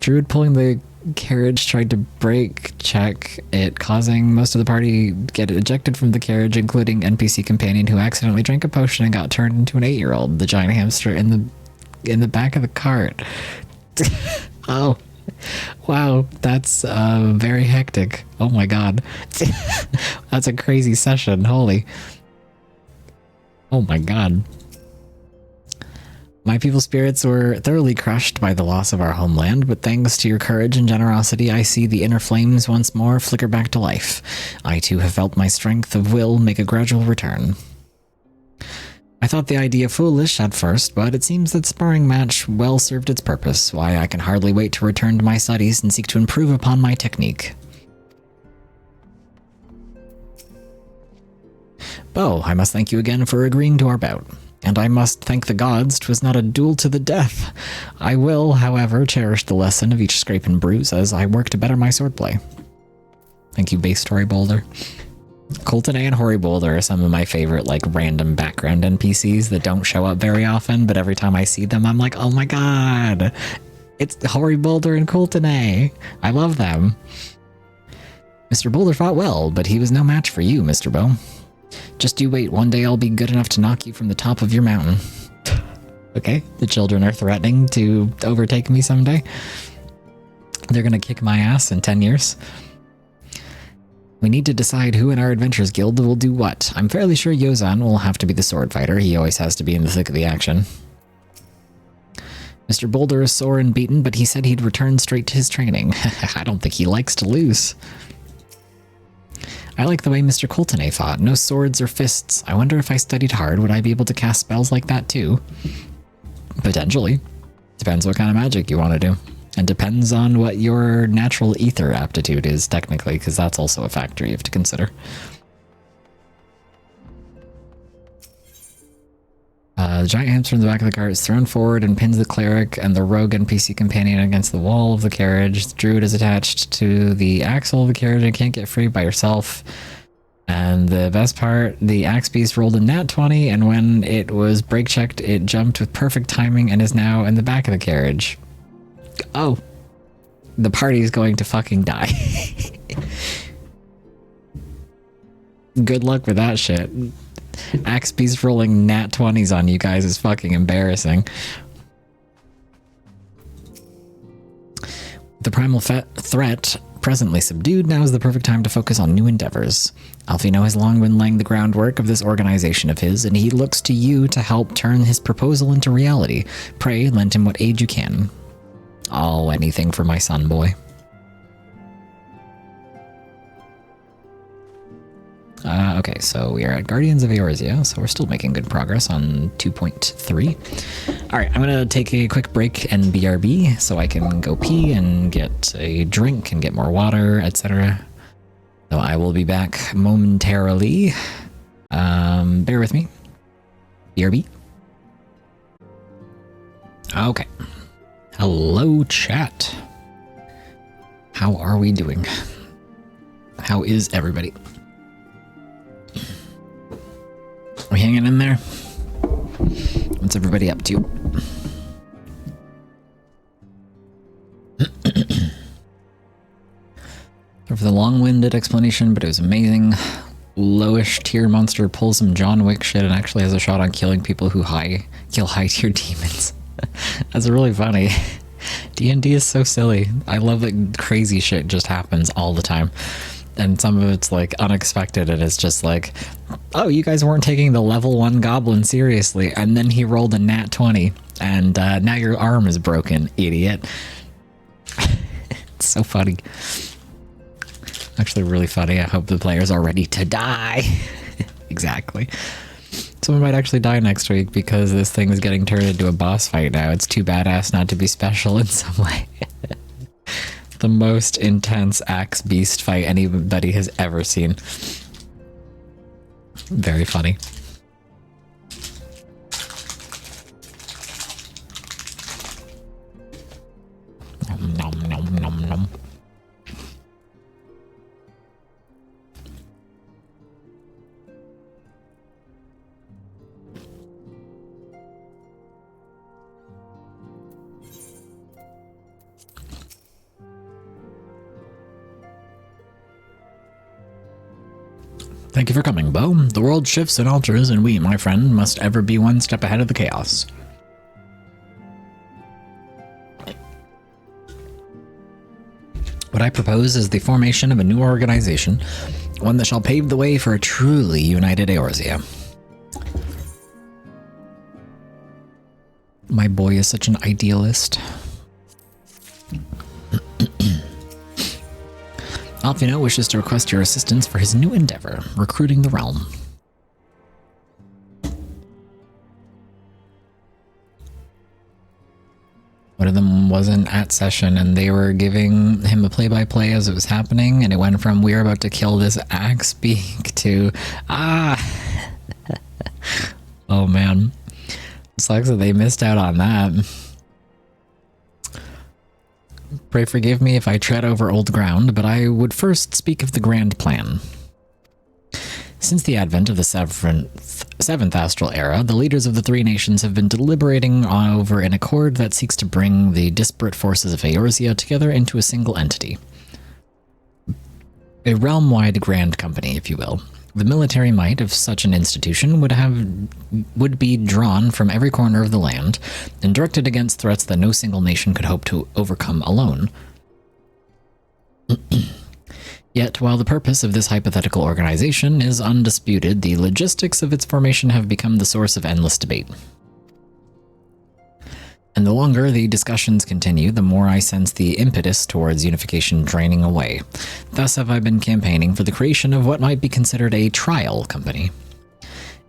Druid pulling the carriage tried to brake check it, causing most of the party to get ejected from the carriage, including NPC companion who accidentally drank a potion and got turned into an 8-year-old. The giant hamster in the back of the cart. Oh, wow, that's very hectic. Oh my god. That's a crazy session. Holy. Oh my god. My people's spirits were thoroughly crushed by the loss of our homeland, but thanks to your courage and generosity, I see the inner flames once more flicker back to life. I too have felt my strength of will make a gradual return. I thought the idea foolish at first, but it seems that sparring match well served its purpose. Why, I can hardly wait to return to my studies and seek to improve upon my technique. Bo, I must thank you again for agreeing to our bout. And I must thank the gods 'twas not a duel to the death. I will, however, cherish the lesson of each scrape and bruise as I work to better my swordplay. Thank you, Base Story Boulder. Colton A and Hoary Boulder are some of my favorite, random background NPCs that don't show up very often, but every time I see them, I'm like, oh my god, it's Hoary Boulder and Colton A. I love them. Mr. Boulder fought well, but he was no match for you, Mr. Bow. Just you wait, one day I'll be good enough to knock you from the top of your mountain. Okay, the children are threatening to overtake me someday. They're gonna kick my ass in 10 years. We need to decide who in our Adventurers Guild will do what. I'm fairly sure Yozan will have to be the sword fighter. He always has to be in the thick of the action. Mr. Boulder is sore and beaten, but he said he'd return straight to his training. I don't think he likes to lose. I like the way Mr. Colton fought. No swords or fists. I wonder if I studied hard, would I be able to cast spells like that too? Potentially. Depends what kind of magic you want to do. And depends on what your natural ether aptitude is, technically, because that's also a factor you have to consider. The giant hamster in the back of the cart is thrown forward and pins the cleric and the rogue NPC companion against the wall of the carriage. The druid is attached to the axle of the carriage and can't get free by herself. And the best part, the axe beast rolled a nat 20, and when it was brake checked, it jumped with perfect timing and is now in the back of the carriage. Oh. The party is going to fucking die. Good luck with that shit. Axe beast rolling nat 20s on you guys is fucking embarrassing. The primal threat presently subdued, now is the perfect time to focus on new endeavors. Alfino has long been laying the groundwork of this organization of his, and he looks to you to help turn his proposal into reality. Pray, lend him what aid you can. Oh, anything for my son, boy. Okay, so we are at Guardians of Eorzea, so we're still making good progress on 2.3. Alright, I'm gonna take a quick break and BRB so I can go pee and get a drink and get more water, etc. So I will be back momentarily. Bear with me. BRB. Okay. Hello, chat. How are we doing? How is everybody? We hanging in there? What's everybody up to? For the long-winded explanation, but it was amazing. Lowish tier monster pulls some John Wick shit and actually has a shot on killing people who kill high-tier demons. That's really funny. D&D is so silly. I love that crazy shit just happens all the time. And some of it's like unexpected, and it's just like, oh, you guys weren't taking the level 1 goblin seriously, and then he rolled a nat 20, and now your arm is broken, idiot. It's so funny. Actually really funny. I hope the players are ready to die. Exactly. Someone might actually die next week because this thing is getting turned into a boss fight now. It's too badass not to be special in some way. The most intense axe beast fight anybody has ever seen. Very funny. Nom nom nom nom. Thank you for coming, Bo. The world shifts and alters, and we, my friend, must ever be one step ahead of the chaos. What I propose is the formation of a new organization, one that shall pave the way for a truly united Eorzea. My boy is such an idealist. Alfino wishes to request your assistance for his new endeavor, recruiting the realm. One of them wasn't at session, and they were giving him a play-by-play as it was happening, and it went from, we're about to kill this axe beak, to, oh man. It sucks that they missed out on that. Pray forgive me if I tread over old ground, but I would first speak of the grand plan. Since the advent of the seventh astral era, the leaders of the three nations have been deliberating over an accord that seeks to bring the disparate forces of Eorzea together into a single entity. A realm-wide grand company, if you will. The military might of such an institution would be drawn from every corner of the land and directed against threats that no single nation could hope to overcome alone. Yet, while the purpose of this hypothetical organization is undisputed, the logistics of its formation have become the source of endless debate. And the longer the discussions continue, the more I sense the impetus towards unification draining away. Thus have I been campaigning for the creation of what might be considered a trial company.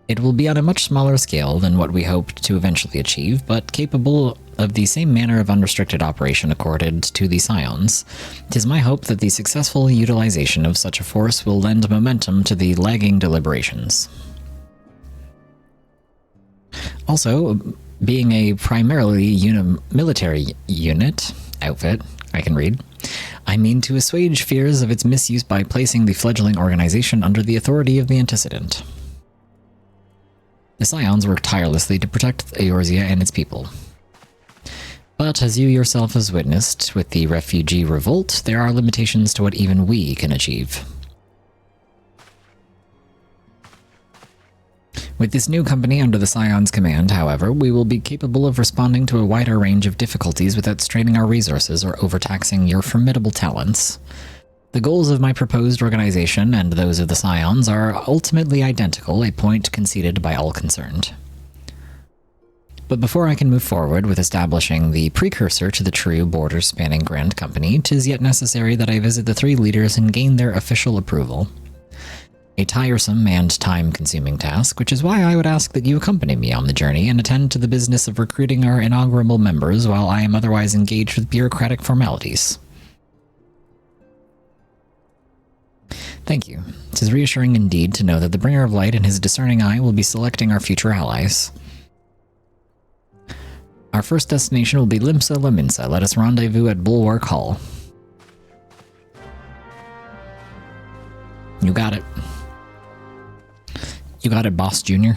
It will be on a much smaller scale than what we hoped to eventually achieve, but capable of the same manner of unrestricted operation accorded to the Scions. 'Tis my hope that the successful utilization of such a force will lend momentum to the lagging deliberations. Also, being a primarily military unit outfit, I can read, I mean to assuage fears of its misuse by placing the fledgling organization under the authority of the antecedent. The Scions work tirelessly to protect Eorzea and its people. But as you yourself has witnessed with the refugee revolt, there are limitations to what even we can achieve. With this new company under the Scion's command, however, we will be capable of responding to a wider range of difficulties without straining our resources or overtaxing your formidable talents. The goals of my proposed organization and those of the Scions are ultimately identical, a point conceded by all concerned. But before I can move forward with establishing the precursor to the true border-spanning Grand Company, 'tis yet necessary that I visit the three leaders and gain their official approval. A tiresome and time-consuming task, which is why I would ask that you accompany me on the journey and attend to the business of recruiting our inaugural members while I am otherwise engaged with bureaucratic formalities. Thank you. 'Tis reassuring indeed to know that the Bringer of Light and his discerning eye will be selecting our future allies. Our first destination will be Limsa Laminsa. Let us rendezvous at Bulwark Hall. You got it. You got it, Boss Jr.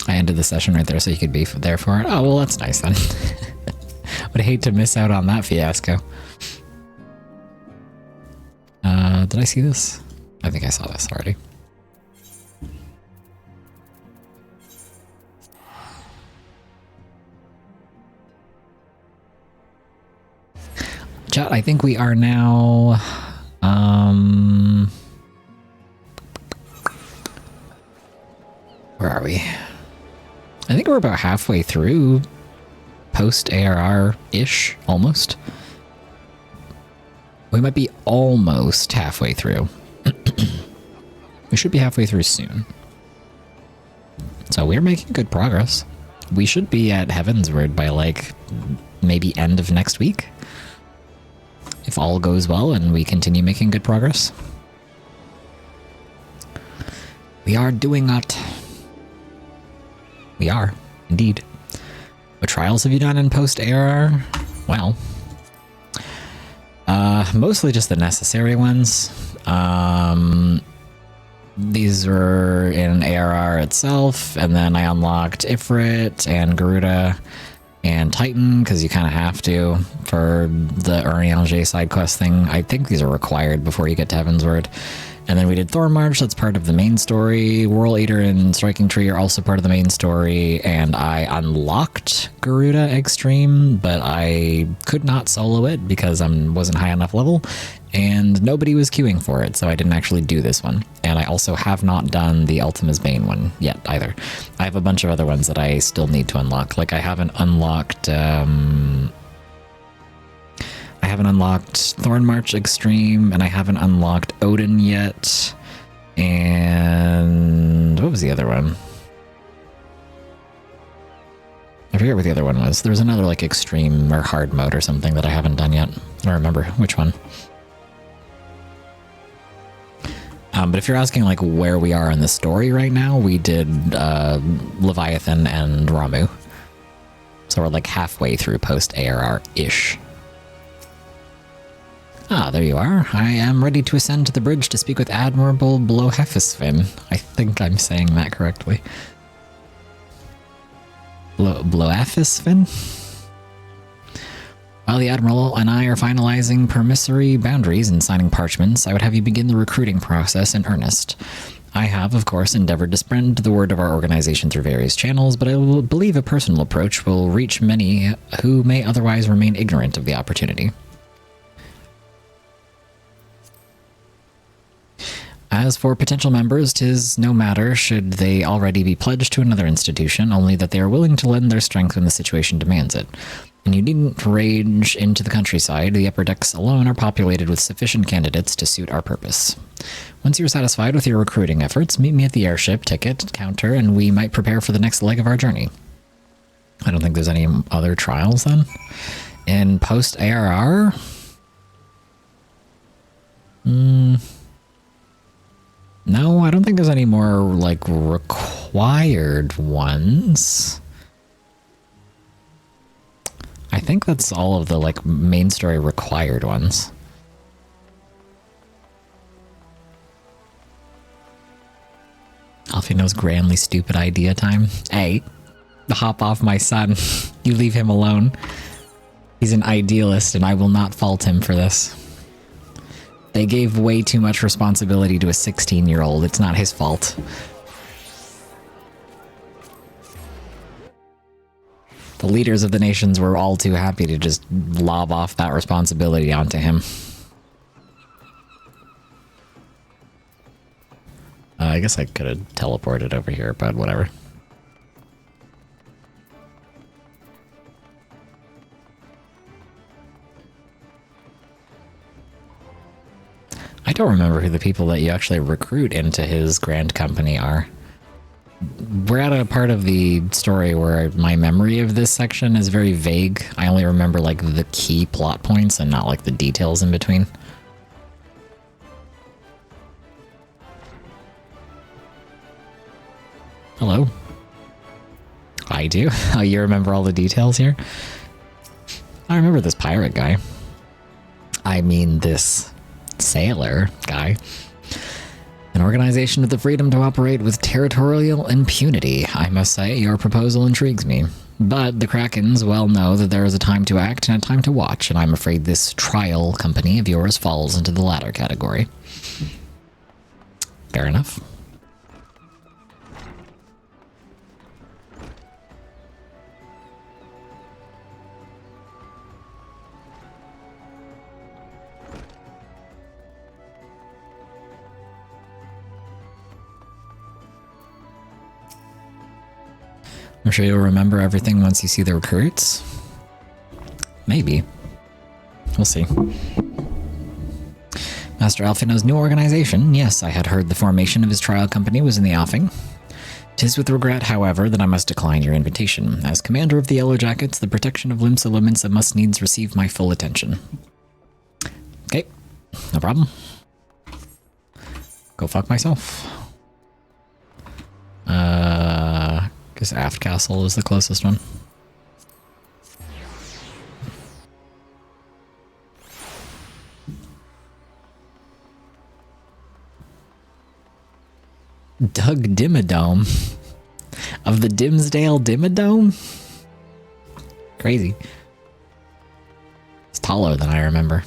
I ended the session right there so you could be there for it. Oh, well, that's nice then. Would hate to miss out on that fiasco. Did I see this? I think I saw this already. Chat, I think we are now... where are we? I think we're about halfway through post-ARR-ish, almost. We might be almost halfway through. We should be halfway through soon. So we're making good progress. We should be at Heavensward by, like, maybe end of next week. If all goes well and we continue making good progress. We are doing it. We are, indeed. What trials have you done in post-ARR? Well, mostly just the necessary ones. These were in ARR itself, and then I unlocked Ifrit and Garuda and Titan, because you kind of have to for the Urianger side quest thing. I think these are required before you get to Heavensward. And then we did Thornmarch, that's part of the main story. Whirl Eater and Striking Tree are also part of the main story. And I unlocked Garuda Extreme, but I could not solo it because I wasn't high enough level. And nobody was queuing for it, so I didn't actually do this one. And I also have not done the Ultima's Bane one yet, either. I have a bunch of other ones that I still need to unlock. Like, I haven't unlocked Thornmarch Extreme, and I haven't unlocked Odin yet. And what was the other one? I forget what the other one was. There was another, like, extreme or hard mode or something that I haven't done yet. I don't remember which one. But if you're asking, like, where we are in the story right now, we did Leviathan and Ramu. So we're, like, halfway through post-ARR-ish. Ah, there you are. I am ready to ascend to the bridge to speak with Admiral Blowhefisfin. I think I'm saying that correctly. Blowhefisfin? While the Admiral and I are finalizing permissory boundaries and signing parchments, I would have you begin the recruiting process in earnest. I have, of course, endeavored to spread the word of our organization through various channels, but I believe a personal approach will reach many who may otherwise remain ignorant of the opportunity. As for potential members, 'tis no matter should they already be pledged to another institution, only that they are willing to lend their strength when the situation demands it. And you needn't rage into the countryside. The upper decks alone are populated with sufficient candidates to suit our purpose. Once you're satisfied with your recruiting efforts, meet me at the airship ticket counter, and we might prepare for the next leg of our journey. I don't think there's any other trials then. In post-ARR? No, I don't think there's any more, like, required ones. I think that's all of the, like, main story required ones. Alfino's grandly stupid idea time. Hey, hop off my son. You leave him alone. He's an idealist, and I will not fault him for this. They gave way too much responsibility to a 16-year-old. It's not his fault. The leaders of the nations were all too happy to just lob off that responsibility onto him. I guess I could have teleported over here, but whatever. I don't remember who the people that you actually recruit into his grand company are. We're at a part of the story where my memory of this section is very vague. I only remember, like, the key plot points and not, like, the details in between. Hello? I do? Oh, you remember all the details here? I remember this pirate guy. I mean, this sailor guy. An organization with the freedom to operate with territorial impunity. I must say, your proposal intrigues me. But the Krakens well know that there is a time to act and a time to watch, and I'm afraid this trial company of yours falls into the latter category. Fair enough. I'm sure you'll remember everything once you see the recruits. Maybe. We'll see. Master Alfino's new organization. Yes, I had heard the formation of his trial company was in the offing. 'Tis with regret, however, that I must decline your invitation. As commander of the Yellow Jackets, the protection of Limsa Lumensa must needs receive my full attention. Okay, no problem. Go fuck myself. Guess Aft Castle is the closest one. Doug Dimmadome of the Dimsdale Dimmadome? Crazy. It's taller than I remember.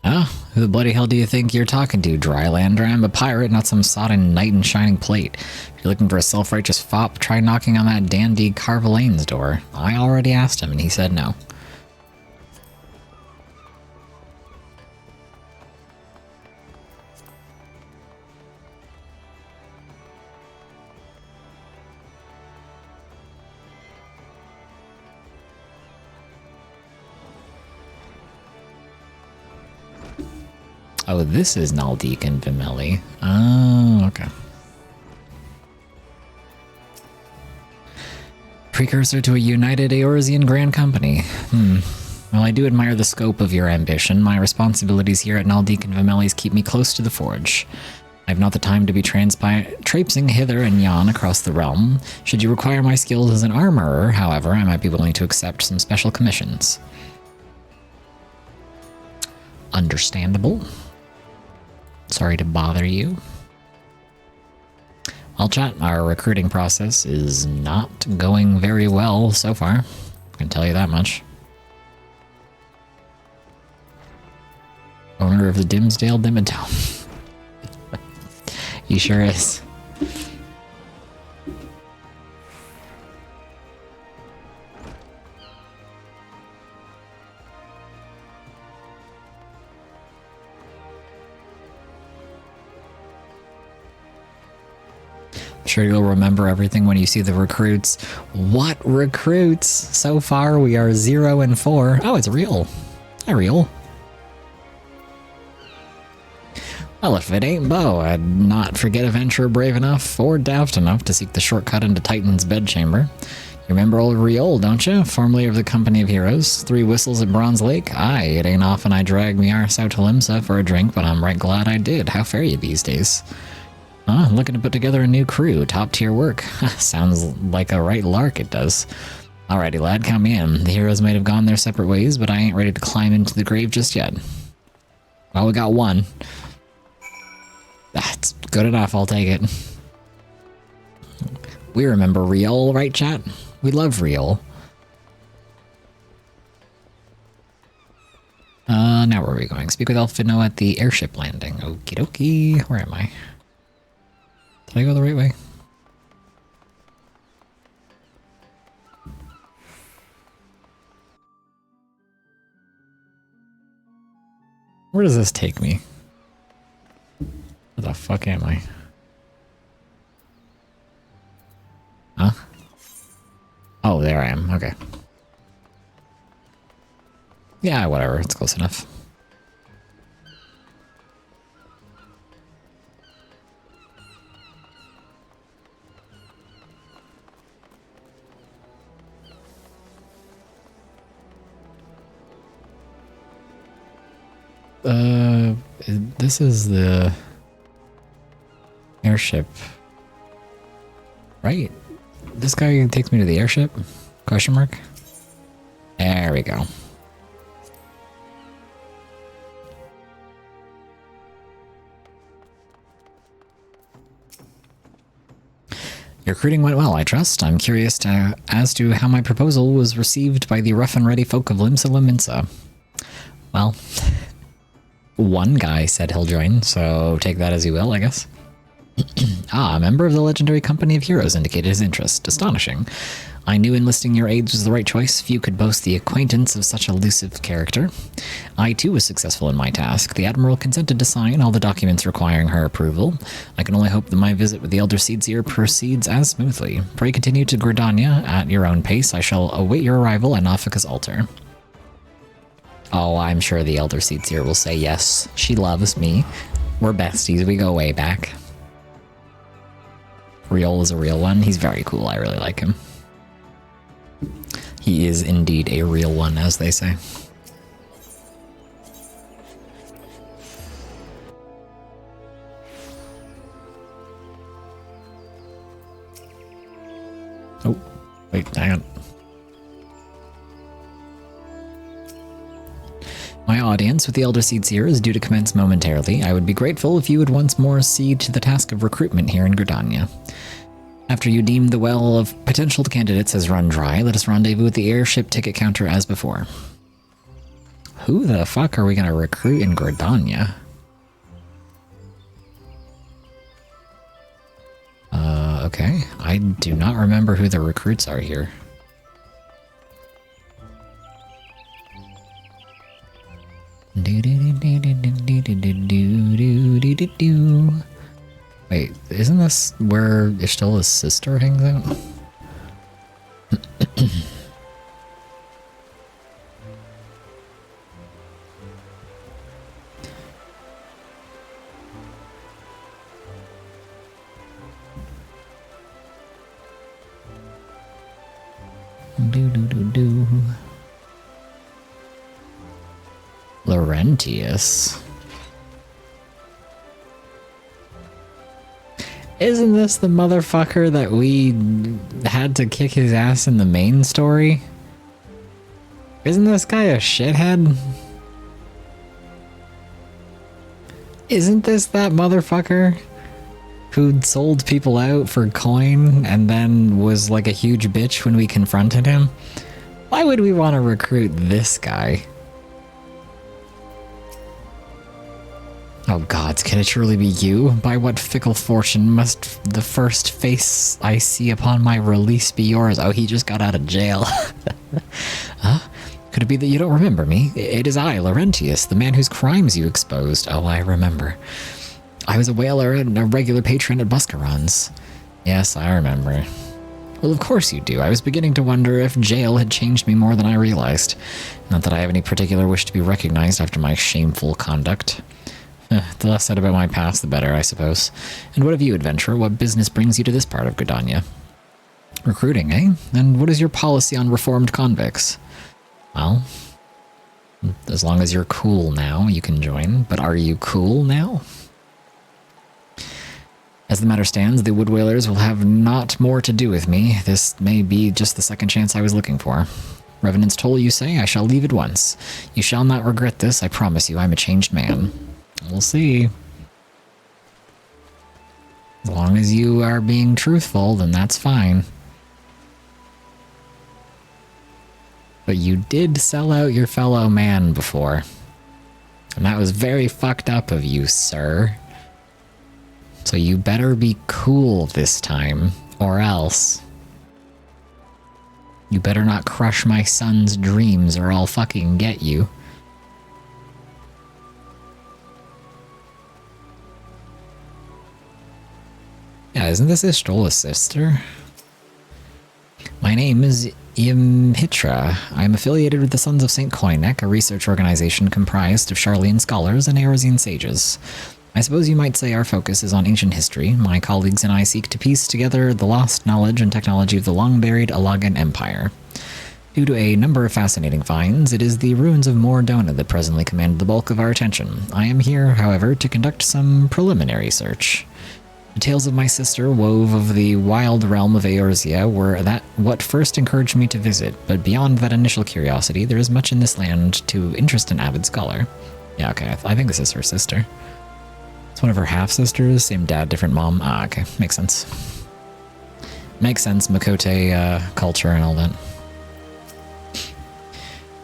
Oh, who the bloody hell do you think you're talking to, Drylander? I'm a pirate, not some sodden knight in shining plate. If you're looking for a self-righteous fop, try knocking on that dandy Carvelane's door. I already asked him, and he said no. Oh, this is Naldik and Vimeli. Oh, okay. Precursor to a united Eorzean Grand Company. While I do admire the scope of your ambition, my responsibilities here at Naldik and Vimeli's keep me close to the forge. I have not the time to be traipsing hither and yon across the realm. Should you require my skills as an armorer, however, I might be willing to accept some special commissions. Understandable. Sorry to bother you. Well, chat, our recruiting process is not going very well so far. I can tell you that much. Owner of the Dimsdale Dimmadome. He sure is. I'm sure you'll remember everything when you see the recruits. What recruits? So far, we are 0 and 4. Oh, it's real. Hi, real. Well, if it ain't Bo, I'd not forget a venturer brave enough or daft enough to seek the shortcut into Titan's bedchamber. You remember old Riol, don't you? Formerly of the Company of Heroes. 3 whistles at Bronze Lake? Aye, it ain't often I drag me arse out to Limsa for a drink, but I'm right glad I did. How fare you these days? Huh? Looking to put together a new crew. Top-tier work. Sounds like a right lark, it does. Alrighty, lad, count me in. The heroes might have gone their separate ways, but I ain't ready to climb into the grave just yet. Well, we got one. That's good enough, I'll take it. We remember Riol, right, chat? We love Riol. Now where are we going? Speak with Elfino at the airship landing. Okie dokie. Where am I? Did I go the right way? Where does this take me? Where the fuck am I? Huh? Oh, there I am. Okay. Yeah, whatever. It's close enough. This is the airship, right? This guy takes me to the airship? Question mark? There we go. Your recruiting went well, I trust. I'm curious as to how my proposal was received by the rough and ready folk of Limsa Liminsa. Well, one guy said he'll join, so take that as you will, I guess. A member of the legendary Company of Heroes indicated his interest. Astonishing. I knew enlisting your aids was the right choice. Few could boast the acquaintance of such elusive character. I too was successful in my task. The Admiral consented to sign all the documents requiring her approval. I can only hope that my visit with the Elder Seedseer proceeds as smoothly. Pray continue to Gridania at your own pace. I shall await your arrival at Nafika's altar. Oh, I'm sure the Elder Seedseer will say yes. She loves me. We're besties. We go way back. Riol is a real one. He's very cool. I really like him. He is indeed a real one, as they say. Oh, wait, hang on. My audience with the Elder Seedseer is due to commence momentarily. I would be grateful if you would once more cede to the task of recruitment here in Gridania. After you deem the well of potential candidates has run dry, let us rendezvous at the airship ticket counter as before. Who the fuck are we gonna recruit in Gridania? Okay. I do not remember who the recruits are here. Wait, isn't this where Ishtela's sister hangs out? Laurentius. Isn't this the motherfucker that we had to kick his ass in the main story? Isn't this guy a shithead? Isn't this that motherfucker who'd sold people out for coin and then was like a huge bitch when we confronted him? Why would we want to recruit this guy? Oh gods, can it surely be you? By what fickle fortune must the first face I see upon my release be yours? Oh, he just got out of jail. Huh? Could it be that you don't remember me? It is I, Laurentius, the man whose crimes you exposed. Oh, I remember. I was a whaler and a regular patron at Buscarons. Yes, I remember. Well, of course you do. I was beginning to wonder if jail had changed me more than I realized. Not that I have any particular wish to be recognized after my shameful conduct. The less said about my past, the better, I suppose. And what of you, adventurer? What business brings you to this part of Gridania? Recruiting, eh? And what is your policy on reformed convicts? Well, as long as you're cool now, you can join. But are you cool now? As the matter stands, the Woodwhalers will have not more to do with me. This may be just the second chance I was looking for. Revenant's toll, you say? I shall leave at once. You shall not regret this, I promise you. I'm a changed man. We'll see. As long as you are being truthful, then that's fine. But you did sell out your fellow man before. And that was very fucked up of you, sir. So you better be cool this time, or else. You better not crush my son's dreams, or I'll fucking get you. Yeah, isn't this Ishtola's sister? My name is Imhitra. I am affiliated with the Sons of St. Koinek, a research organization comprised of Charlean scholars and Eorzean sages. I suppose you might say our focus is on ancient history. My colleagues and I seek to piece together the lost knowledge and technology of the long-buried Alagan Empire. Due to a number of fascinating finds, it is the ruins of Mor Dona that presently command the bulk of our attention. I am here, however, to conduct some preliminary search. The tales of my sister, wove of the wild realm of Eorzea, were what first encouraged me to visit, but beyond that initial curiosity, there is much in this land to interest an avid scholar. Yeah, okay, I think this is her sister. It's one of her half-sisters, same dad, different mom. Ah, okay, makes sense. Makes sense, Makote culture and all that.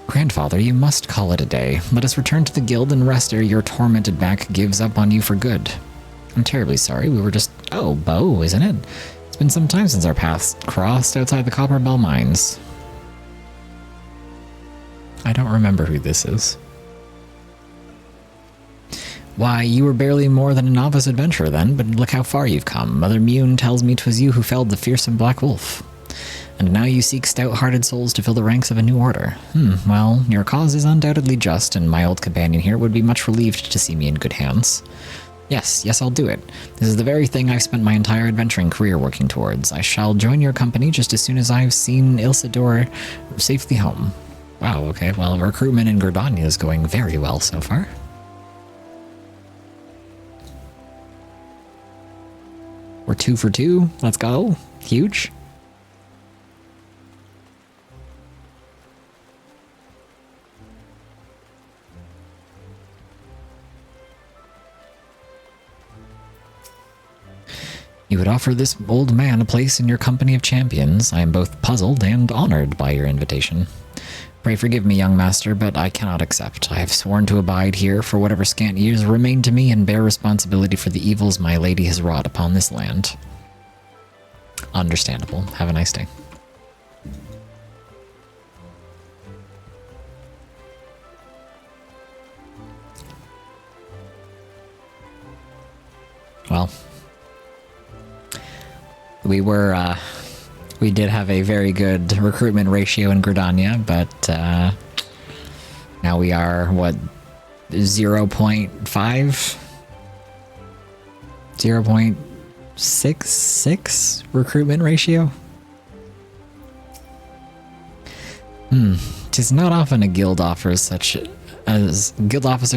Grandfather, you must call it a day. Let us return to the guild and rest ere your tormented back gives up on you for good. I'm terribly sorry, we were just... Oh, Bo, isn't it? It's been some time since our paths crossed outside the Copper Bell Mines. I don't remember who this is. Why, you were barely more than a novice adventurer then, but look how far you've come. Mother Mune tells me 'twas you who felled the fearsome Black Wolf. And now you seek stout-hearted souls to fill the ranks of a new order. Well, your cause is undoubtedly just, and my old companion here would be much relieved to see me in good hands. Yes, I'll do it. This is the very thing I've spent my entire adventuring career working towards. I shall join your company just as soon as I've seen Ilsador safely home. Wow, okay, well, recruitment in Gridania is going very well so far. We're 2 for 2. Let's go. Huge. You would offer this old man a place in your company of champions. I am both puzzled and honored by your invitation. Pray forgive me, young master, but I cannot accept. I have sworn to abide here for whatever scant years remain to me and bear responsibility for the evils my lady has wrought upon this land. Understandable. Have a nice day. Well, we did have a very good recruitment ratio in Gridania, but now we are, what, 0.5? 0.66 recruitment ratio? 'Tis not often a guild officer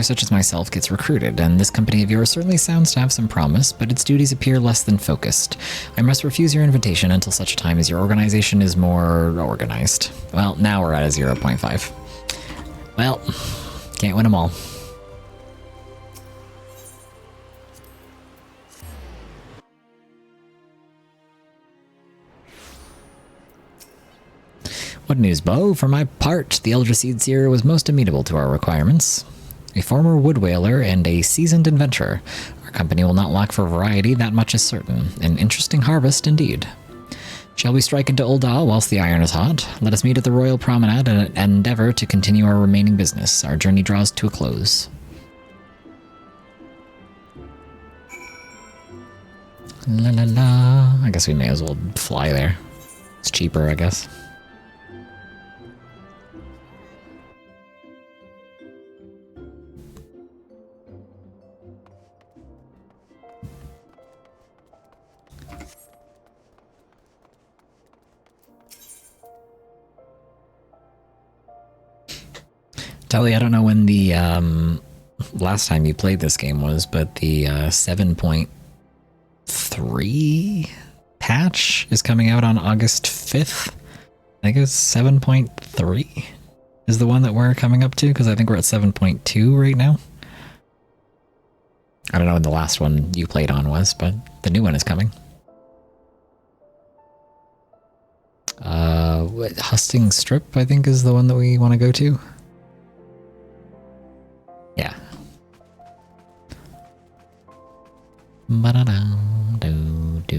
such as myself gets recruited, and this company of yours certainly sounds to have some promise, but its duties appear less than focused. I must refuse your invitation until such a time as your organization is more organized. Well, now we're at a 0.5. Well, can't win them all. What news, Bo? For my part, the Eldraseed Seer was most amenable to our requirements. A former woodwhaler and a seasoned adventurer. Our company will not lack for variety, that much is certain. An interesting harvest indeed. Shall we strike into Ul'dah whilst the iron is hot? Let us meet at the Royal Promenade and endeavor to continue our remaining business. Our journey draws to a close. La la la. I guess we may as well fly there. It's cheaper, I guess. Telly, I don't know when the last time you played this game was, but the 7.3 patch is coming out on August 5th. I think it's 7.3 is the one that we're coming up to, because I think we're at 7.2 right now. I don't know when the last one you played on was, but the new one is coming. Husting Strip, I think, is the one that we want to go to. Yeah. Ba-da-da-do-do.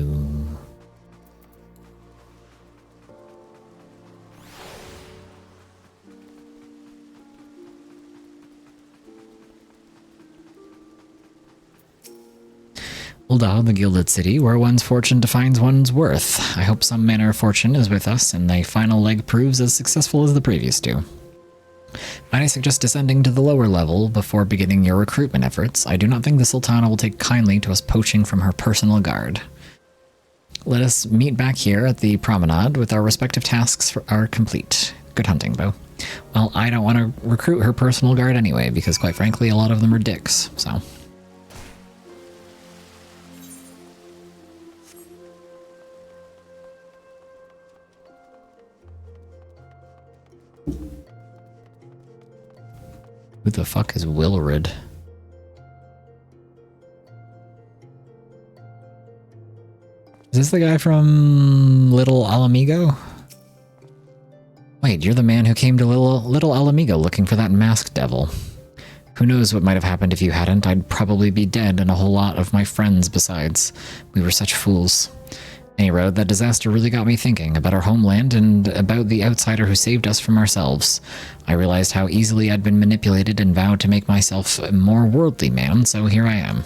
Ul'dah, the Gilded City, where one's fortune defines one's worth. I hope some manner of fortune is with us, and the final leg proves as successful as the previous two. Might I suggest descending to the lower level before beginning your recruitment efforts? I do not think the Sultana will take kindly to us poaching from her personal guard. Let us meet back here at the promenade with our respective tasks are complete. Good hunting, Bo. Well, I don't want to recruit her personal guard anyway, because quite frankly, a lot of them are dicks, so... Who the fuck is Wilrid? Is this the guy from Little Alamigo? Wait, you're the man who came to Little Alamigo looking for that masked devil. Who knows what might have happened if you hadn't? I'd probably be dead and a whole lot of my friends besides. We were such fools. Anyway, that disaster really got me thinking about our homeland and about the outsider who saved us from ourselves. I realized how easily I'd been manipulated and vowed to make myself a more worldly man, so here I am.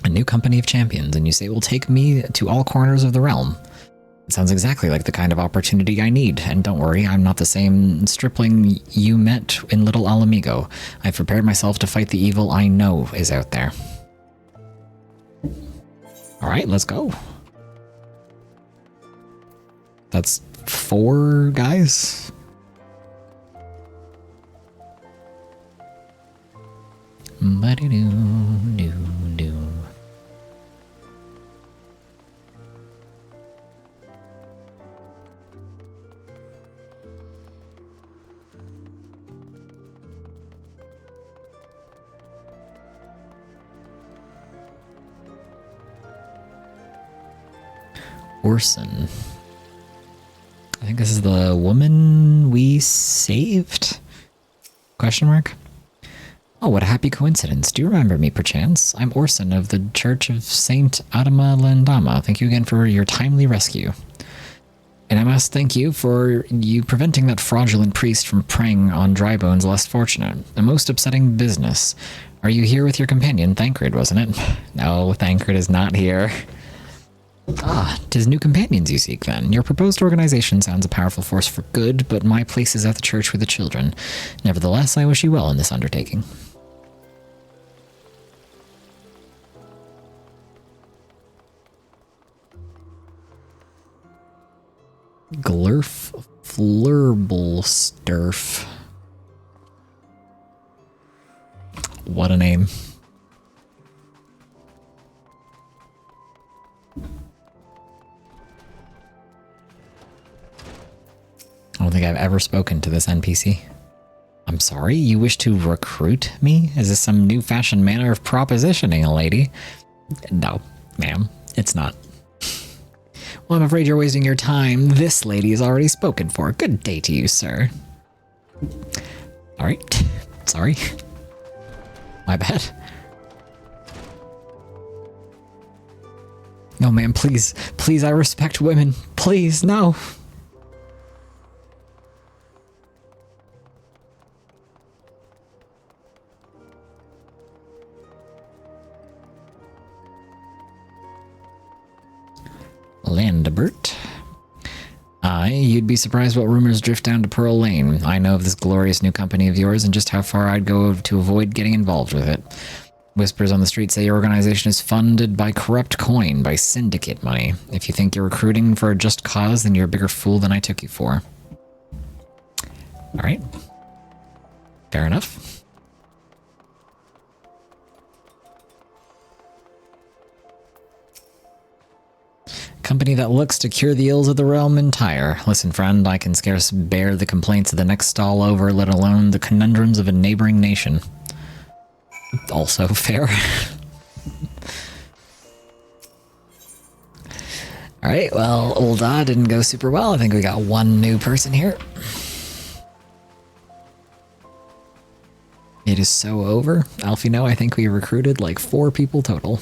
A new company of champions, and you say it will take me to all corners of the realm. It sounds exactly like the kind of opportunity I need, and don't worry, I'm not the same stripling you met in Little Alamigo. I've prepared myself to fight the evil I know is out there. Alright, let's go. That's 4 guys? Ba-do-do-do-do. Orson. I think this is the woman we saved? Question mark? Oh, what a happy coincidence. Do you remember me, perchance? I'm Orson of the Church of Saint Adama Landama. Thank you again for your timely rescue. And I must thank you for preventing that fraudulent priest from preying on Drybones less fortunate. A most upsetting business. Are you here with your companion, Thancred, wasn't it? No, Thancred is not here. Ah, 'tis new companions you seek, then. Your proposed organization sounds a powerful force for good, but my place is at the church with the children. Nevertheless, I wish you well in this undertaking. Glurf Flurblsturf. What a name. I don't think I've ever spoken to this NPC. I'm sorry, you wish to recruit me? Is this some new-fashioned manner of propositioning a lady? No, ma'am, it's not. Well, I'm afraid you're wasting your time. This lady is already spoken for. Good day to you, sir. Alright, sorry. My bad. No, ma'am, please. Please, I respect women. Please, no. Landebert. Aye, you'd be surprised what rumors drift down to Pearl Lane. I know of this glorious new company of yours and just how far I'd go to avoid getting involved with it. Whispers on the street say your organization is funded by corrupt coin, by syndicate money. If you think you're recruiting for a just cause, then you're a bigger fool than I took you for. Alright. Fair enough. Company that looks to cure the ills of the realm entire. Listen, friend, I can scarce bear the complaints of the next stall over, let alone the conundrums of a neighboring nation. Also fair. Alright, well, old didn't go super well. I think we got one new person here. It is so over. Alfino, I think we recruited like 4 people total.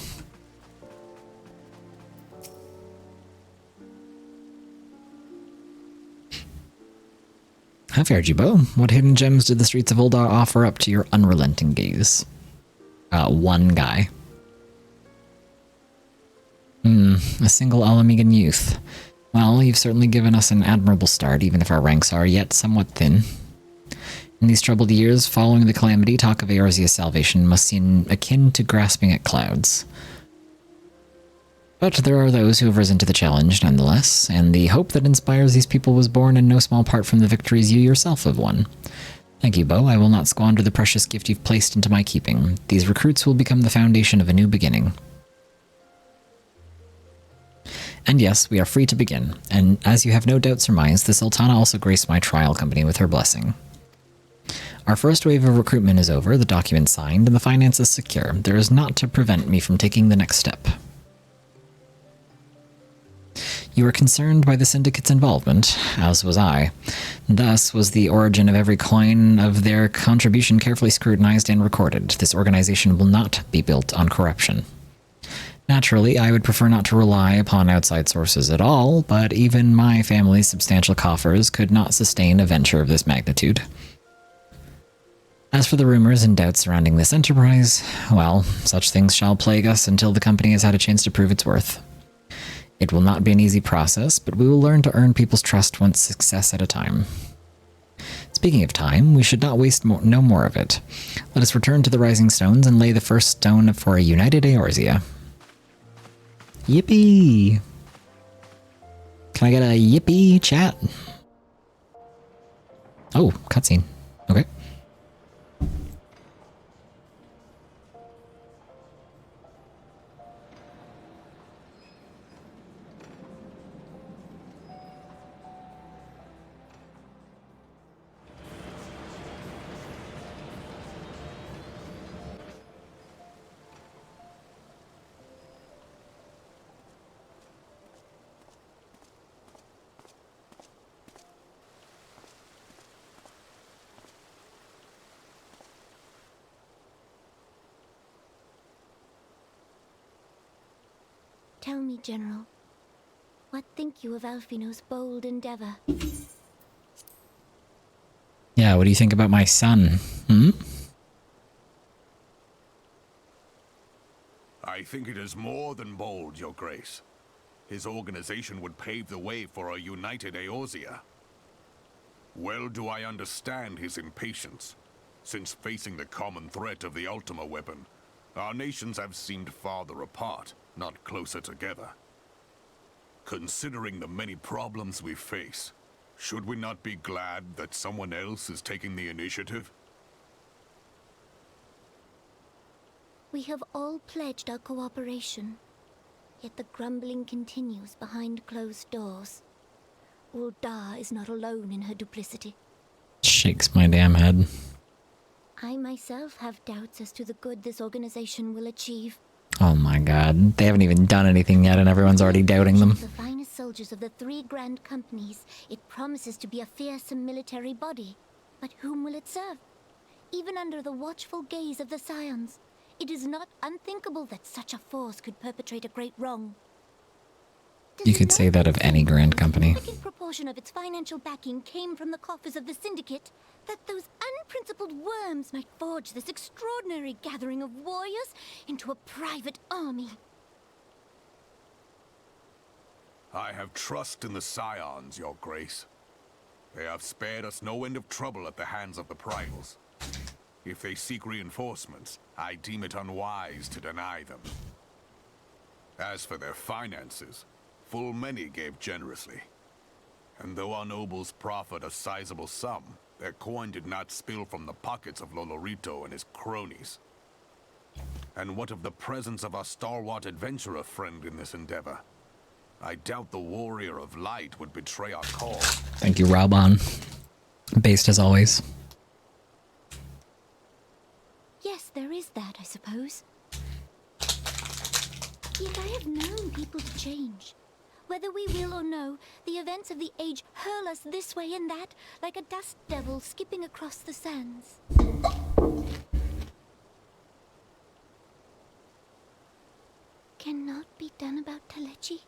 How fared you, Bo? What hidden gems did the streets of Uldar offer up to your unrelenting gaze? One guy. A single Alamegan youth. Well, you've certainly given us an admirable start, even if our ranks are yet somewhat thin. In these troubled years following the calamity, talk of Eorzea's salvation must seem akin to grasping at clouds. But there are those who have risen to the challenge, nonetheless, and the hope that inspires these people was born in no small part from the victories you yourself have won. Thank you, Bo. I will not squander the precious gift you've placed into my keeping. These recruits will become the foundation of a new beginning. And yes, we are free to begin, and as you have no doubt surmised, the Sultana also graced my trial company with her blessing. Our first wave of recruitment is over, the documents signed, and the finances secure. There is naught to prevent me from taking the next step. You were concerned by the Syndicate's involvement, as was I. Thus was the origin of every coin of their contribution carefully scrutinized and recorded. This organization will not be built on corruption. Naturally, I would prefer not to rely upon outside sources at all, but even my family's substantial coffers could not sustain a venture of this magnitude. As for the rumors and doubts surrounding this enterprise, well, such things shall plague us until the company has had a chance to prove its worth. It will not be an easy process, but we will learn to earn people's trust one success at a time. Speaking of time, we should not waste no more of it. Let us return to the Rising Stones and lay the first stone for a united Eorzea. Yippee! Can I get a yippee chat? Oh, cutscene. Okay.
Tell me, General, what think you of Alfino's bold endeavor?
Yeah, what do you think about my son?
I think it is more than bold, Your Grace. His organization would pave the way for a united Eorzea. Well do I understand his impatience, since facing the common threat of the Ultima weapon, our nations have seemed farther apart, not closer together. Considering the many problems we face, should we not be glad that someone else is taking the initiative?
We have all pledged our cooperation, yet the grumbling continues behind closed doors. Uldar is not alone in her duplicity.
Shakes my damn head.
I myself have doubts as to the good this organization will achieve.
Oh my god, they haven't even done anything yet and everyone's already doubting them.
The finest soldiers of the 3 grand companies, it promises to be a fearsome military body. But whom will it serve? Even under the watchful gaze of the Scions, it is not unthinkable that such a force could perpetrate a great wrong.
You could say that of any grand company.
A significant proportion of its financial backing came from the coffers of the Syndicate, that those unprincipled worms might forge this extraordinary gathering of warriors into a private army.
I have trust in the Scions, Your Grace. They have spared us no end of trouble at the hands of the Primals. If they seek reinforcements, I deem it unwise to deny them. As for their finances, full many gave generously. And though our nobles proffered a sizable sum, Their coin did not spill from the pockets of Lolorito and his cronies. And what of the presence of our stalwart adventurer friend in this endeavor? I doubt the warrior of light would betray our cause.
Thank you, Raban. Based as always.
Yes, there is that, I suppose. Yet I have known people to change. Whether we will or no, the events of the age hurl us this way and that, like a dust devil skipping across the sands. Cannot be done about Telechi?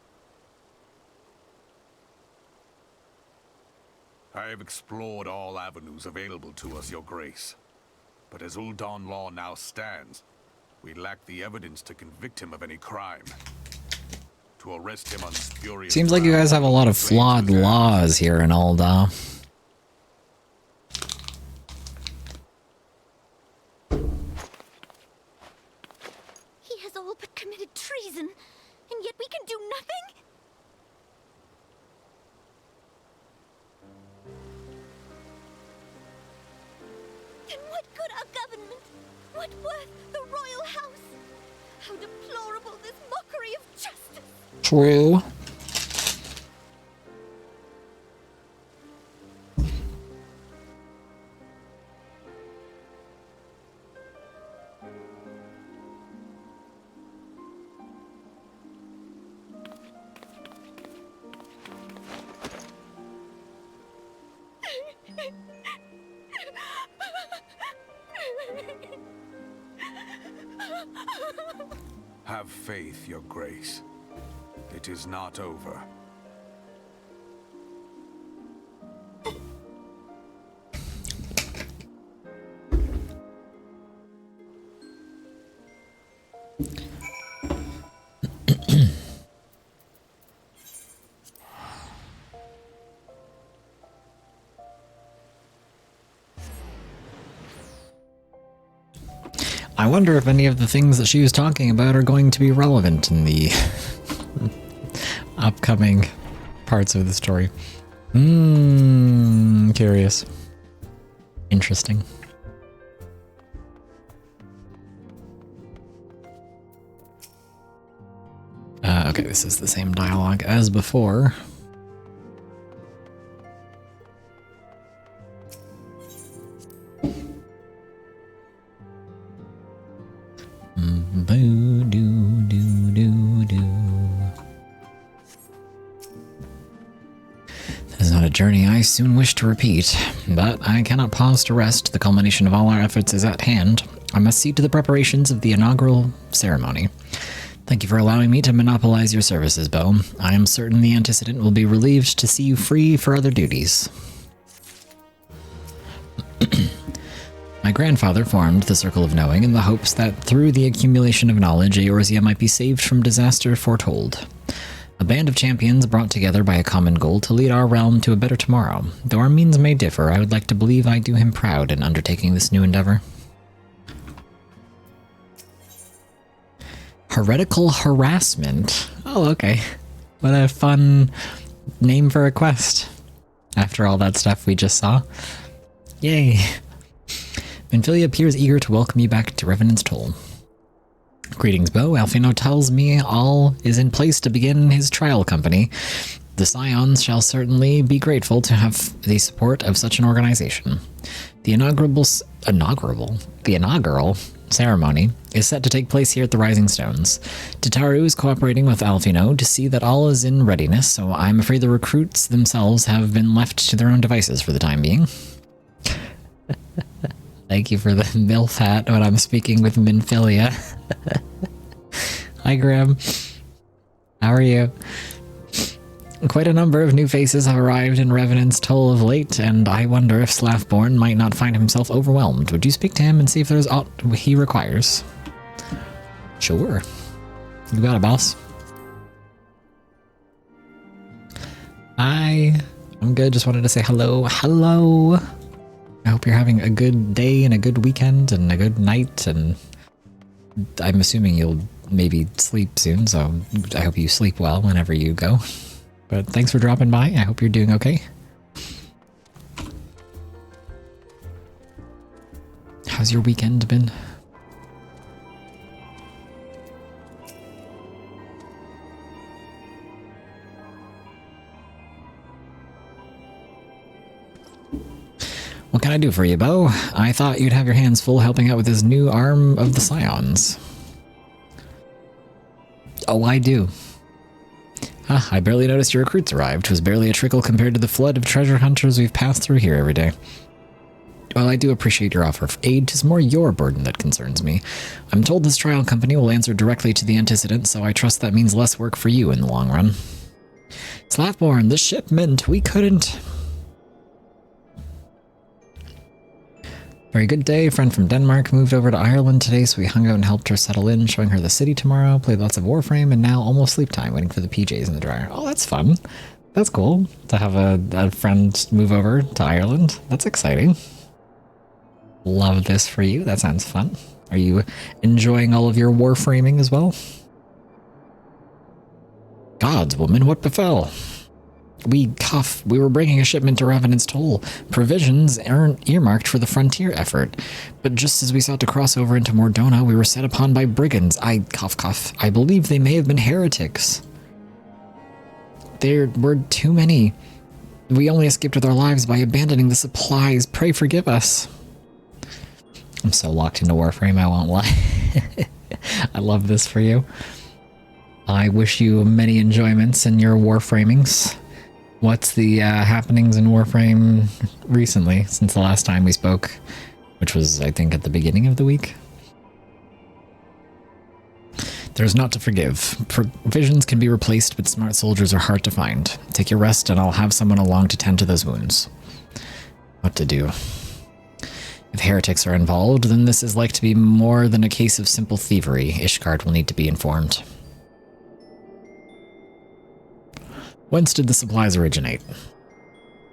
I have explored all avenues available to us, Your Grace. But as Ul'Dan law now stands, we lack the evidence to convict him of any crime. To arrest him on spurious
Seems like you guys have a lot of flawed laws here in Ul'Dan.
He has all but committed treason, and yet we can do nothing? Then what good our government? What worth the royal house? How deplorable this mockery of justice!
True.
Have faith, Your Grace. It is not over.
I wonder if any of the things that she was talking about are going to be relevant in the upcoming parts of the story. Curious. Interesting. Okay, this is the same dialogue as before. This is not a journey I soon wish to repeat, but I cannot pause to rest. The culmination of all our efforts is at hand. I must see to the preparations of the inaugural ceremony. Thank you for allowing me to monopolize your services, Bo. I am certain the antecedent will be relieved to see you free for other duties. My grandfather formed the Circle of Knowing in the hopes that through the accumulation of knowledge, Eorzea might be saved from disaster foretold. A band of champions brought together by a common goal to lead our realm to a better tomorrow. Though our means may differ, I would like to believe I do him proud in undertaking this new endeavor. Heretical harassment. Oh, okay. What a fun name for a quest. After all that stuff we just saw. Yay. Minfilia appears eager to welcome you back to Revenant's Toll. Greetings, Bo. Alfino tells me all is in place to begin his trial company. The Scions shall certainly be grateful to have the support of such an organization. The inaugural ceremony is set to take place here at the Rising Stones. Tataru is cooperating with Alfino to see that all is in readiness, so I'm afraid the recruits themselves have been left to their own devices for the time being. Thank you for the MILF hat when I'm speaking with Minfilia. Hi, Graham. How are you? Quite a number of new faces have arrived in Revenant's Toll of late, and I wonder if Slaffborn might not find himself overwhelmed. Would you speak to him and see if there's aught he requires? Sure. You got it, boss. Hi. I'm good. Just wanted to say hello. Hello. I hope you're having a good day and a good weekend and a good night, and I'm assuming you'll maybe sleep soon, so I hope you sleep well whenever you go. But thanks for dropping by. I hope you're doing okay. How's your weekend been? What can I do for you, Bo? I thought you'd have your hands full helping out with this new arm of the Scions. Oh, I do. Ah, I barely noticed your recruits arrived. It was barely a trickle compared to the flood of treasure hunters we've passed through here every day. While I do appreciate your offer of aid, 'tis more your burden that concerns me. I'm told this trial company will answer directly to the antecedent, so I trust that means less work for you in the long run. Slathborn, the shipment, we couldn't... Very good day. A friend from Denmark moved over to Ireland today, so we hung out and helped her settle in, showing her the city tomorrow, played lots of Warframe, and now almost sleep time, waiting for the PJs in the dryer. Oh, that's fun. That's cool to have a friend move over to Ireland. That's exciting. Love this for you. That sounds fun. Are you enjoying all of your Warframing as well? Gods, woman, what befell? We were bringing a shipment to Revenant's Toll. Provisions aren't earmarked for the frontier effort. But just as we sought to cross over into Mordona, we were set upon by brigands. I believe they may have been heretics. There were too many. We only escaped with our lives by abandoning the supplies. Pray forgive us. I'm so locked into Warframe, I won't lie. I love this for you. I wish you many enjoyments in your Warframings. What's the happenings in Warframe recently, since the last time we spoke, which was, I think, at the beginning of the week? There's naught to forgive. Provisions can be replaced, but smart soldiers are hard to find. Take your rest, and I'll have someone along to tend to those wounds. What to do? If heretics are involved, then this is like to be more than a case of simple thievery. Ishgard will need to be informed. Whence did the supplies originate?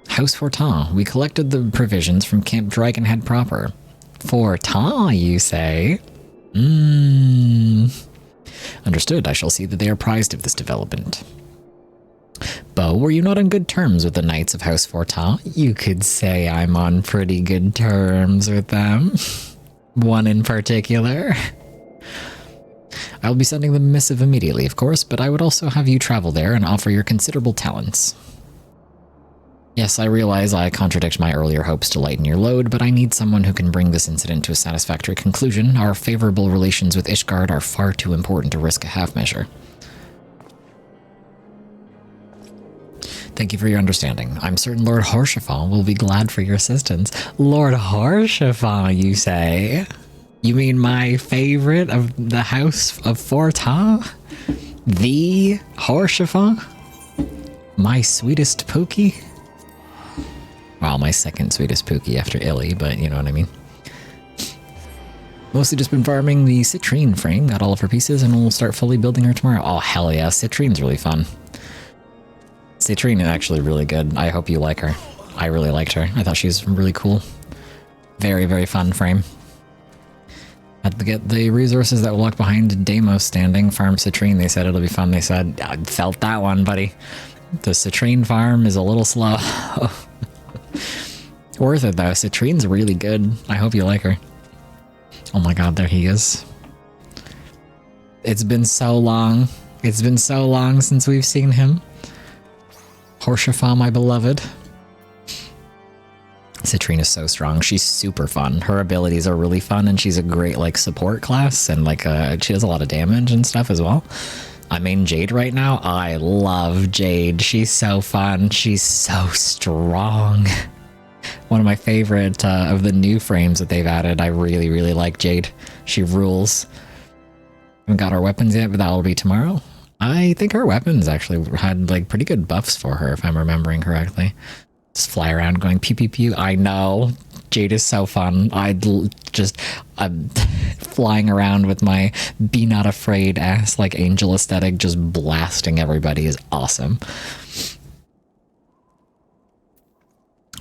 House Fortin. We collected the provisions from Camp Dragonhead proper. Fortin, you say? Understood. I shall see that they are apprised of this development. Bo, were you not on good terms with the Knights of House Fortin? You could say I'm on pretty good terms with them. One in particular. I will be sending them a missive immediately, of course, but I would also have you travel there and offer your considerable talents. Yes, I realize I contradict my earlier hopes to lighten your load, but I need someone who can bring this incident to a satisfactory conclusion. Our favorable relations with Ishgard are far too important to risk a half-measure. Thank you for your understanding. I'm certain Lord Haurchefant will be glad for your assistance. Lord Haurchefant, you say? You mean my favorite of the House of Fortin? The Haurchefant? My sweetest Pookie? Well, my second sweetest Pookie after Illy, but you know what I mean. Mostly just been farming the Citrine frame, got all of her pieces, and we'll start fully building her tomorrow. Oh, hell yeah, Citrine's really fun. Citrine is actually really good. I hope you like her. I really liked her. I thought she was really cool. Very, very fun frame. Had to get the resources that will lock behind Deimos standing. Farm Citrine, they said it'll be fun. They said, I felt that one, buddy. The Citrine farm is a little slow. Worth it, though. Citrine's really good. I hope you like her. Oh my god, there he is. It's been so long. It's been so long since we've seen him. Haurchefant, my beloved. Citrine is so strong. She's super fun. Her abilities are really fun, and she's a great like support class, and like she does a lot of damage and stuff as well. I main Jade right now. I love Jade. She's so fun. She's so strong. One of my favorite of the new frames that they've added. I really, really like Jade. She rules. Haven't got our weapons yet, but that will be tomorrow. I think her weapons actually had like pretty good buffs for her, if I'm remembering correctly. Just fly around going pew pew pew. I know. Jade is so fun. I'm flying around with my be not afraid ass like angel aesthetic, just blasting everybody is awesome.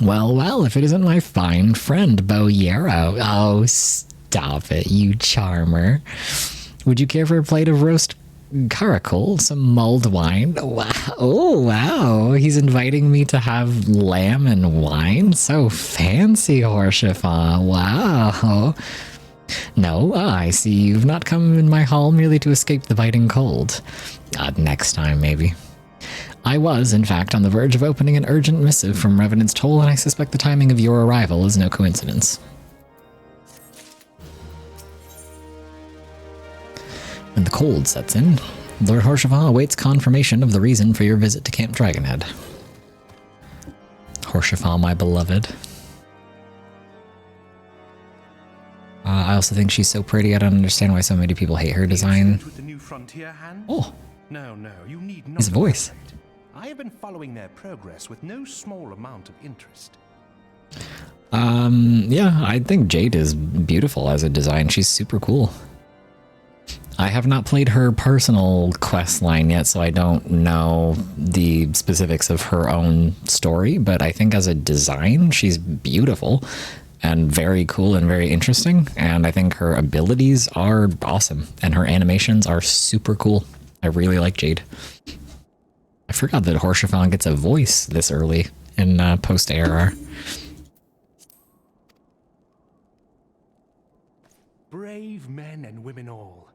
Well, if it isn't my fine friend Bo Yarrow. Oh, stop it, you charmer. Would you care for a plate of roast Caracal, some mulled wine. Wow. Oh, wow. He's inviting me to have lamb and wine? So fancy, Horshafa. Wow. No, I see you've not come in my hall merely to escape the biting cold. Next time, maybe. I was, in fact, on the verge of opening an urgent missive from Revenant's Toll, and I suspect the timing of your arrival is no coincidence. When the cold sets in, Lord Horshafa awaits confirmation of the reason for your visit to Camp Dragonhead. Horshafa, my beloved. I also think she's so pretty, I don't understand why so many people hate her design.
With the new frontier hand?
Oh,
No, you need not.
his voice.
I have been following their progress with no small amount of interest.
Yeah, I think Jade is beautiful as a design. She's super cool. I have not played her personal quest line yet, so I don't know the specifics of her own story, but I think as a design, she's beautiful and very cool and very interesting, and I think her abilities are awesome, and her animations are super cool. I really like Jade. I forgot that Horshafa gets a voice this early in post-ARR.
Brave men and women all.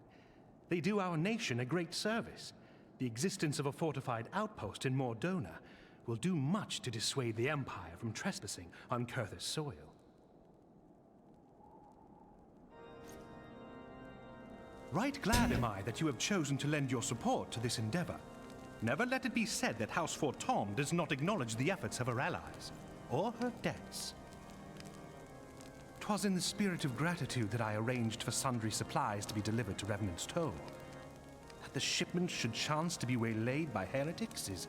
They do our nation a great service. The existence of a fortified outpost in Mordona will do much to dissuade the Empire from trespassing on Kurthus soil. Right glad am I that you have chosen to lend your support to this endeavor. Never let it be said that House Fortom does not acknowledge the efforts of her allies, or her debts. 'Twas in the spirit of gratitude that I arranged for sundry supplies to be delivered to Revenant's Toll. That the shipment should chance to be waylaid by heretics is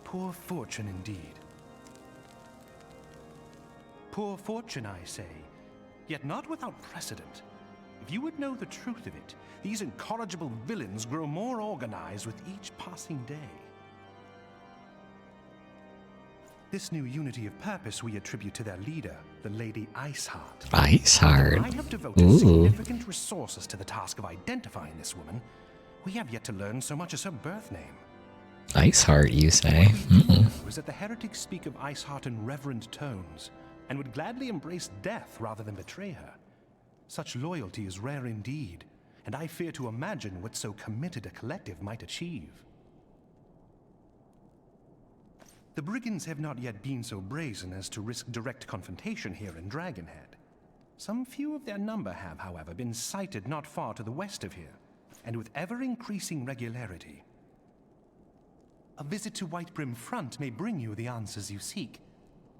poor fortune indeed. Poor fortune, I say, yet not without precedent. If you would know the truth of it, these incorrigible villains grow more organized with each passing day. This new unity of purpose we attribute to their leader, the Lady Iceheart.
Iceheart.
I have devoted significant resources to the task of identifying this woman. We have yet to learn so much as her birth name.
Iceheart, you say?
Was that the heretics speak of Iceheart in reverent tones, and would gladly embrace death rather than betray her. Such loyalty is rare indeed, and I fear to imagine what so committed a collective might achieve. The brigands have not yet been so brazen as to risk direct confrontation here in Dragonhead. Some few of their number have, however, been sighted not far to the west of here, and with ever-increasing regularity. A visit to Whitebrim Front may bring you the answers you seek.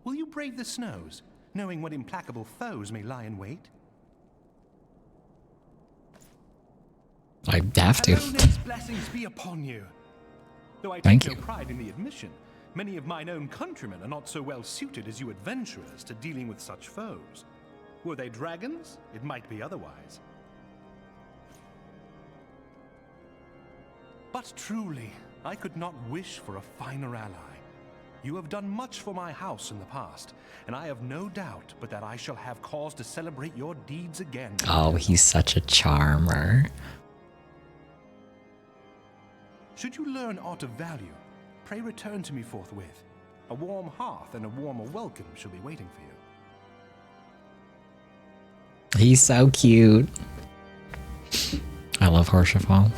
Will you brave the snows, knowing what implacable foes may lie in wait?
I have to.
Arone's blessings be upon you. Though I
Thank
take
you.
no pride in the admission, many of mine own countrymen are not so well suited as you adventurers to dealing with such foes. Were they dragons, it might be otherwise. But truly, I could not wish for a finer ally. You have done much for my house in the past, and I have no doubt but that I shall have cause to celebrate your deeds again.
Oh, he's such a charmer.
Should you learn aught of value, pray return to me forthwith. A warm hearth and a warmer welcome shall be waiting for you.
He's so cute. I love Horshafa.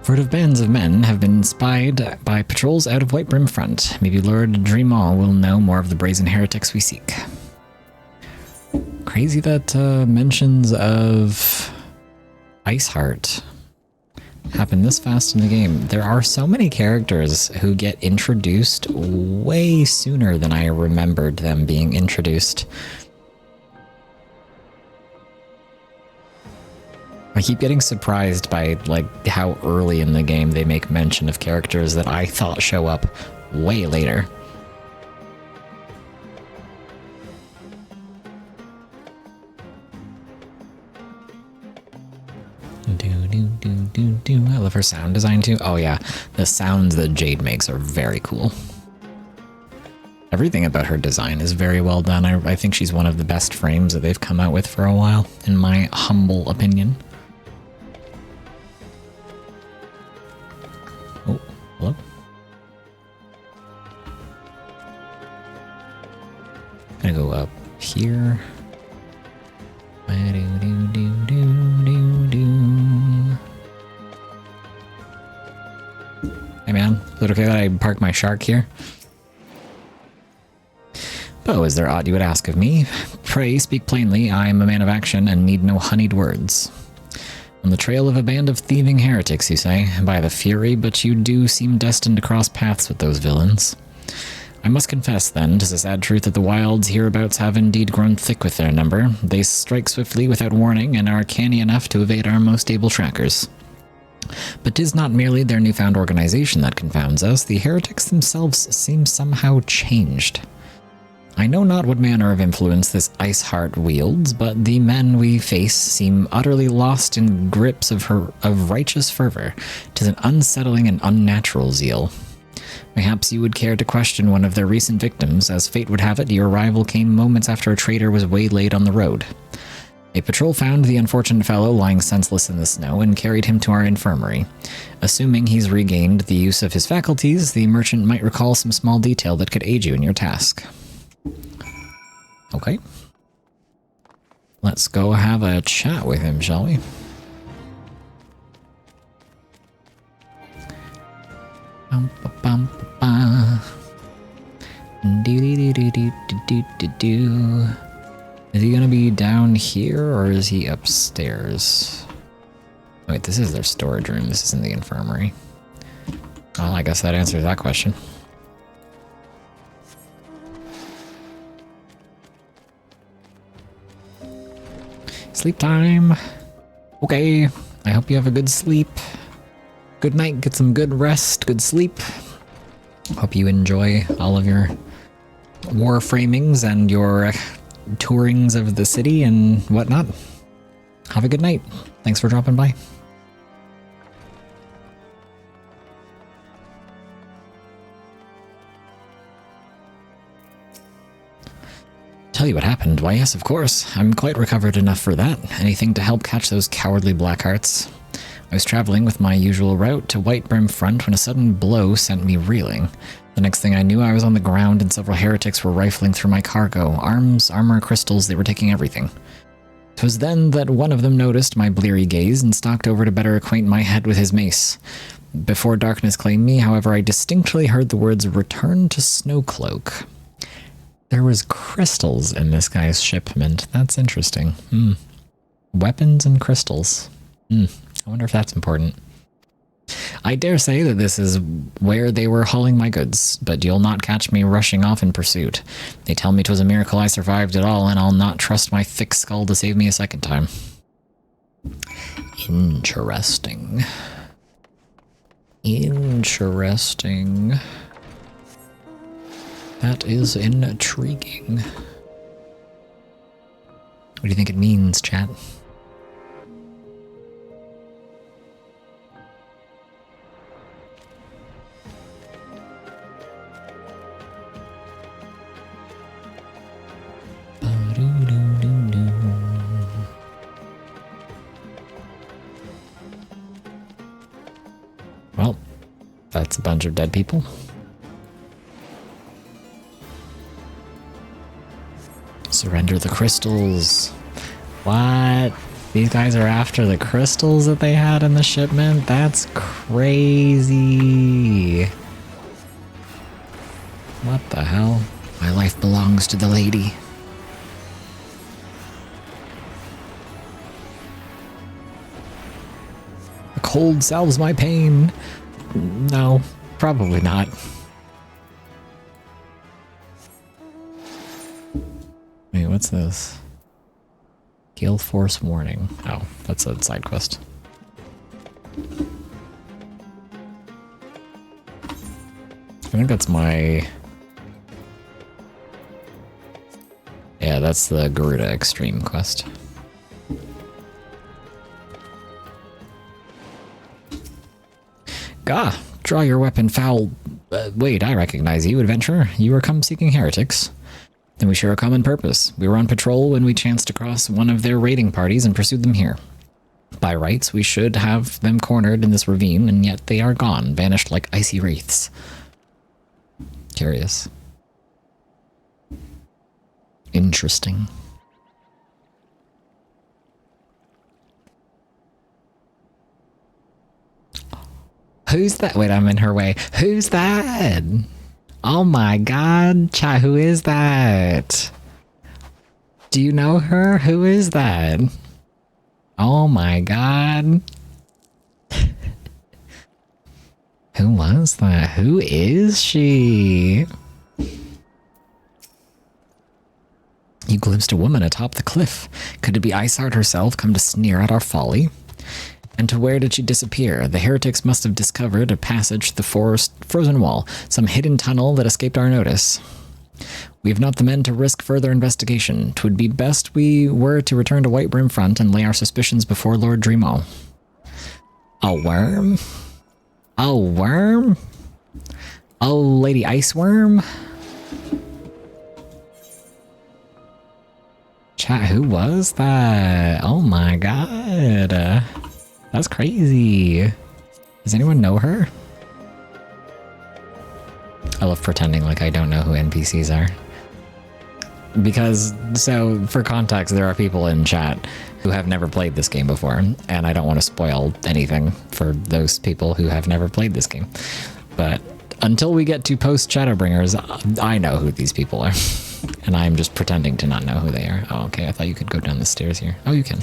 Furtive bands of men have been spied by patrols out of Whitebrim Front. Maybe Lord Dreamall will know more of the brazen heretics we seek. Crazy that mentions of Iceheart happen this fast in the game. There are so many characters who get introduced way sooner than I remembered them being introduced. I keep getting surprised by like how early in the game they make mention of characters that I thought show up way later. I love her sound design too. Oh yeah, the sounds that Jade makes are very cool. Everything about her design is very well done. I think she's one of the best frames that they've come out with for a while, in my humble opinion. Gotta go up here. Hey man, is it okay that I park my shark here? Oh, is there aught you would ask of me? Pray speak plainly, I am a man of action and need no honeyed words. On the trail of a band of thieving heretics, you say? By the fury, but you do seem destined to cross paths with those villains. I must confess, then, 'tis a sad truth that the wilds hereabouts have indeed grown thick with their number. They strike swiftly without warning and are canny enough to evade our most able trackers. But 'tis not merely their newfound organization that confounds us, the heretics themselves seem somehow changed. I know not what manner of influence this ice heart wields, but the men we face seem utterly lost in grips of righteous fervor. 'Tis an unsettling and unnatural zeal. Perhaps you would care to question one of their recent victims. As fate would have it, your arrival came moments after a traitor was waylaid on the road. A patrol found the unfortunate fellow lying senseless in the snow and carried him to our infirmary. Assuming he's regained the use of his faculties, the merchant might recall some small detail that could aid you in your task. Okay. Let's go have a chat with him, shall we? Is he gonna be down here or is he upstairs? Wait, this is their storage room. This isn't the infirmary. Well, I guess that answers that question. Sleep time. Okay, I hope you have a good sleep. Good night, get some good rest, good sleep. Hope you enjoy all of your warframings and your tourings of the city and whatnot. Have a good night. Thanks for dropping by. Tell you what happened? Why, yes, of course. I'm quite recovered enough for that. Anything to help catch those cowardly Blackhearts. I was traveling with my usual route to White Brim Front when a sudden blow sent me reeling. The next thing I knew, I was on the ground and several heretics were rifling through my cargo. Arms, armor, crystals, they were taking everything. 'Twas then that one of them noticed my bleary gaze and stalked over to better acquaint my head with his mace. Before darkness claimed me, however, I distinctly heard the words, "Return to Snowcloak." There was crystals in this guy's shipment. That's interesting. Weapons and crystals. I wonder if that's important. I dare say that this is where they were hauling my goods, but you'll not catch me rushing off in pursuit. They tell me 'twas a miracle I survived it all, and I'll not trust my thick skull to save me a second time. Interesting. Interesting. That is intriguing. What do you think it means, chat? Well, that's a bunch of dead people. Surrender the crystals. What? These guys are after the crystals that they had in the shipment? That's crazy. What the hell? My life belongs to the lady. The cold salves my pain. No, probably not. Wait, what's this? Gale Force warning. Oh, that's a side quest. I think that's my... Yeah, that's the Garuda Extreme quest. Gah! Draw your weapon, foul... wait, I recognize you, adventurer. You are come seeking heretics. Then we share a common purpose. We were on patrol when we chanced to cross one of their raiding parties and pursued them here. By rights, we should have them cornered in this ravine, and yet they are gone, vanished like icy wraiths. Curious. Interesting. Who's that? Wait, I'm in her way. Who's that? Oh my god, chat, who is that? Do you know her? Who is that? Oh my god. Who was that? Who is she? You glimpsed a woman atop the cliff. Could it be Iceheart herself come to sneer at our folly? And to where did she disappear? The heretics must have discovered a passage to the frozen wall, some hidden tunnel that escaped our notice. We have not the men to risk further investigation. 'Twould be best we were to return to White Brim Front and lay our suspicions before Lord Dreamo. A worm? A worm? Oh, Lady Iceworm? Chat, who was that? Oh my god. That's crazy. Does anyone know her? I love pretending like I don't know who NPCs are. Because, so, for context, there are people in chat who have never played this game before, and I don't want to spoil anything for those people who have never played this game. But until we get to post-Shadowbringers, I know who these people are. And I'm just pretending to not know who they are. Oh, okay, I thought you could go down the stairs here. Oh, you can.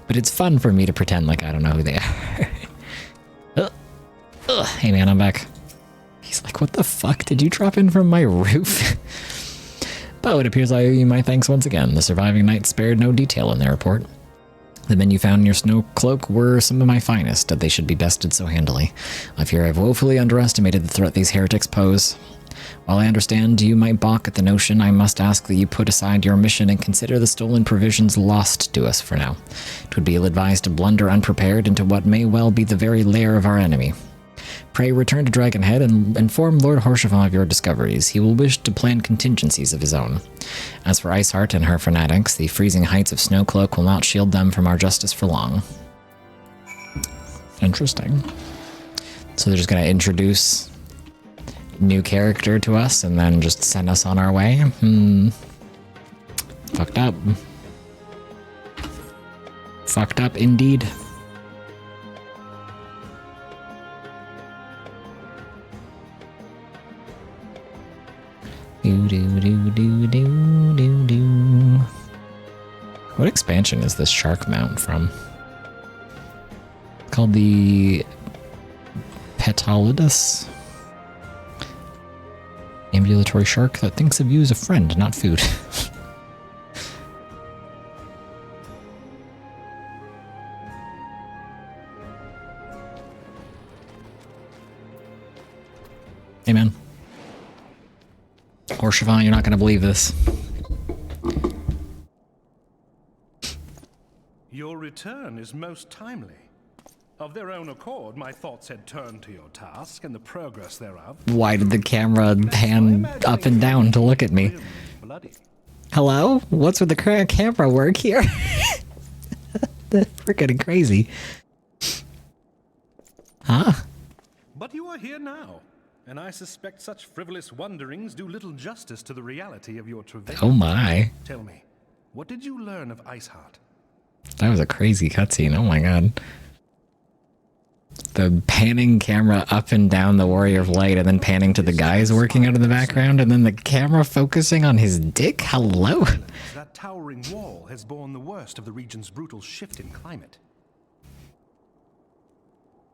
But it's fun for me to pretend like I don't know who they are. Hey man, I'm back. He's like, what the fuck? Did you drop in from my roof? But it appears I owe you my thanks once again. The surviving knights spared no detail in their report. The men you found in your snow cloak were some of my finest, that they should be bested so handily. I fear I've woefully underestimated the threat these heretics pose. While I understand you might balk at the notion, I must ask that you put aside your mission and consider the stolen provisions lost to us for now. It would be ill-advised to blunder unprepared into what may well be the very lair of our enemy. Pray return to Dragonhead and inform Lord Horshavant of your discoveries. He will wish to plan contingencies of his own. As for Iceheart and her fanatics, the freezing heights of Snowcloak will not shield them from our justice for long. Interesting. So they're just going to introduce new character to us and then just send us on our way? Fucked up. Fucked up indeed. What expansion is this shark mount from? It's called the Petolidus. Ambulatory shark that thinks of you as a friend, not food. Hey man. Horshavant, you're not gonna believe this.
Your return is most timely. Of their own accord, my thoughts had turned to your task and the progress thereof.
Why did the camera pan up and down to look at me? Hello? What's with the current camera work here? We're getting crazy. Huh?
But you are here now, and I suspect such frivolous wonderings do little justice to the reality of your travail.
Oh my.
Tell me, what did you learn of Iceheart?
That was a crazy cutscene, oh my god. The panning camera up and down the Warrior of Light and then panning to the guys working out in the background and then the camera focusing on his dick? Hello?
That towering wall has borne the worst of the region's brutal shift in climate.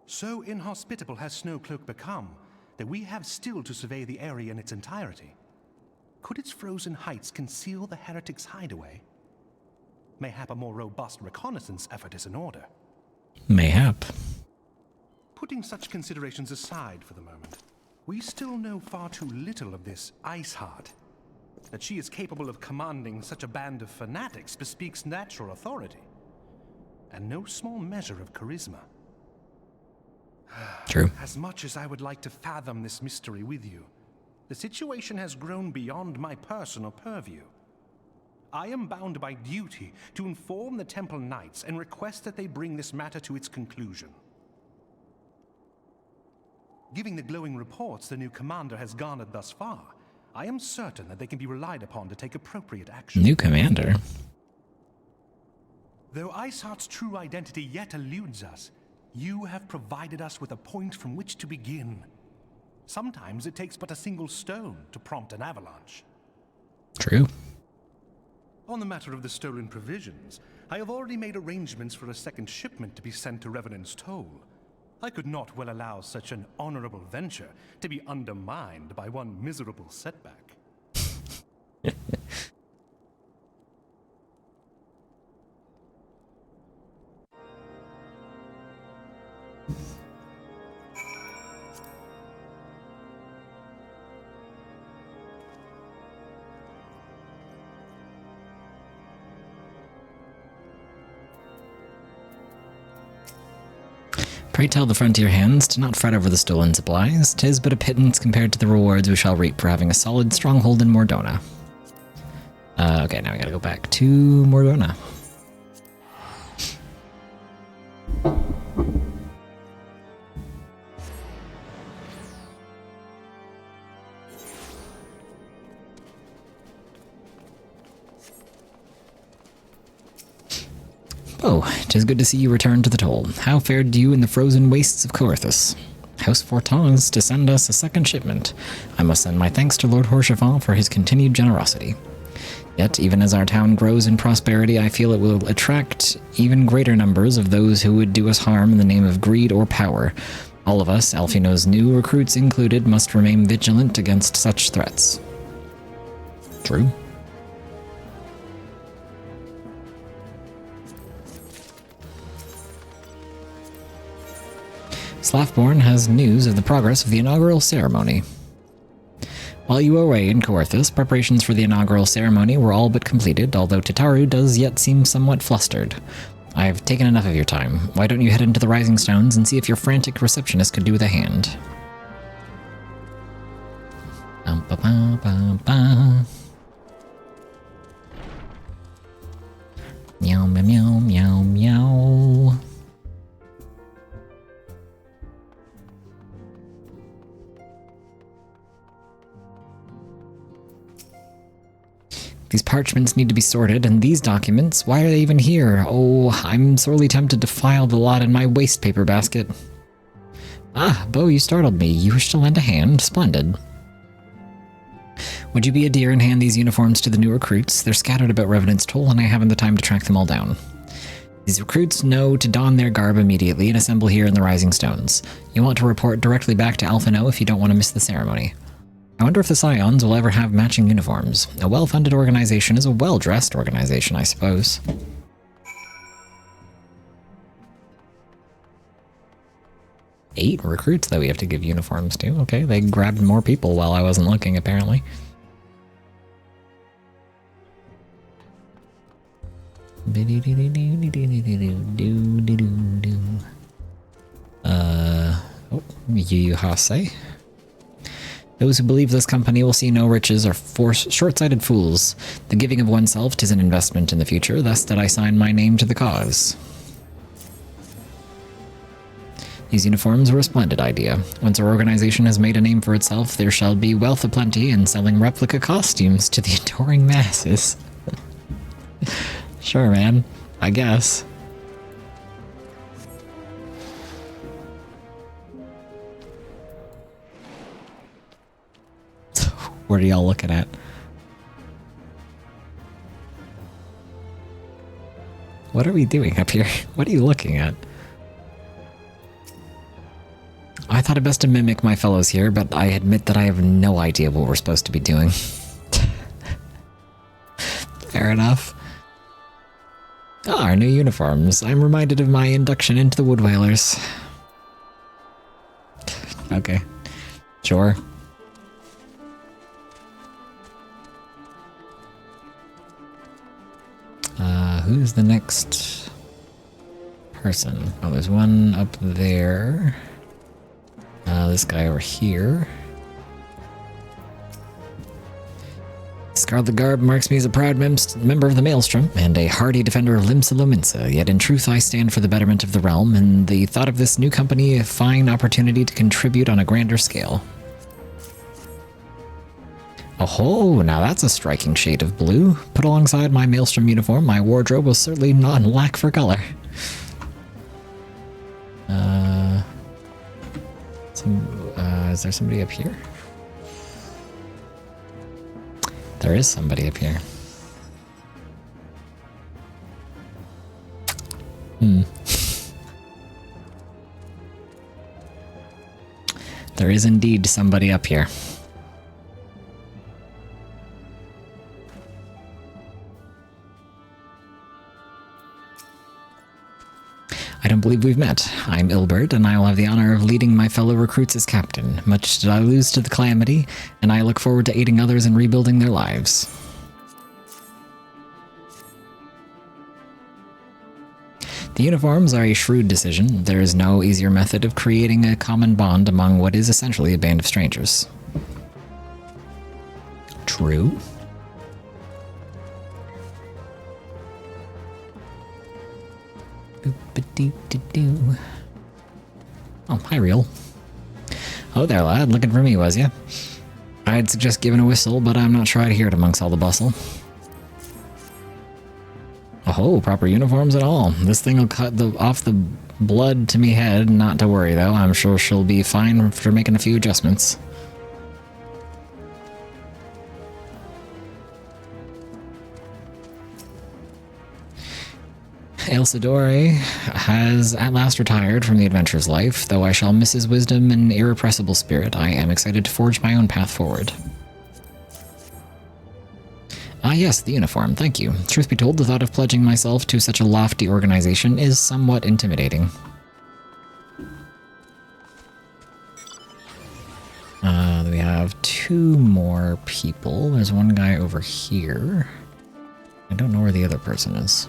So inhospitable has Snowcloak become that we have still to survey the area in its entirety. Could its frozen heights conceal the heretics' hideaway? Mayhap a more robust reconnaissance effort is in order.
Mayhap.
Putting such considerations aside for the moment, we still know far too little of this Iceheart. That she is capable of commanding such a band of fanatics bespeaks natural authority, and no small measure of charisma.
True.
As much as I would like to fathom this mystery with you, the situation has grown beyond my personal purview. I am bound by duty to inform the Temple Knights and request that they bring this matter to its conclusion. Giving the glowing reports the new commander has garnered thus far, I am certain that they can be relied upon to take appropriate action.
New commander.
Though Isart's true identity yet eludes us, you have provided us with a point from which to begin. Sometimes it takes but a single stone to prompt an avalanche.
True.
On the matter of the stolen provisions, I have already made arrangements for a second shipment to be sent to Revenant's Toll. I could not well allow such an honorable venture to be undermined by one miserable setback.
Pray tell the frontier hands to not fret over the stolen supplies. 'Tis but a pittance compared to the rewards we shall reap for having a solid stronghold in Mordona. Okay, now we gotta go back to Mordona. Oh, 'tis good to see you return to the toll. How fared you in the frozen wastes of Coerthus? House Fortans to send us a second shipment. I must send my thanks to Lord Horchefant for his continued generosity. Yet, even as our town grows in prosperity, I feel it will attract even greater numbers of those who would do us harm in the name of greed or power. All of us, Alfino's new recruits included, must remain vigilant against such threats. True. Slaffborn has news of the progress of the inaugural ceremony. While you were away in Coerthus, preparations for the inaugural ceremony were all but completed, although Tataru does yet seem somewhat flustered. I've taken enough of your time. Why don't you head into the Rising Stones and see if your frantic receptionist could do with a hand? Meow, meow, meow, meow, meow. These parchments need to be sorted, and these documents, why are they even here? Oh, I'm sorely tempted to file the lot in my waste paper basket. Ah, Bo, you startled me. You wish to lend a hand? Splendid. Would you be a dear and hand these uniforms to the new recruits? They're scattered about Revenant's Toll, and I haven't the time to track them all down. These recruits know to don their garb immediately and assemble here in the Rising Stones. You want to report directly back to Alphino if you don't want to miss the ceremony. I wonder if the Scions will ever have matching uniforms. A well-funded organization is a well-dressed organization, I suppose. Eight recruits that we have to give uniforms to. Okay, they grabbed more people while I wasn't looking, apparently. Oh, Yu Hase. Those who believe this company will see no riches are short-sighted fools. The giving of oneself 'tis an investment in the future, thus did I sign my name to the cause. These uniforms were a splendid idea. Once our organization has made a name for itself, there shall be wealth aplenty in selling replica costumes to the adoring masses. Sure, man. I guess. What are y'all looking at? What are we doing up here? What are you looking at? I thought it best to mimic my fellows here, but I admit that I have no idea what we're supposed to be doing. Fair enough. Ah, our new uniforms. I'm reminded of my induction into the Wood Whalers. Okay. Sure. Who's the next person? Oh, there's one up there. This guy over here. Scarlet garb marks me as a proud member of the Maelstrom, and a hardy defender of Limsa Lominsa, yet in truth I stand for the betterment of the realm, and the thought of this new company a fine opportunity to contribute on a grander scale. Oh, now that's a striking shade of blue. Put alongside my Maelstrom uniform, my wardrobe was certainly not in lack for color. Is there somebody up here? There is somebody up here. There is indeed somebody up here. I don't believe we've met. I'm Ilbert, and I will have the honor of leading my fellow recruits as captain. Much did I lose to the calamity, and I look forward to aiding others in rebuilding their lives. The uniforms are a shrewd decision. There is no easier method of creating a common bond among what is essentially a band of strangers. True. Boop-a-doo-doo-doo. Oh, hi, Real. Oh there, lad. Looking for me, was ya? I'd suggest giving a whistle, but I'm not sure I'd hear it amongst all the bustle. Oh, proper uniforms and all. This thing will cut off the blood to me head. Not to worry, though. I'm sure she'll be fine for making a few adjustments. Ailsadore has at last retired from the adventurer's life. Though I shall miss his wisdom and irrepressible spirit, I am excited to forge my own path forward. Ah yes, the uniform, thank you. Truth be told, the thought of pledging myself to such a lofty organization is somewhat intimidating. We have two more people. There's one guy over here. I don't know where the other person is.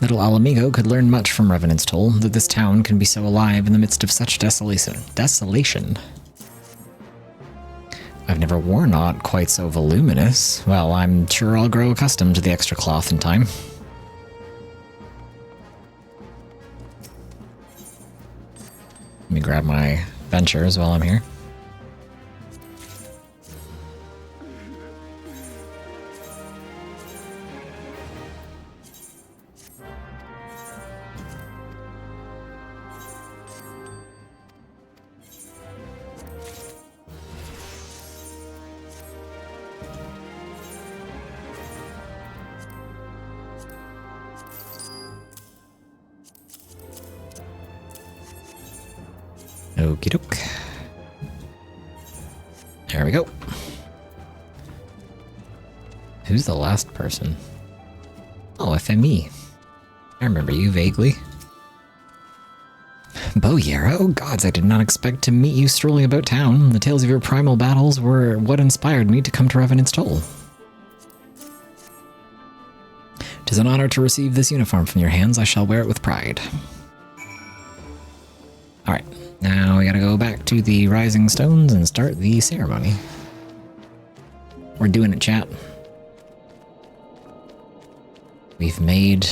Little Alamigo could learn much from Revenant's Toll, that this town can be so alive in the midst of such desolation. I've never worn aught quite so voluminous. Well, I'm sure I'll grow accustomed to the extra cloth in time. Let me grab my ventures while I'm here. Okie doke. There we go. Who's the last person? Oh, FME. I remember you vaguely. Boyera, oh gods, I did not expect to meet you strolling about town. The tales of your primal battles were what inspired me to come to Revenant's Toll. 'Tis an honor to receive this uniform from your hands. I shall wear it with pride. Alright. Now we gotta go back to the Rising Stones and start the ceremony. We're doing it, chat. We've made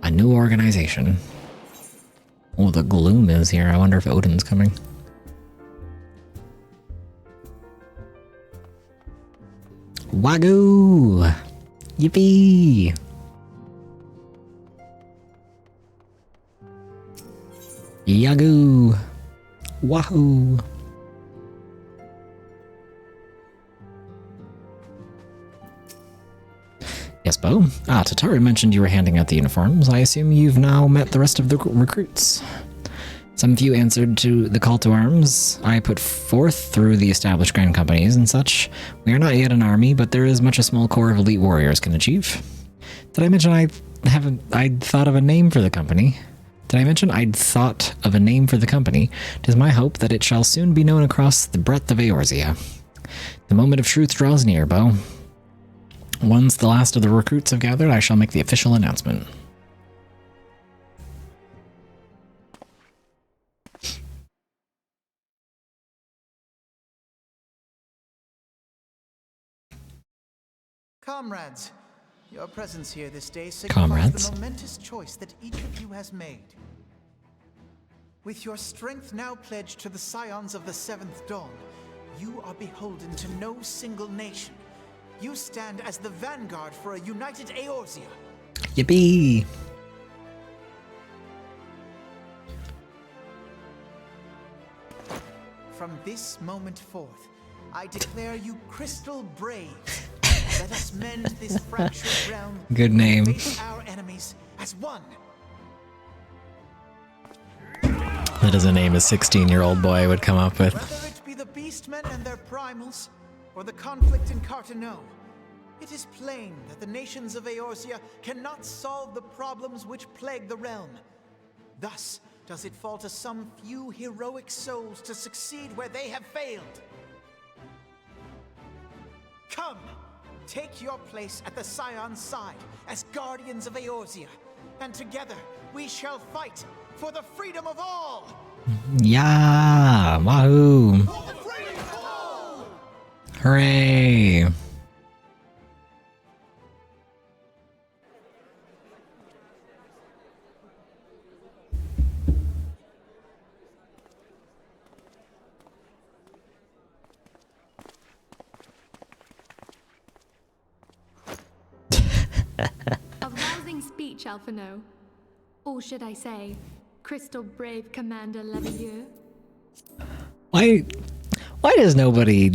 a new organization. Oh, the gloom is here. I wonder if Odin's coming. Wagyu! Yippee! Yagoo! Wahoo! Yes, Bo? Ah, Tatari mentioned you were handing out the uniforms. I assume you've now met the rest of the recruits. Some few answered to the call to arms I put forth through the established grand companies and such. We are not yet an army, but there is much a small corps of elite warriors can achieve. Did I mention I'd thought of a name for the company? Did I mention I'd thought of a name for the company? 'Tis my hope that it shall soon be known across the breadth of Eorzea. The moment of truth draws near, Bo. Once the last of the recruits have gathered, I shall make the official announcement.
Comrades, your presence here this day signifies the momentous choice that each of you has made. With your strength now pledged to the scions of the Seventh Dawn, you are beholden to no single nation. You stand as the vanguard for a united Eorzea.
Yippee!
From this moment forth, I declare you crystal brave. Let us mend this fractured realm.
Good name.
And face our enemies as one.
That is a name a 16-year-old boy would come up with.
Whether it be the beastmen and their primals, or the conflict in Carteneau, it is plain that the nations of Eorzea cannot solve the problems which plague the realm. Thus does it fall to some few heroic souls to succeed where they have failed. Come, take your place at the Scion's side as guardians of Eorzea, and together we shall fight for the freedom of all!
Yeah! Wahoo! Hooray!
A rousing speech, Alphino. Or should I say, Crystal Brave Commander Levilleux?
Why does nobody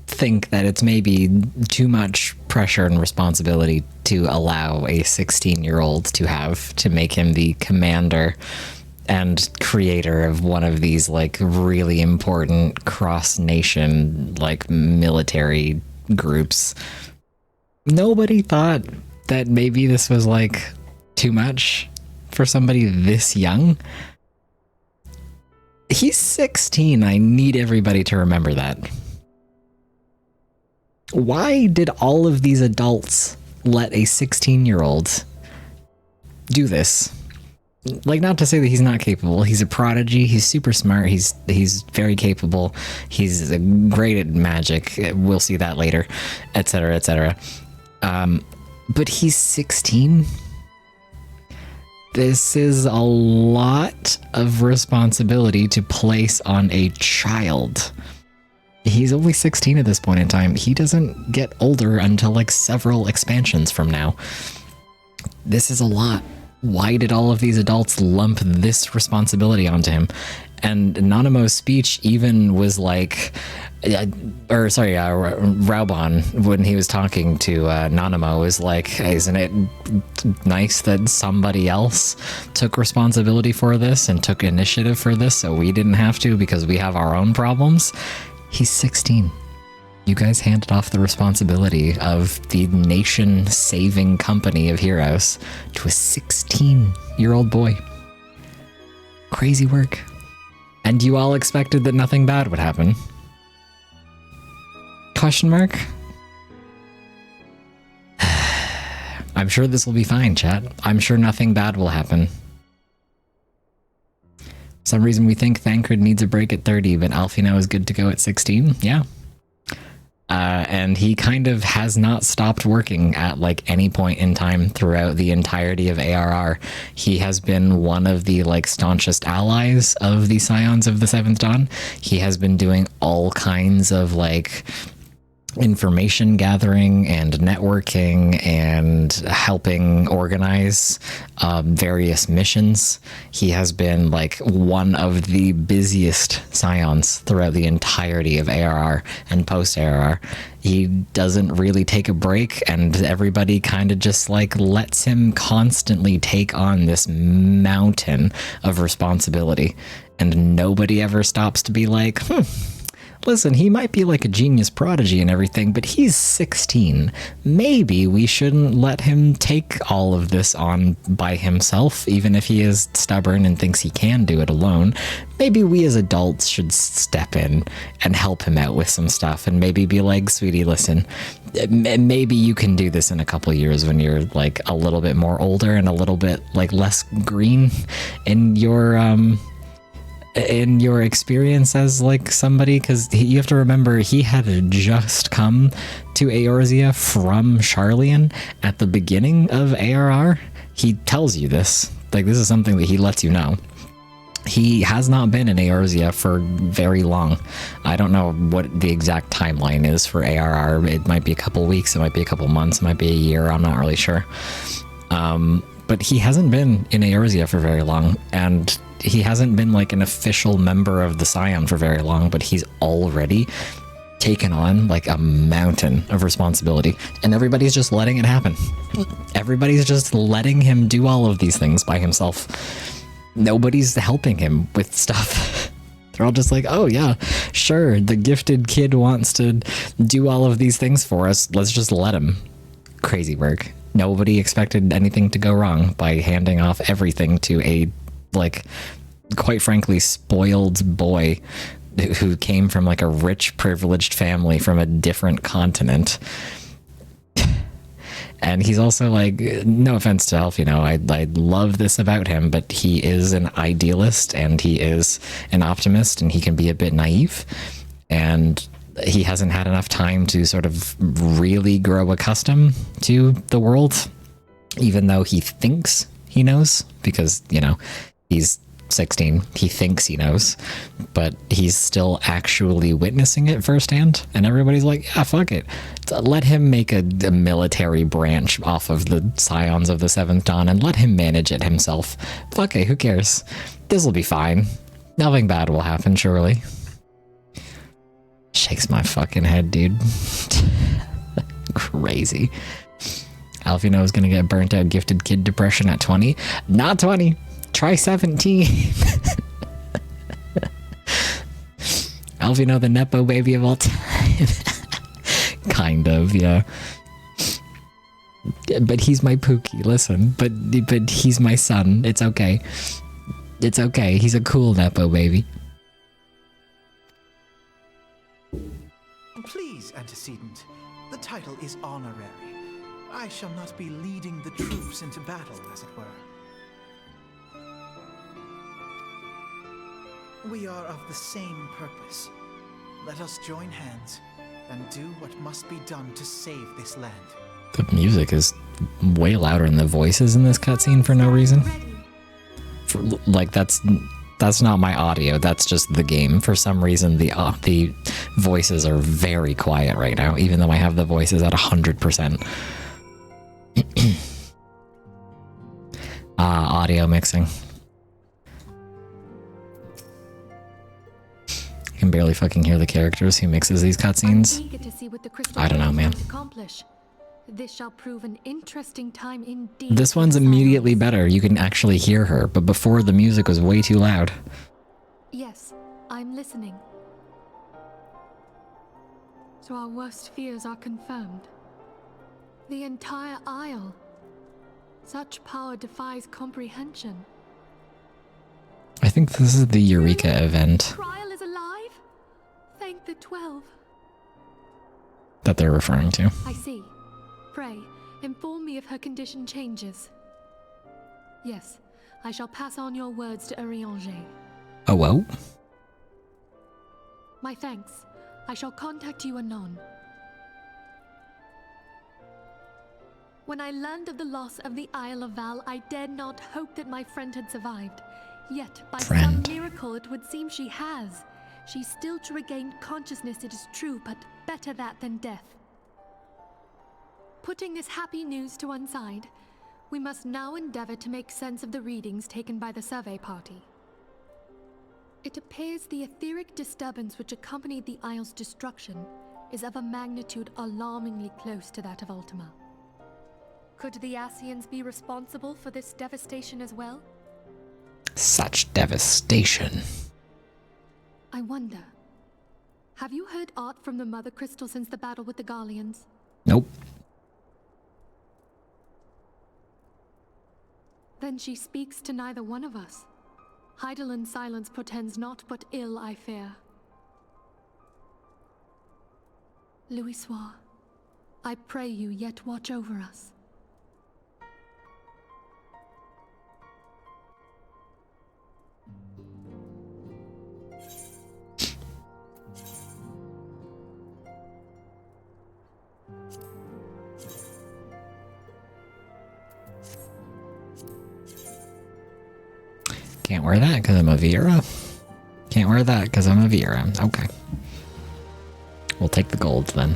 think that it's maybe too much pressure and responsibility to allow a 16-year-old to have to make him the commander and creator of one of these like really important cross-nation like military groups? Nobody thought that maybe this was like too much for somebody this young? He's 16. I need everybody to remember that. Why did all of these adults let a 16-year-old do this? Like, not to say that he's not capable. He's a prodigy. He's super smart. He's very capable. He's great at magic. We'll see that later, etc., etc. But he's 16. This is a lot of responsibility to place on a child. He's only 16 at this point in time. He doesn't get older until like several expansions from now. This is a lot. Why did all of these adults lump this responsibility onto him? And Nanamo's speech even was like, Raubon, when he was talking to Nanamo, was like, isn't it nice that somebody else took responsibility for this and took initiative for this so we didn't have to because we have our own problems? He's 16. You guys handed off the responsibility of the nation-saving company of heroes to a 16-year-old boy. Crazy work. And you all expected that nothing bad would happen? Question mark? I'm sure this will be fine, chat. I'm sure nothing bad will happen. For some reason we think Thancred needs a break at 30, but Alphino is good to go at 16? Yeah. And he kind of has not stopped working at like any point in time throughout the entirety of ARR. He has been one of the like staunchest allies of the Scions of the Seventh Dawn. He has been doing all kinds of like information gathering and networking and helping organize various missions. He has been like one of the busiest Scions throughout the entirety of ARR and post-ARR. He doesn't really take a break, and everybody kind of just like lets him constantly take on this mountain of responsibility, and nobody ever stops to be like, listen, he might be like a genius prodigy and everything, but he's 16. Maybe we shouldn't let him take all of this on by himself, even if he is stubborn and thinks he can do it alone. Maybe we as adults should step in and help him out with some stuff and maybe be like, sweetie, listen, maybe you can do this in a couple years when you're like a little bit more older and a little bit like less green in your experience as like somebody, because you have to remember he had just come to Eorzea from Sharlayan at the beginning of ARR. He tells you this, like this is something that he lets you know. He has not been in Eorzea for very long. I don't know what the exact timeline is for ARR. It might be a couple weeks, it might be a couple months, it might be a year, I'm not really sure. But he hasn't been in Eorzea for very long, and he hasn't been like an official member of the Scion for very long, but he's already taken on like a mountain of responsibility, and everybody's just letting it happen. Everybody's just letting him do all of these things by himself. Nobody's helping him with stuff. They're all just like, oh yeah, sure, the gifted kid wants to do all of these things for us, let's just let him. Crazy work. Nobody expected anything to go wrong by handing off everything to a, like, quite frankly, spoiled boy who came from like a rich, privileged family from a different continent. And he's also like, no offense to Elf, you know, I love this about him, but he is an idealist and he is an optimist and he can be a bit naive. And he hasn't had enough time to sort of really grow accustomed to the world, even though he thinks he knows, because, you know, he's 16, he thinks he knows, but he's still actually witnessing it firsthand, and everybody's like, yeah, fuck it, let him make a military branch off of the Scions of the Seventh Dawn and let him manage it himself. Fuck it, who cares? This'll be fine. Nothing bad will happen, surely. Shakes my fucking head, dude. Crazy. Alfino is gonna get burnt out gifted kid depression at 20. Not 20. Try 17. Alfino, the Nepo baby of all time. Kind of, yeah. But he's my Pookie, listen. But he's my son. It's okay. It's okay. He's a cool Nepo baby.
Please, antecedent. The title is honorary. I shall not be leading the troops into battle, as it were. We are of the same purpose. Let us join hands and do what must be done to save this land.
The music is way louder than the voices in this cutscene for no reason. Like, that's not my audio, that's just the game. For some reason, the voices are very quiet right now, even though I have the voices at 100%. Audio mixing. I can barely fucking hear the characters who mixes these cutscenes. I don't know, man.
This shall prove an interesting time indeed.
This one's immediately better. You can actually hear her, but before the music was way too loud.
Yes, I'm listening. So our worst fears are confirmed. The entire Isle. Such power defies comprehension.
I think this is the Eureka event.
Trial is alive? Thank the 12.
That they're referring to.
I see. Pray, inform me if her condition changes. Yes, I shall pass on your words to Urianger.
Oh, well?
My thanks. I shall contact you anon. When I learned of the loss of the Isle of Val, I dared not hope that my friend had survived. Yet, by some miracle, it would seem she has. She's still to regain consciousness, it is true, but better that than death. Putting this happy news to one side, we must now endeavor to make sense of the readings taken by the survey party. It appears the etheric disturbance which accompanied the Isle's destruction is of a magnitude alarmingly close to that of Ultima. Could the Ascians be responsible for this devastation as well?
Such devastation.
I wonder. Have you heard aught from the Mother Crystal since the battle with the Garleans?
Nope.
Then she speaks to neither one of us. Heidelin's silence portends naught but ill, I fear. Louisoix, I pray you yet watch over us.
Can't wear that because I'm a Vera. Can't wear that because I'm a Vera. Okay. We'll take the gold then.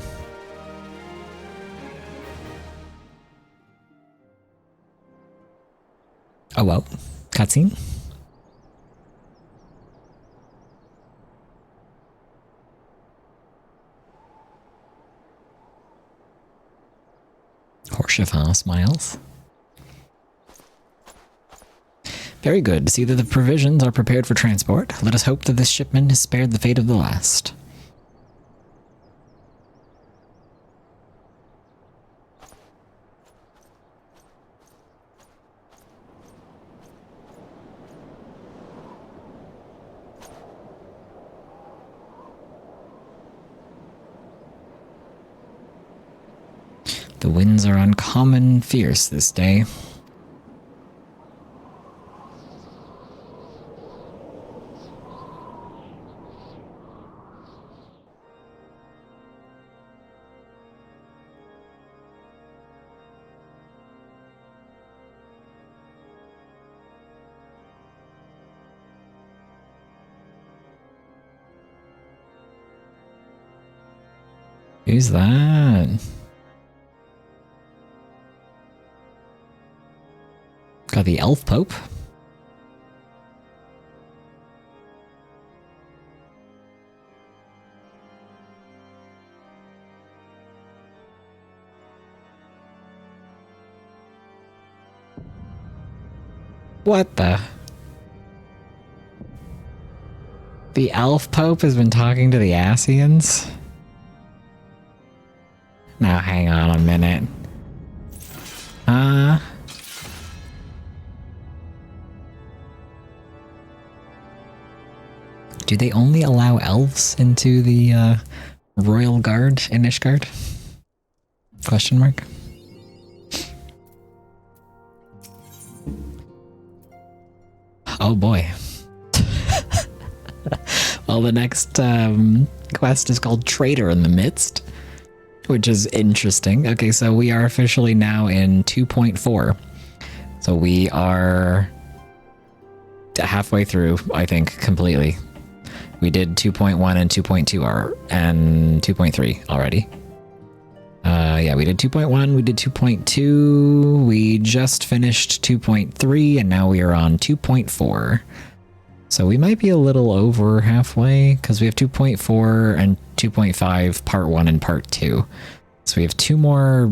Oh well. Cutscene? Horschiffon smiles. Very good. See that the provisions are prepared for transport. Let us hope that this shipment is spared the fate of the last. The winds are uncommon fierce this day. Who's that? Got the Elf Pope. What the? The Elf Pope has been talking to the Asians? Now hang on a minute. Do they only allow elves into the Royal Guard in Ishgard? Question mark. Oh boy. Well, the next quest is called Traitor in the Midst, which is interesting. Okay, so we are officially now in 2.4. So we are halfway through, I think, completely. We did 2.1 and 2.2 and 2.3 already. Yeah, we did 2.1, we did 2.2, we just finished 2.3, and now we are on 2.4. So we might be a little over halfway, because we have 2.4 and 2.5, part 1 and part 2. So we have 2 more,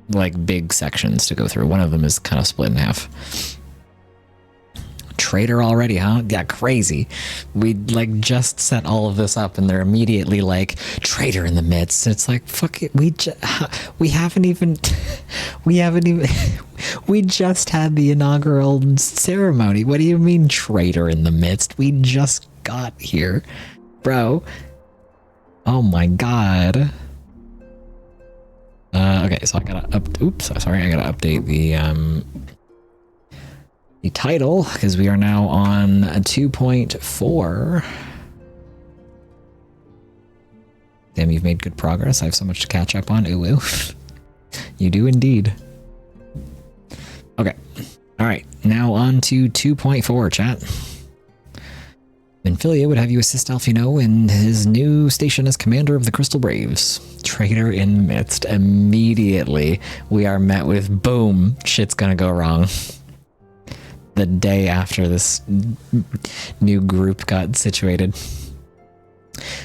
like, big sections to go through. One of them is kind of split in half. Traitor already, huh? Yeah, crazy. We like just set all of this up and they're immediately like, traitor in the midst. It's like, fuck it, we haven't even we just had the inaugural ceremony. What do you mean traitor in the midst? We just got here, bro. Oh my god. Okay, so I gotta I gotta update the title, because we are now on 2.4. Damn, you've made good progress. I have so much to catch up on. Ooh, ooh. You do indeed. Okay. Alright, now on to 2.4, chat. Benfilia would have you assist Alfino in his new station as commander of the Crystal Braves. Traitor in the midst. Immediately, we are met with, boom, shit's gonna go wrong. The day after this new group got situated.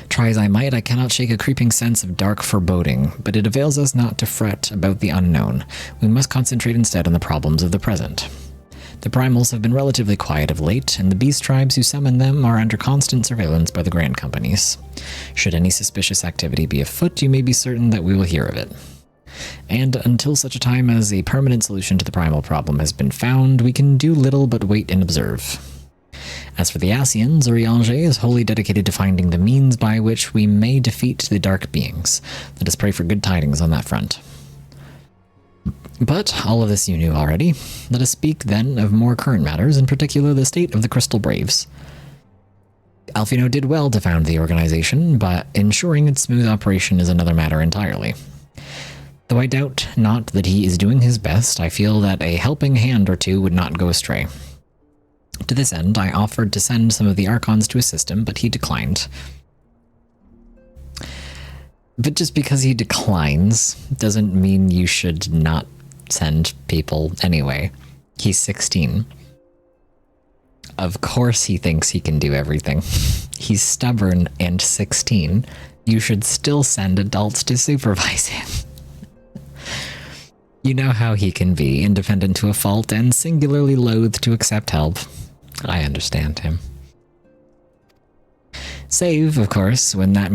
Try as I might, I cannot shake a creeping sense of dark foreboding, but it avails us not to fret about the unknown. We must concentrate instead on the problems of the present. The primals have been relatively quiet of late, and the beast tribes who summon them are under constant surveillance by the Grand Companies. Should any suspicious activity be afoot, you may be certain that we will hear of it. And until such a time as a permanent solution to the primal problem has been found, we can do little but wait and observe. As for the Asians, Urianger is wholly dedicated to finding the means by which we may defeat the dark beings. Let us pray for good tidings on that front. But all of this you knew already. Let us speak then of more current matters, in particular the state of the Crystal Braves. Alfino did well to found the organization, but ensuring its smooth operation is another matter entirely. Though I doubt not that he is doing his best, I feel that a helping hand or two would not go astray. To this end, I offered to send some of the Archons to assist him, but he declined. But just because he declines doesn't mean you should not send people anyway. He's 16. Of course he thinks he can do everything. He's stubborn and 16. You should still send adults to supervise him. You know how he can be, independent to a fault and singularly loath to accept help. I understand him. Save, of course, when that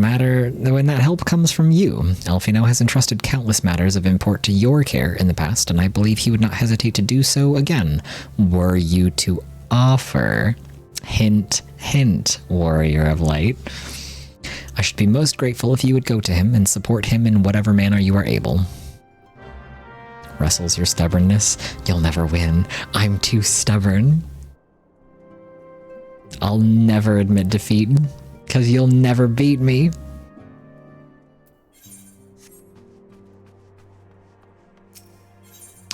help comes from you. Alfino has entrusted countless matters of import to your care in the past, and I believe he would not hesitate to do so again, were you to offer. Hint, hint, warrior of light. I should be most grateful if you would go to him and support him in whatever manner you are able. Wrestles your stubbornness. You'll never win. I'm too stubborn. I'll never admit defeat, because you'll never beat me.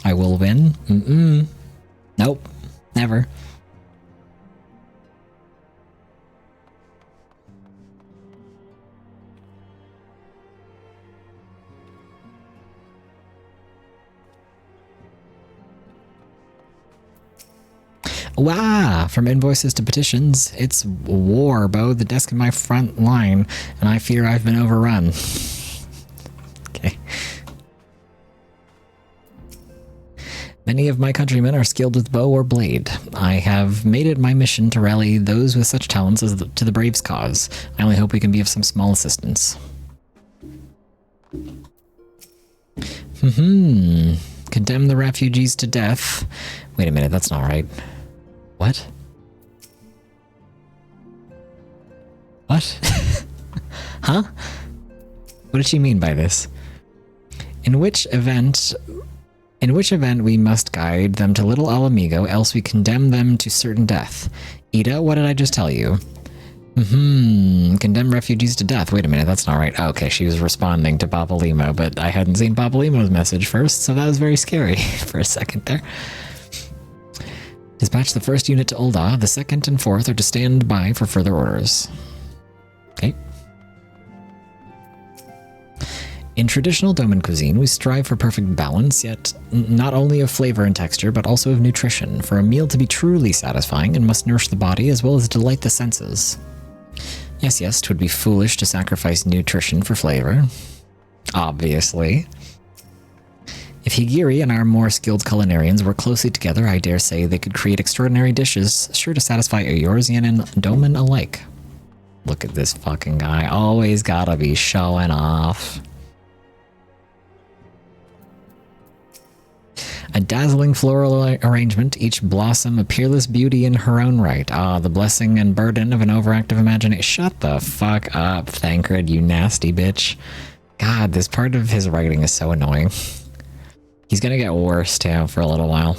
I will win? Nope. Never. Wow, from invoices to petitions, it's war, Bo. The desk in my front line, and I fear I've been overrun. Okay. Many of my countrymen are skilled with bow or blade. I have made it my mission to rally those with such talents to the Braves' cause. I only hope we can be of some small assistance. Condemn the refugees to death. Wait a minute, that's not right. What? What? Huh? What did she mean by this? In which event we must guide them to Little Alamigo, else we condemn them to certain death. Ida, what did I just tell you? Condemn refugees to death. Wait a minute, that's not right. Oh, okay, she was responding to Papa Limo, but I hadn't seen Papa Limo's message first, so that was very scary for a second there. Dispatch the first unit to Ul'dah. The second and fourth are to stand by for further orders. Okay. In traditional Doman cuisine, we strive for perfect balance, yet not only of flavor and texture, but also of nutrition. For a meal to be truly satisfying, it must nourish the body as well as delight the senses. Yes, 'twould be foolish to sacrifice nutrition for flavor. Obviously. If Higiri and our more skilled culinarians work closely together, I dare say they could create extraordinary dishes, sure to satisfy Eorzean and Doman alike. Look at this fucking guy, always gotta be showing off. A dazzling floral arrangement, each blossom a peerless beauty in her own right. Ah, the blessing and burden of an overactive imagination. Shut the fuck up, Thancred, you nasty bitch. God, this part of his writing is so annoying. He's gonna get worse, too, for a little while.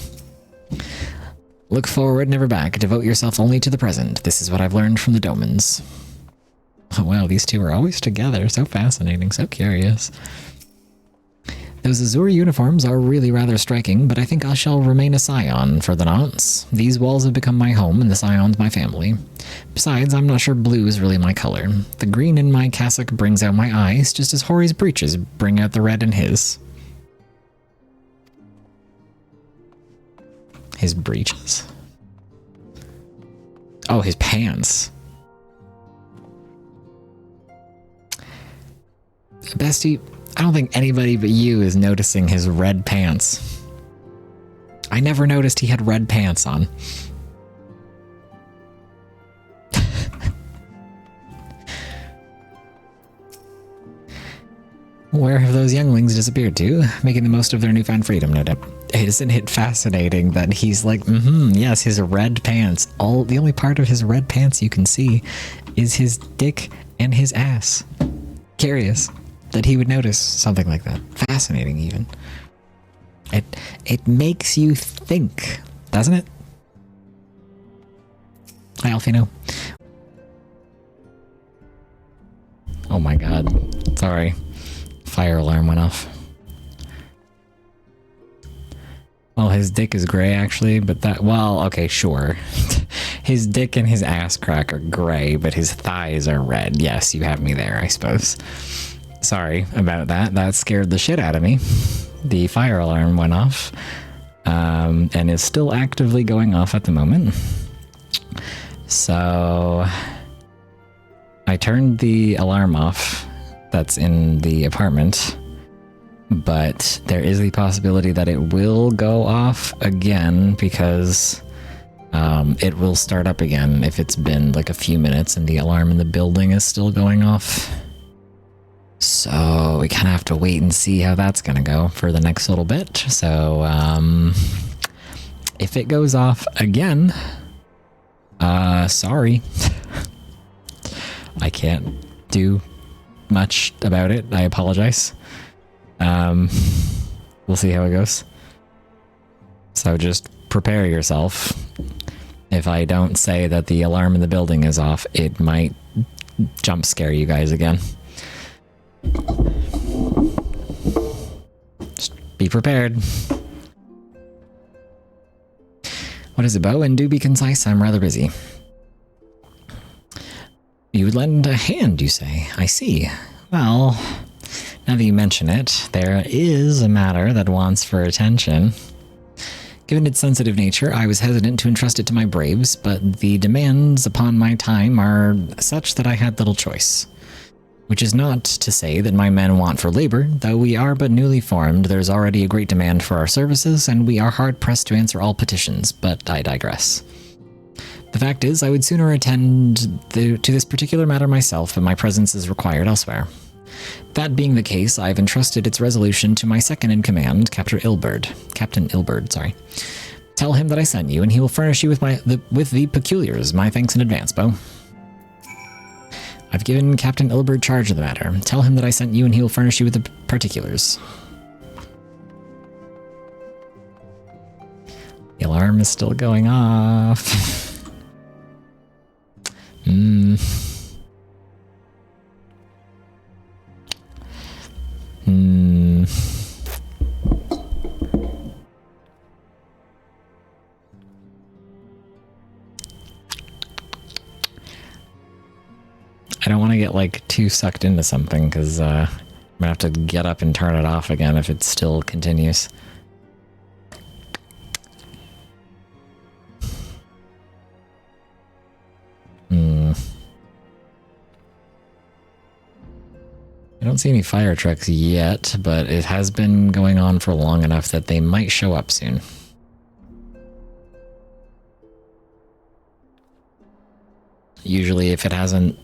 Look forward, never back. Devote yourself only to the present. This is what I've learned from the Domans. Oh, wow, these two are always together. So fascinating, so curious. Those azure uniforms are really rather striking, but I think I shall remain a scion for the nonce. These walls have become my home, and the scions my family. Besides, I'm not sure blue is really my color. The green in my cassock brings out my eyes, just as Hori's breeches bring out the red in his. His breeches? Oh, his pants. Bestie, I don't think anybody but you is noticing his red pants. I never noticed he had red pants on. Where have those younglings disappeared to? Making the most of their newfound freedom, no doubt. Isn't it fascinating that he's like, yes, his red pants. The only part of his red pants you can see is his dick and his ass. Curious that he would notice something like that. Fascinating, even. It makes you think, doesn't it? Hi, Alfino. Oh my god. Sorry. Fire alarm went off. Well, his dick is gray, actually, but that... Well, okay, sure. His dick and his ass crack are gray, but his thighs are red. Yes, you have me there, I suppose. Sorry about that. That scared the shit out of me. The fire alarm went off, and is still actively going off at the moment. So I turned the alarm off that's in the apartment, but there is the possibility that it will go off again because it will start up again if it's been like a few minutes and the alarm in the building is still going off. So we kind of have to wait and see how that's going to go for the next little bit. So if it goes off again, sorry. I can't do much about it. I apologize. We'll see how it goes. So just prepare yourself. If I don't say that the alarm in the building is off, it might jump scare you guys again. Just be prepared. What is it, Bo? And do be concise, I'm rather busy. You would lend a hand, you say? I see. Well, now that you mention it, there is a matter that wants for attention. Given its sensitive nature, I was hesitant to entrust it to my braves, but the demands upon my time are such that I had little choice. Which is not to say that my men want for labor, though we are but newly formed, there's already a great demand for our services, and we are hard-pressed to answer all petitions, but I digress. The fact is, I would sooner attend to this particular matter myself, but my presence is required elsewhere. That being the case, I've entrusted its resolution to my second-in-command, Captain Ilberd, sorry. Tell him that I sent you, and he will furnish you with the peculiars. My thanks in advance, Bo. I've given Captain Ilberd charge of the matter. Tell him that I sent you, and he will furnish you with the particulars. The alarm is still going off. I don't want to get like too sucked into something because I'm gonna have to get up and turn it off again if it still continues. I don't see any fire trucks yet, but it has been going on for long enough that they might show up soon. Usually if it hasn't,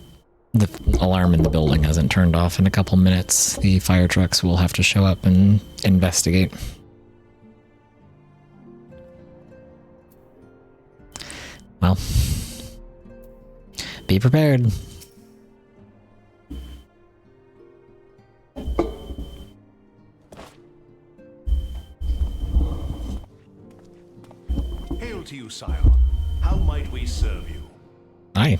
the alarm in the building hasn't turned off in a couple minutes, the fire trucks will have to show up and investigate. Well, be prepared.
Hail to you, sire. How might we serve you?
Hi.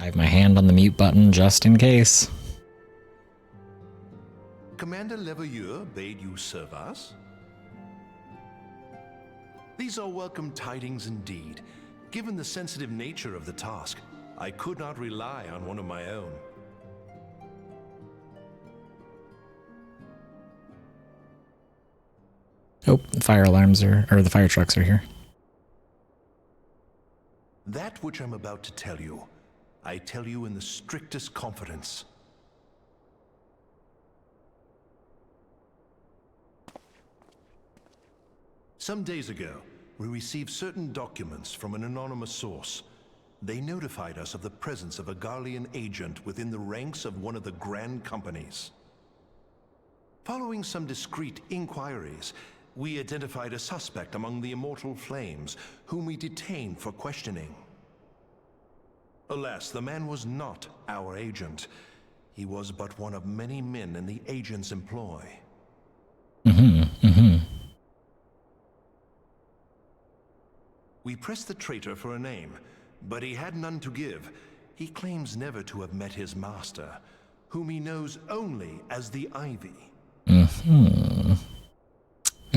I have my hand on the mute button just in case.
Commander Leveilleur bade you serve us? These are welcome tidings indeed. Given the sensitive nature of the task, I could not rely on one of my own.
Oh, the fire alarms or the fire trucks are here.
That which I'm about to tell you, I tell you in the strictest confidence. Some days ago, we received certain documents from an anonymous source. They notified us of the presence of a Garlean agent within the ranks of one of the Grand Companies. Following some discreet inquiries, we identified a suspect among the Immortal Flames, whom we detained for questioning. Alas, the man was not our agent. He was but one of many men in the agent's employ. We pressed the traitor for a name, but he had none to give. He claims never to have met his master, whom he knows only as the Ivy.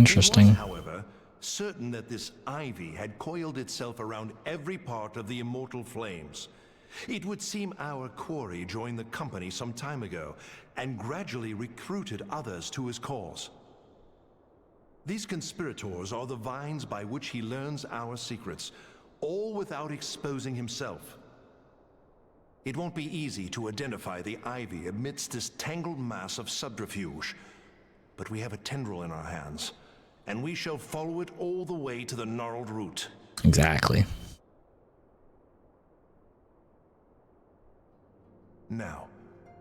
Interesting.
It was, however, certain that this ivy had coiled itself around every part of the immortal flames. It would seem our quarry joined the company some time ago and gradually recruited others to his cause. These conspirators are the vines by which he learns our secrets, all without exposing himself. It won't be easy to identify the ivy amidst this tangled mass of subterfuge, but we have a tendril in our hands, and we shall follow it all the way to the gnarled root.
Exactly.
Now,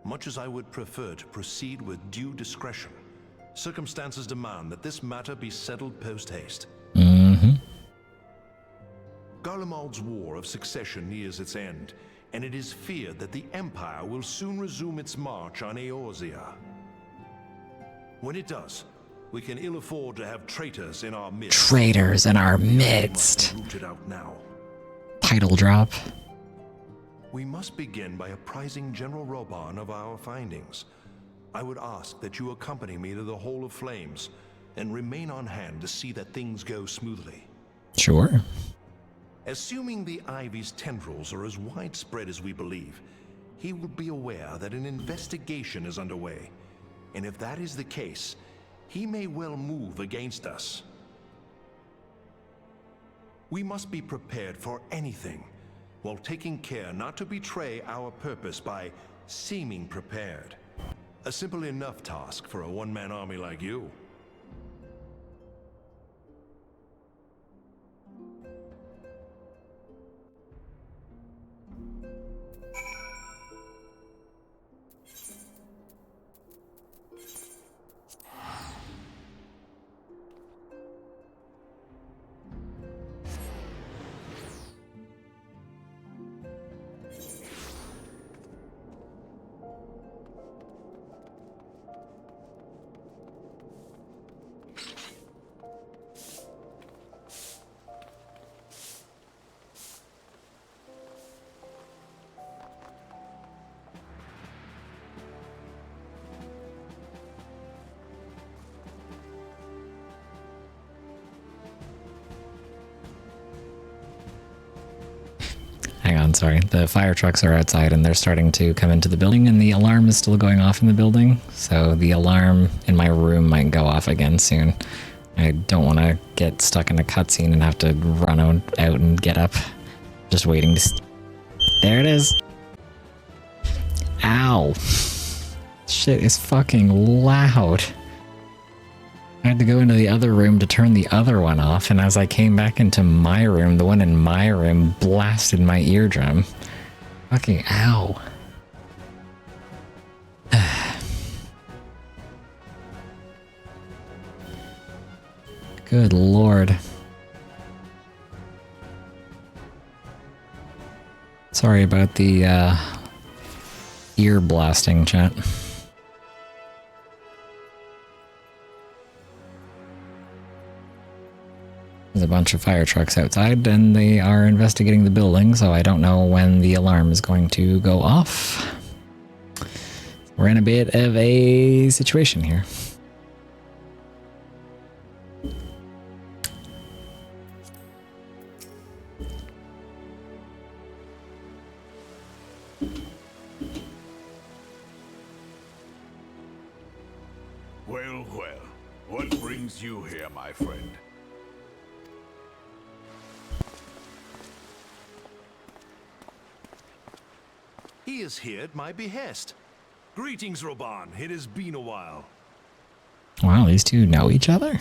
much as I would prefer to proceed with due discretion, circumstances demand that this matter be settled post-haste.
Mm-hmm.
Garlemald's War of Succession nears its end, and it is feared that the Empire will soon resume its march on Eorzea. When it does, we can ill afford to have traitors in our midst.
Traitors in our midst.
Rooted out now.
Title drop.
We must begin by apprising General Roban of our findings. I would ask that you accompany me to the Hall of Flames and remain on hand to see that things go smoothly.
Sure.
Assuming the Ivy's tendrils are as widespread as we believe, he will be aware that an investigation is underway. And if that is the case, he may well move against us. We must be prepared for anything, while taking care not to betray our purpose by seeming prepared. A simple enough task for a one-man army like you.
Hang on, sorry. The fire trucks are outside and they're starting to come into the building, and the alarm is still going off in the building. So the alarm in my room might go off again soon. I don't want to get stuck in a cutscene and have to run out and get up. Just waiting to... There it is. Ow. Shit is fucking loud. I had to go into the other room to turn the other one off, and as I came back into my room, the one in my room blasted my eardrum. Fucking ow. Good lord. Sorry about the ear blasting, chat. There's a bunch of fire trucks outside, and they are investigating the building, so I don't know when the alarm is going to go off. We're in a bit of a situation here.
Well, well. What brings you here, my friend?
He is here at my behest. Greetings, Roban. It has been a while.
Wow, these two know each other?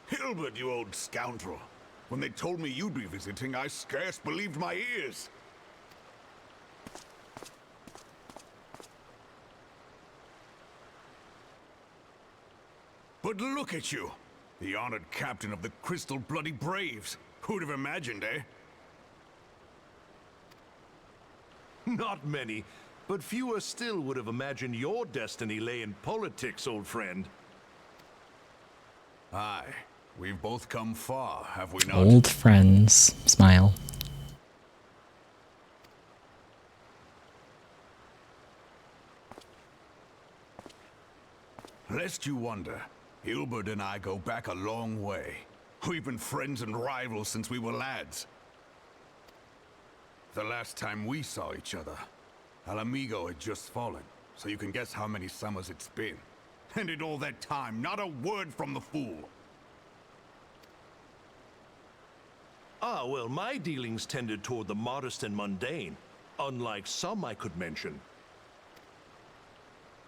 Hilbert, you old scoundrel. When they told me you'd be visiting, I scarce believed my ears. But look at you. The honored captain of the Crystal Bloody Braves. Who'd have imagined, eh?
Not many, but fewer still would have imagined your destiny lay in politics, old friend.
Aye. We've both come far, have we not?
Old friends. Smile.
Lest you wonder, Hilbert and I go back a long way. We've been friends and rivals since we were lads. The last time we saw each other, Alamigo had just fallen, so you can guess how many summers it's been. And in all that time, not a word from the fool.
Ah, well, my dealings tended toward the modest and mundane, unlike some I could mention.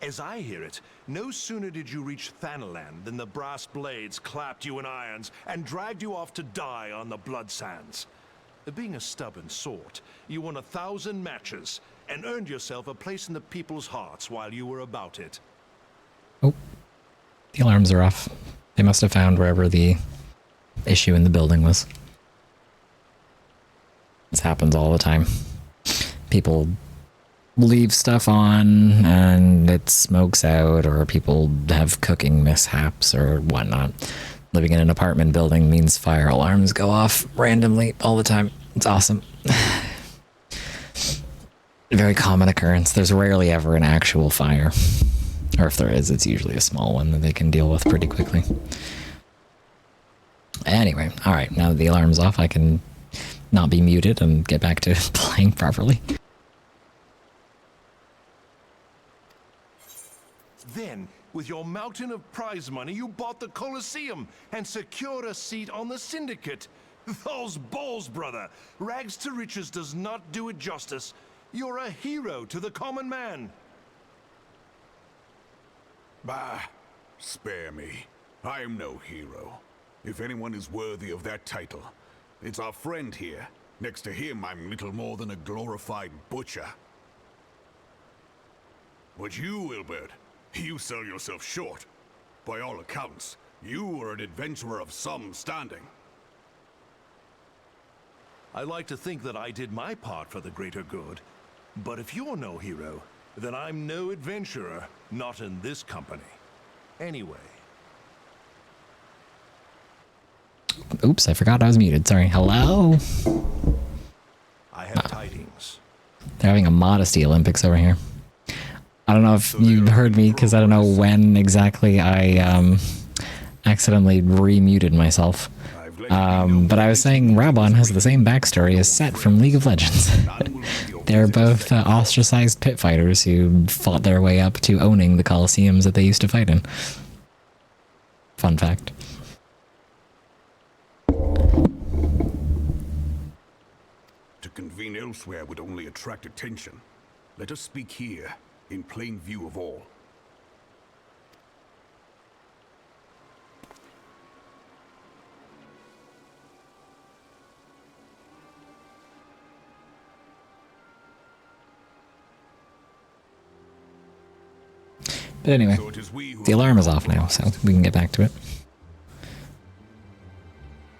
As I hear it, no sooner did you reach Thanalan than the brass blades clapped you in irons and dragged you off to die on the blood sands. Being a stubborn sort, you won 1,000 matches and earned yourself a place in the people's hearts while you were about it.
Oh, the alarms are off. They must have found wherever the issue in the building was. This happens all the time. People leave stuff on and it smokes out, or people have cooking mishaps or whatnot. Living in an apartment building means fire alarms go off randomly all the time. It's awesome. Very common occurrence. There's rarely ever an actual fire. Or if there is, it's usually a small one that they can deal with pretty quickly. Anyway, alright, now that the alarm's off, I can not be muted and get back to playing properly.
Then, with your mountain of prize money, you bought the Colosseum and secured a seat on the Syndicate. Those balls, brother. Rags to riches does not do it justice. You're a hero to the common man.
Bah, spare me. I am no hero. If anyone is worthy of that title, it's our friend here. Next to him, I'm little more than a glorified butcher. But you, Wilbert, you sell yourself short. By all accounts, you are an adventurer of some standing.
I like to think that I did my part for the greater good. But if you're no hero, then I'm no adventurer, not in this company. Anyway.
Oops, I forgot I was muted. Sorry. Hello?
I have tidings.
They're having a modesty Olympics over here. I don't know if you heard me, because I don't know when exactly I accidentally re-muted myself. But I was saying Rabon has the same backstory as Set from League of Legends. They're both ostracized pit fighters who fought their way up to owning the Colosseums that they used to fight in. Fun fact.
To convene elsewhere would only attract attention. Let us speak here, in plain view of all.
But anyway, the alarm is off now, so we can get back to it.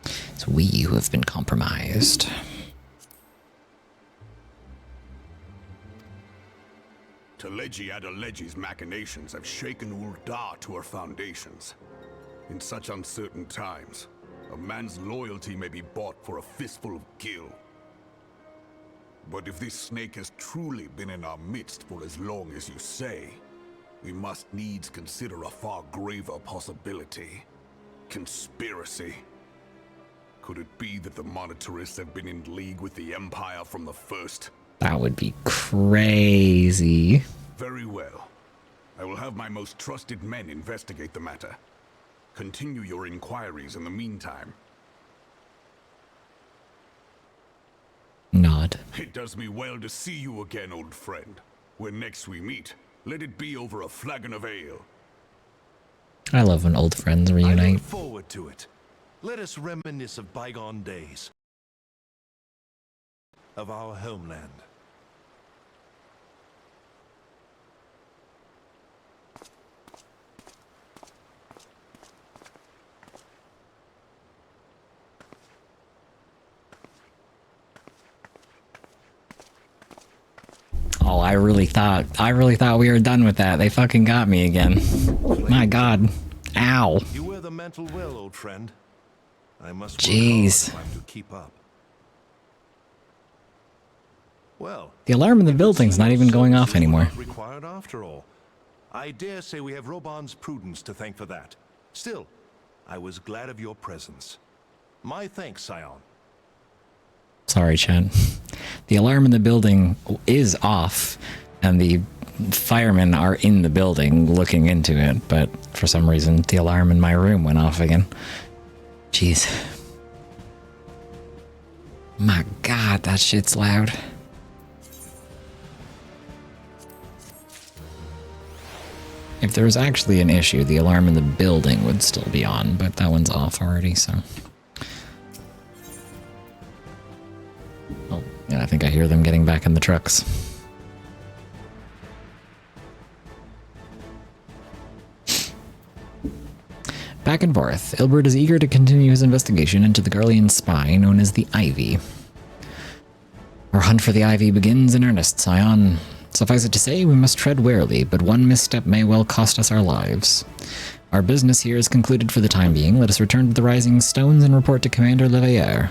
It's we who have been compromised.
Teleji Adeleji's machinations have shaken Ul'dah to her foundations. In such uncertain times, a man's loyalty may be bought for a fistful of gil. But if this snake has truly been in our midst for as long as you say, we must needs consider a far graver possibility. Conspiracy. Could it be that the monetarists have been in league with the Empire from the first?
That would be crazy.
Very well. I will have my most trusted men investigate the matter. Continue your inquiries in the meantime.
Nod.
It does me well to see you again, old friend. When next we meet, let it be over a flagon of ale.
I love when old friends
I
reunite.
look forward to it. Let us reminisce of bygone days. Of our homeland.
Oh, I really thought we were done with that. They fucking got me again. My god. Ow.
You wear the mantle well, old friend. I must
Jeez.
work hard to keep up. Well,
The alarm in the building's not even going off anymore.
required after all. I dare say we have Robon's prudence to thank for that. Still, I was glad of your presence. My thanks, Scion.
Sorry, Chen. The alarm in the building is off, and the firemen are in the building looking into it, but for some reason the alarm in my room went off again. Jeez. My god, that shit's loud. If there was actually an issue, the alarm in the building would still be on, but that one's off already, so... Oh, yeah, I think I hear them getting back in the trucks. Back and forth, Ilbert is eager to continue his investigation into the Garlean spy known as the Ivy. Our hunt for the Ivy begins in earnest, Scion. Suffice it to say, we must tread warily, but one misstep may well cost us our lives. Our business here is concluded for the time being. Let us return to the Rising Stones and report to Commander Leveilleur.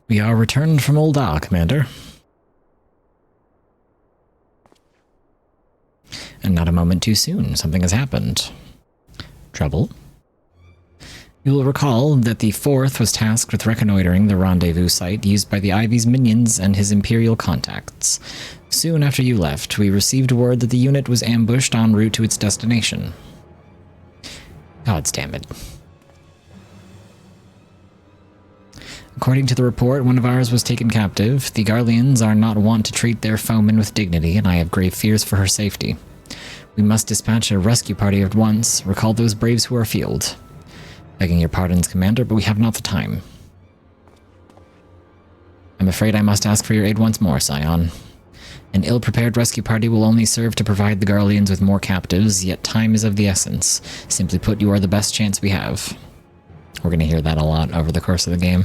We are returned from Ul'dah, Commander. And not a moment too soon. Something has happened. Trouble? You will recall that the Fourth was tasked with reconnoitering the rendezvous site used by the Ivy's minions and his Imperial contacts. Soon after you left, we received word that the unit was ambushed en route to its destination. Gods damn it. According to the report, one of ours was taken captive. The Garleans are not wont to treat their foemen with dignity, and I have grave fears for her safety. We must dispatch a rescue party at once. Recall those braves who are afield. Begging your pardons, Commander, but we have not the time. I'm afraid I must ask for your aid once more, Scion. An ill-prepared rescue party will only serve to provide the Garleans with more captives, yet time is of the essence. Simply put, you are the best chance we have. We're going to hear that a lot over the course of the game.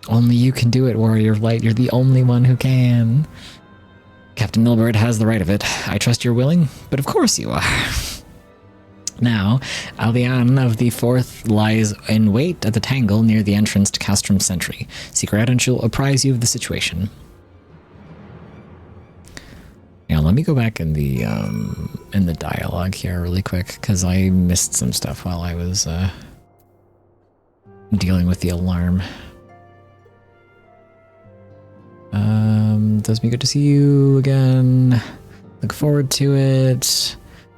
Only you can do it, Warrior of Light. You're the only one who can. Captain Ilbert has the right of it. I trust you're willing, but of course you are. Now, Aldean of the Fourth lies in wait at the tangle near the entrance to Castrum Sentry. Seek her out and she'll apprise you of the situation. Now, let me go back in the dialogue here really quick, because I missed some stuff while I was dealing with the alarm. Does me good to see you again. Look forward to it.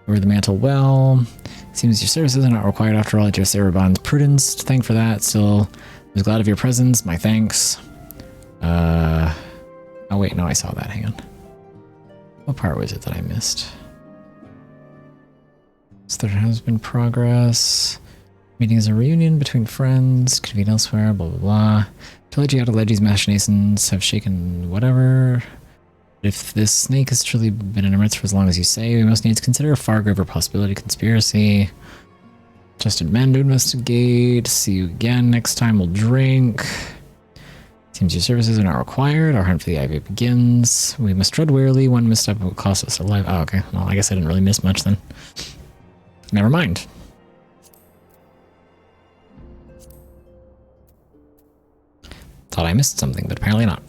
Over the mantle well. Seems your services are not required after all at your Cerebon's prudence. Thank for that. Still, I was glad of your presence. My thanks. Oh wait, no, I saw that. Hang on. What part was it that I missed? So there has been progress. Meeting is a reunion between friends. Convene elsewhere. Blah blah blah. Telegy out of Legi's machinations have shaken whatever. If this snake has truly been in our midst for as long as you say, we must needs consider a far graver possibility. Conspiracy. Trusted men to investigate. See you again. Next time we'll drink. Seems your services are not required. Our hunt for the Ivy begins. We must tread warily. One misstep will cost us a life. Oh, okay. Well, I guess I didn't really miss much then. Never mind. Thought I missed something, but apparently not.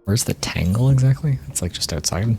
Where's the tangle exactly? It's like just outside.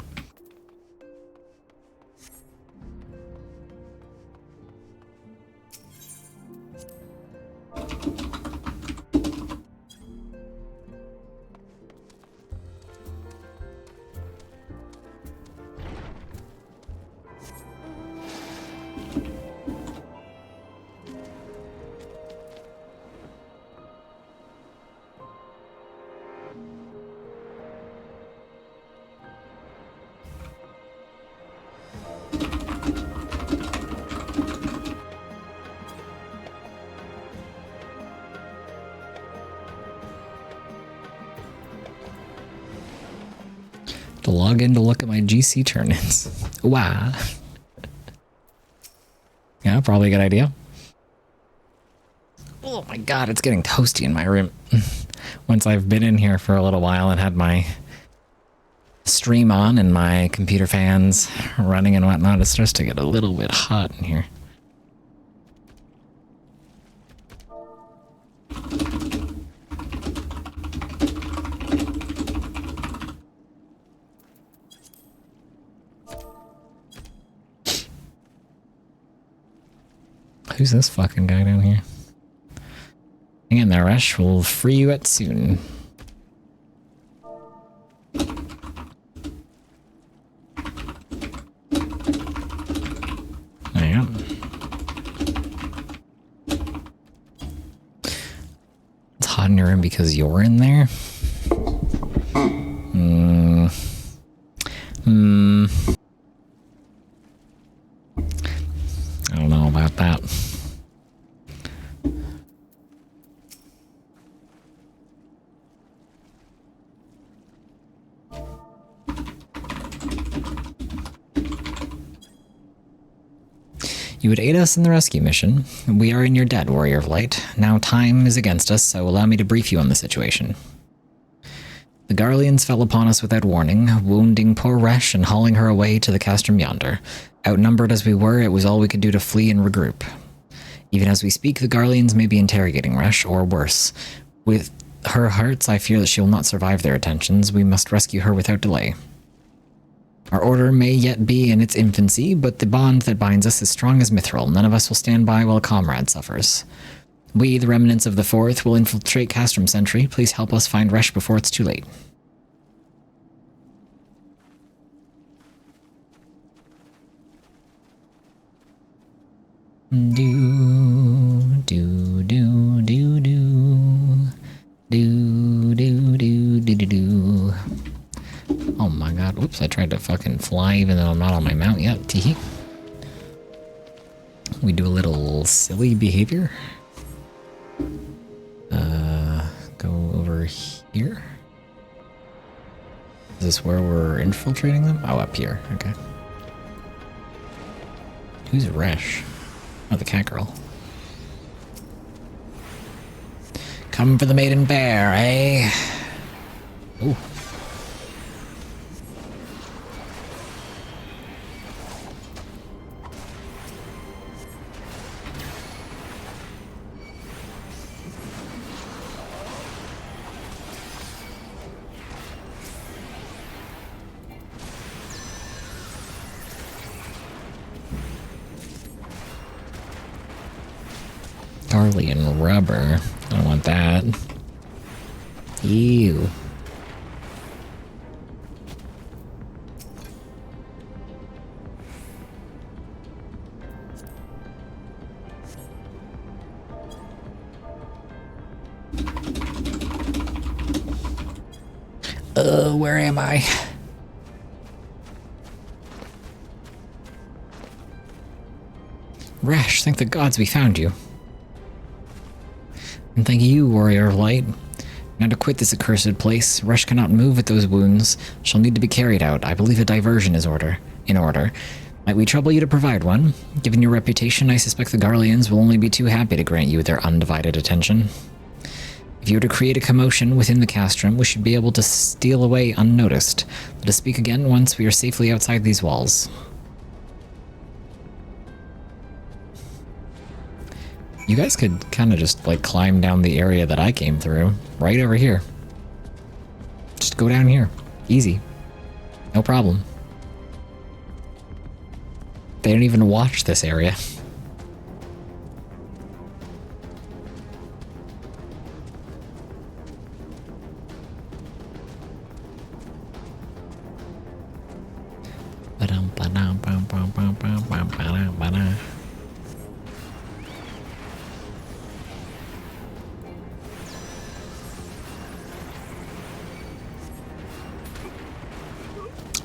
log in to look at my GC turn-ins. Wow. Yeah, probably a good idea. Oh my god, it's getting toasty in my room. Once I've been in here for a little while and had my stream on and my computer fans running and whatnot, it starts to get a little bit hot in here. Who's this fucking guy down here? Hang in there, Resh. We'll free you at soon. There you go. It's hot in your room because you're in there? I don't know about that. You would aid us in the rescue mission. We are in your debt, Warrior of Light. Now time is against us, so allow me to brief you on the situation. The Garleans fell upon us without warning, wounding poor Resh and hauling her away to the castrum yonder. Outnumbered as we were, it was all we could do to flee and regroup. Even as we speak, the Garleans may be interrogating Resh, or worse. With her hearts, I fear that she will not survive their attentions. We must rescue her without delay. Our order may yet be in its infancy, but the bond that binds us is strong as mithril. None of us will stand by while a comrade suffers. We, the remnants of the Fourth, will infiltrate Castrum Sentry. Please help us find Resh before it's too late. Do, do, do, do, do. Do, do, do, do, do, do. Oh my god, whoops, I tried to fucking fly even though I'm not on my mount yet. Teehee. We do a little silly behavior. Go over here. Is this where we're infiltrating them? Oh, up here, okay. Who's Resh? Oh, the cat girl. Come for the maiden bear, eh? Ooh. Garlean rubber. I don't want that. Ew. Where am I? Resh, thank the gods we found you. And thank you, Warrior of Light. Now to quit this accursed place. Resh cannot move with those wounds. She'll need to be carried out. I believe a diversion is in order. Might we trouble you to provide one? Given your reputation, I suspect the Garleans will only be too happy to grant you their undivided attention. If you were to create a commotion within the castrum, we should be able to steal away unnoticed. Let us speak again once we are safely outside these walls. You guys could kind of just, like, climb down the area that I came through. Right over here. Just go down here. Easy. No problem. They don't even watch this area.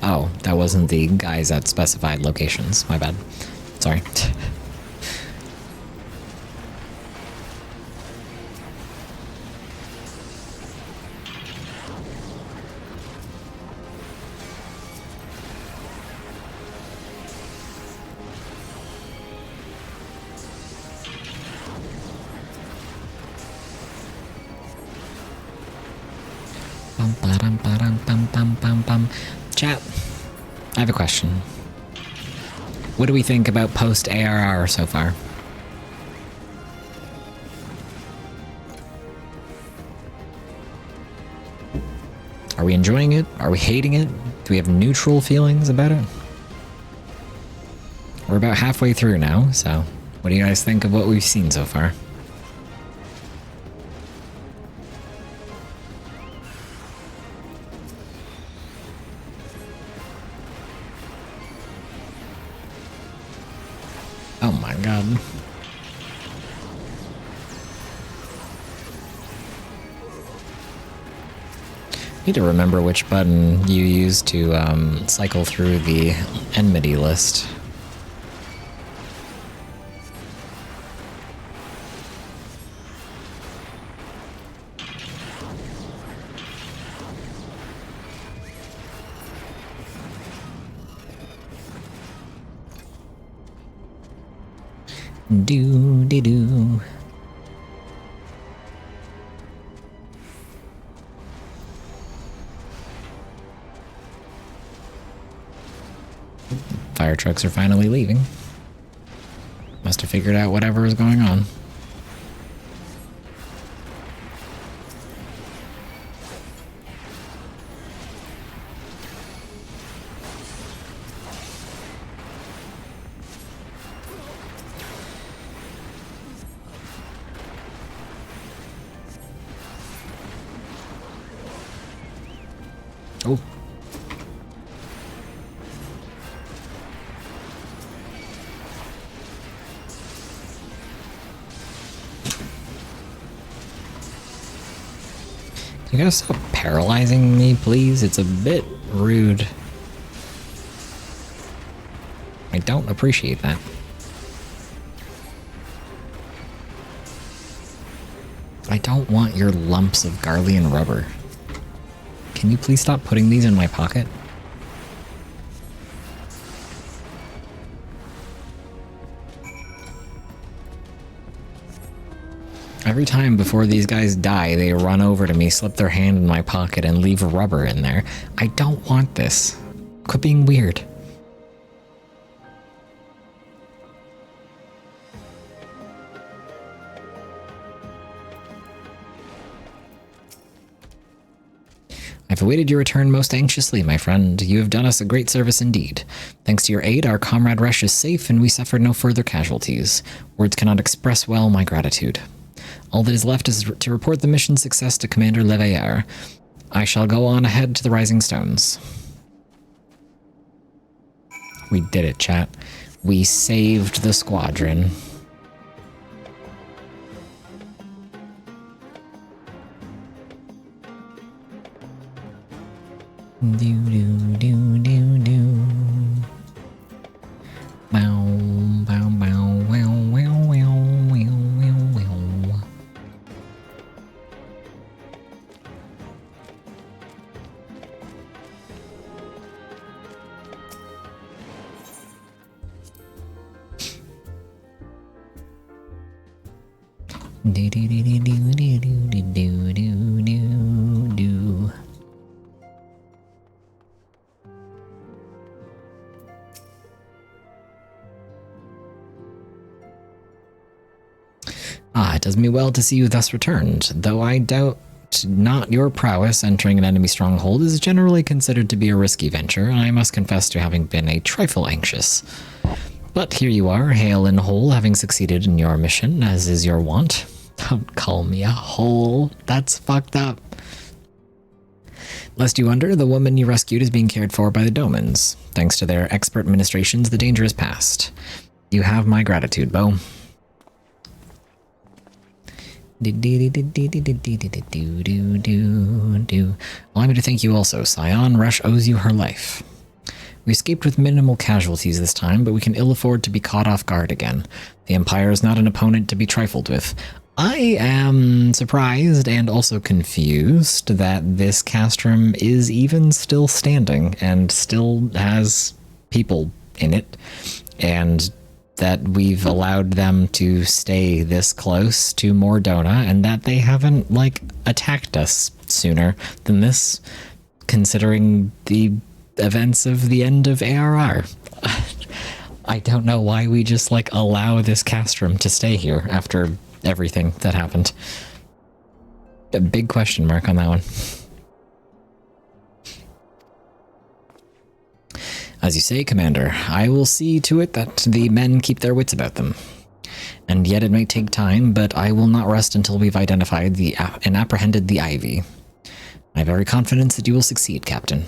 Oh, that wasn't the guys at specified locations. My bad. Sorry. Chat, I have a question. What do we think about post-ARR so far? Are we enjoying it? Are we hating it? Do we have neutral feelings about it? We're about halfway through now, so what do you guys think of what we've seen so far? Oh my god. Need to remember which button you use to cycle through the enmity list. Do. Fire trucks are finally leaving. Must have figured out whatever is going on. Oh. Can you guys stop paralyzing me, please? It's a bit rude. I don't appreciate that. I don't want your lumps of Garlean rubber. Can you please stop putting these in my pocket? Every time before these guys die, they run over to me, slip their hand in my pocket, and leave rubber in there. I don't want this. Quit being weird. I've awaited your return most anxiously, my friend. You have done us a great service indeed. Thanks to your aid, our comrade Resh is safe and we suffered no further casualties. Words cannot express well my gratitude. All that is left is to report the mission's success to Commander Leveilleur. I shall go on ahead to the Rising Stones. We did it, chat. We saved the squadron. Do do do do do. Bow bow bow wow wow wow wow wow wow. Do do do do do do do do do do do. Ah, it does me well to see you thus returned, though I doubt not your prowess entering an enemy stronghold is generally considered to be a risky venture, and I must confess to having been a trifle anxious. But here you are, hale and whole, having succeeded in your mission, as is your wont. Don't call me a hole, that's fucked up. Lest you wonder, the woman you rescued is being cared for by the Domans. Thanks to their expert ministrations, the danger is past. You have my gratitude, Bo. Allow me to thank you also, Scion. Rush owes you her life. We escaped with minimal casualties this time, but we can ill afford to be caught off guard again. The Empire is not an opponent to be trifled with. I am surprised and also confused that this castrum is even still standing and still has people in it, and that we've allowed them to stay this close to Mordona and that they haven't, like, attacked us sooner than this, considering the events of the end of ARR. I don't know why we just, like, allow this castrum to stay here after everything that happened. A big question mark on that one. As you say, Commander, I will see to it that the men keep their wits about them. And yet it may take time, but I will not rest until we've identified and apprehended the Ivy. I have every confidence that you will succeed, Captain.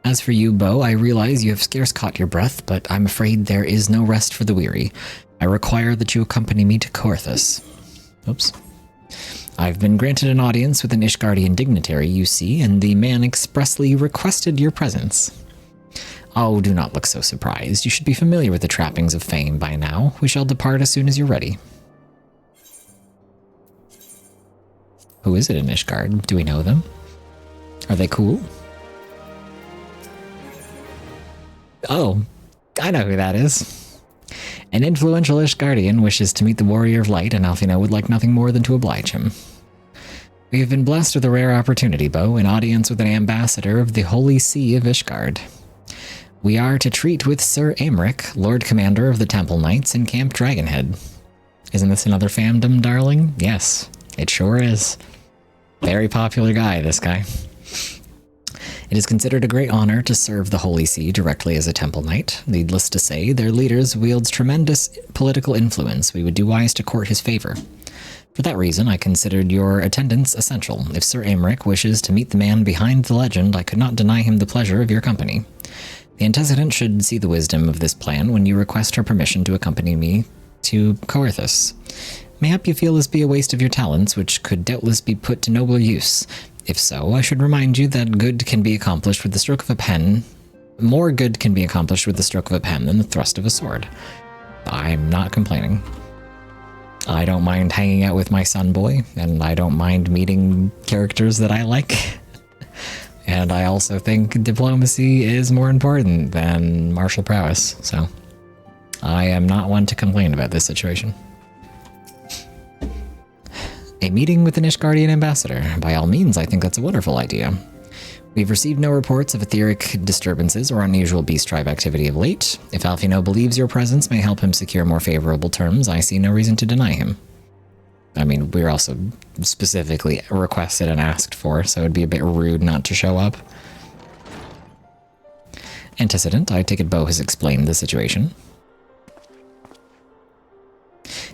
As for you, Bo, I realize you have scarce caught your breath, but I'm afraid there is no rest for the weary. I require that you accompany me to Coerthas. Oops. I've been granted an audience with an Ishgardian dignitary, you see, and the man expressly requested your presence. Oh, do not look so surprised. You should be familiar with the trappings of fame by now. We shall depart as soon as you're ready. Who is it in Ishgard? Do we know them? Are they cool? Oh, I know who that is. An influential Ishgardian wishes to meet the Warrior of Light, and Alfino would like nothing more than to oblige him. We have been blessed with a rare opportunity, Bo, an audience with an ambassador of the Holy See of Ishgard. We are to treat with Sir Aymeric, Lord Commander of the Temple Knights in Camp Dragonhead. Isn't this another fandom, darling? Yes, it sure is. Very popular guy, this guy. It is considered a great honor to serve the Holy See directly as a Temple Knight. Needless to say, their leaders wields tremendous political influence. We would do wise to court his favor. For that reason, I considered your attendance essential. If Sir Aymeric wishes to meet the man behind the legend, I could not deny him the pleasure of your company. The antecedent should see the wisdom of this plan when you request her permission to accompany me to Coerthas. Mayhap you feel this be a waste of your talents, which could doubtless be put to nobler use. If so, I should remind you that good can be accomplished with the stroke of a pen. More good can be accomplished with the stroke of a pen than the thrust of a sword. I'm not complaining. I don't mind hanging out with my son boy, and I don't mind meeting characters that I like. And I also think diplomacy is more important than martial prowess, so I am not one to complain about this situation. A meeting with an Ishgardian ambassador. By all means, I think that's a wonderful idea. We've received no reports of etheric disturbances or unusual beast tribe activity of late. If Alfino believes your presence may help him secure more favorable terms, I see no reason to deny him. I mean, we're also specifically requested and asked for, so it'd be a bit rude not to show up. Antecedent, I take it Bo has explained the situation.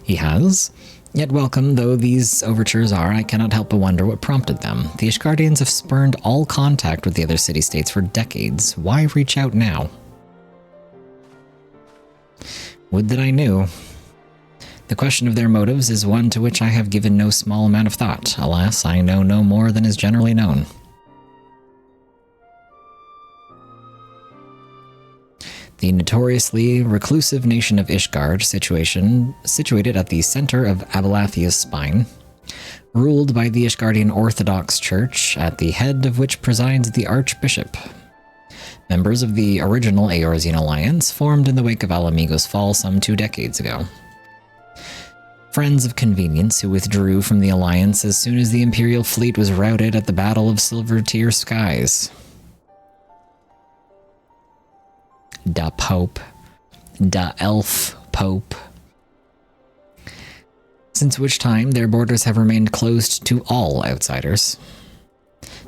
He has. Yet welcome though these overtures are, I cannot help but wonder what prompted them. The Ishgardians have spurned all contact with the other city-states for decades. Why reach out now? Would that I knew. The question of their motives is one to which I have given no small amount of thought. Alas, I know no more than is generally known. The notoriously reclusive nation of Ishgard, situated at the center of Abelathia's spine, ruled by the Ishgardian Orthodox Church, at the head of which presides the Archbishop. Members of the original Eorzean Alliance formed in the wake of Alamigo's fall some 2 decades ago. Friends of convenience who withdrew from the Alliance as soon as the Imperial fleet was routed at the Battle of Silver-Tear Skies. Da Pope. Da Elf Pope. Since which time their borders have remained closed to all outsiders.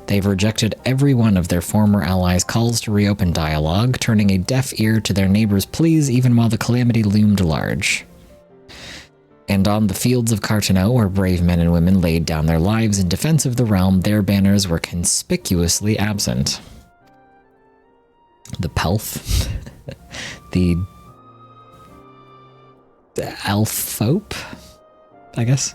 They've rejected every one of their former allies' calls to reopen dialogue, turning a deaf ear to their neighbors' pleas even while the calamity loomed large. And on the fields of Carteneau, where brave men and women laid down their lives in defense of the realm, their banners were conspicuously absent. The Pelf. the Elfope, I guess.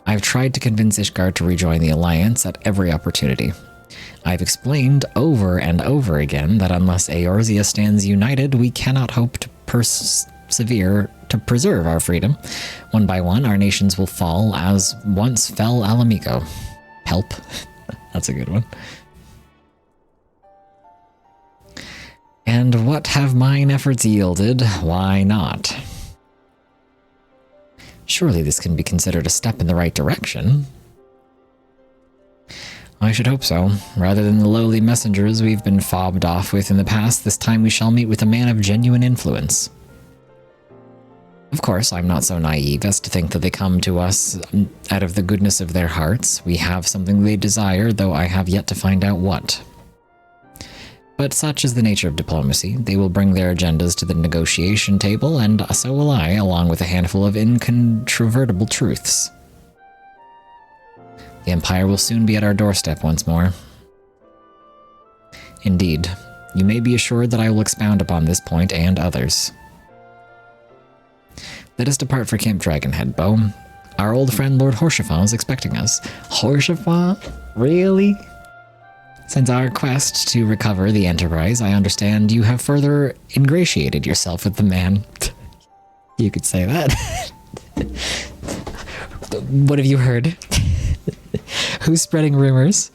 I've tried to convince Ishgard to rejoin the Alliance at every opportunity. I've explained over and over again that unless Eorzea stands united, we cannot hope to preserve our freedom. One by one, our nations will fall as once fell Alamigo. Help. That's a good one. And what have mine efforts yielded? Why not? Surely this can be considered a step in the right direction. I should hope so. Rather than the lowly messengers we've been fobbed off with in the past, this time we shall meet with a man of genuine influence. Of course, I'm not so naive as to think that they come to us out of the goodness of their hearts. We have something they desire, though I have yet to find out what. But such is the nature of diplomacy. They will bring their agendas to the negotiation table, and so will I, along with a handful of incontrovertible truths. The Empire will soon be at our doorstep once more. Indeed, you may be assured that I will expound upon this point and others. Let us depart for Camp Dragonhead, Beau. Our old friend Lord Horshafa is expecting us. Horshafa? Really? Since our quest to recover the Enterprise, I understand you have further ingratiated yourself with the man. You could say that. What have you heard? Who's spreading rumors?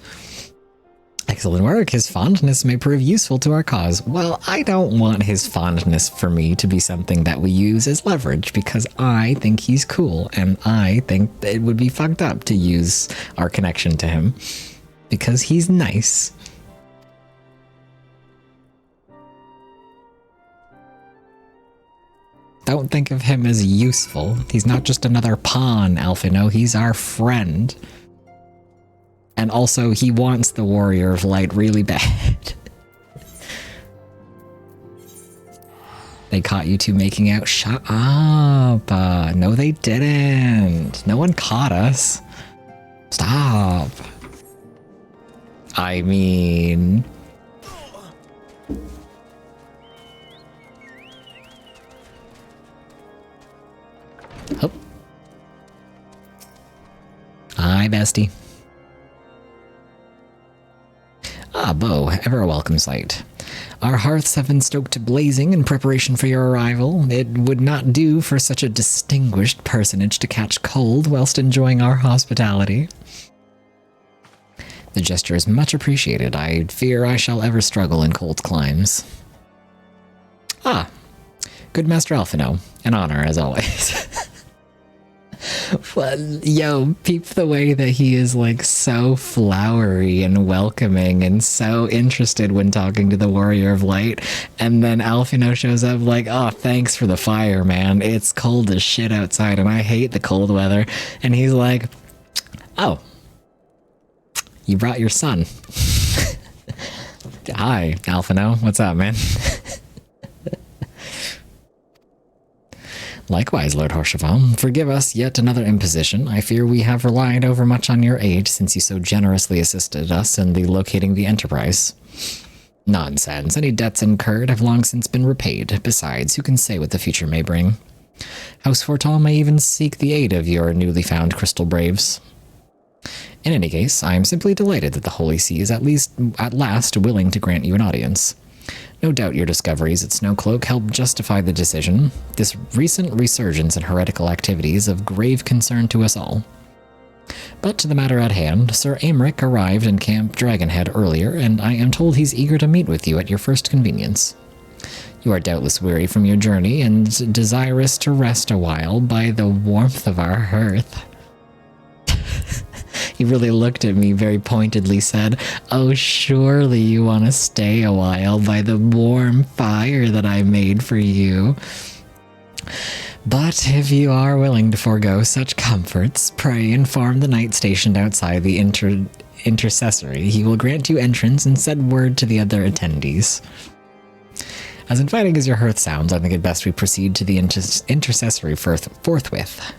Excellent work. His fondness may prove useful to our cause. Well, I don't want his fondness for me to be something that we use as leverage, because I think he's cool, and I think it would be fucked up to use our connection to him, because he's nice. Don't think of him as useful. He's not just another pawn, Alphino. He's our friend. And also, he wants the Warrior of Light really bad. They caught you two making out. Shut up. No, they didn't. No one caught us. Stop. I mean... Oh. Hi, bestie. Ah, Beau, ever a welcome sight. Our hearths have been stoked to blazing in preparation for your arrival. It would not do for such a distinguished personage to catch cold whilst enjoying our hospitality. The gesture is much appreciated. I fear I shall ever struggle in cold climes. Ah, good Master Alphino. An honor, as always. Well, yo, peep the way that he is like so flowery and welcoming and so interested when talking to the Warrior of Light, and then Alphino shows up like, oh, thanks for the fire, man. It's cold as shit outside and I hate the cold weather. And he's like, oh, you brought your son. Hi, Alphino. What's up, man? Likewise, Lord Horshafa, forgive us yet another imposition. I fear we have relied overmuch on your aid since you so generously assisted us in locating the Enterprise. Nonsense. Any debts incurred have long since been repaid. Besides, who can say what the future may bring? House Fortal may even seek the aid of your newly found Crystal Braves. In any case, I am simply delighted that the Holy See is at last willing to grant you an audience. No doubt your discoveries at Snowcloak helped justify the decision. This recent resurgence in heretical activity is of grave concern to us all. But to the matter at hand, Sir Aymeric arrived in Camp Dragonhead earlier, and I am told he's eager to meet with you at your first convenience. You are doubtless weary from your journey and desirous to rest a while by the warmth of our hearth. He really looked at me very pointedly, said, oh, surely you want to stay a while by the warm fire that I made for you. But if you are willing to forego such comforts, pray inform the knight stationed outside the intercessory. He will grant you entrance and send word to the other attendees. As inviting as your hearth sounds, I think it best we proceed to the intercessory forthwith.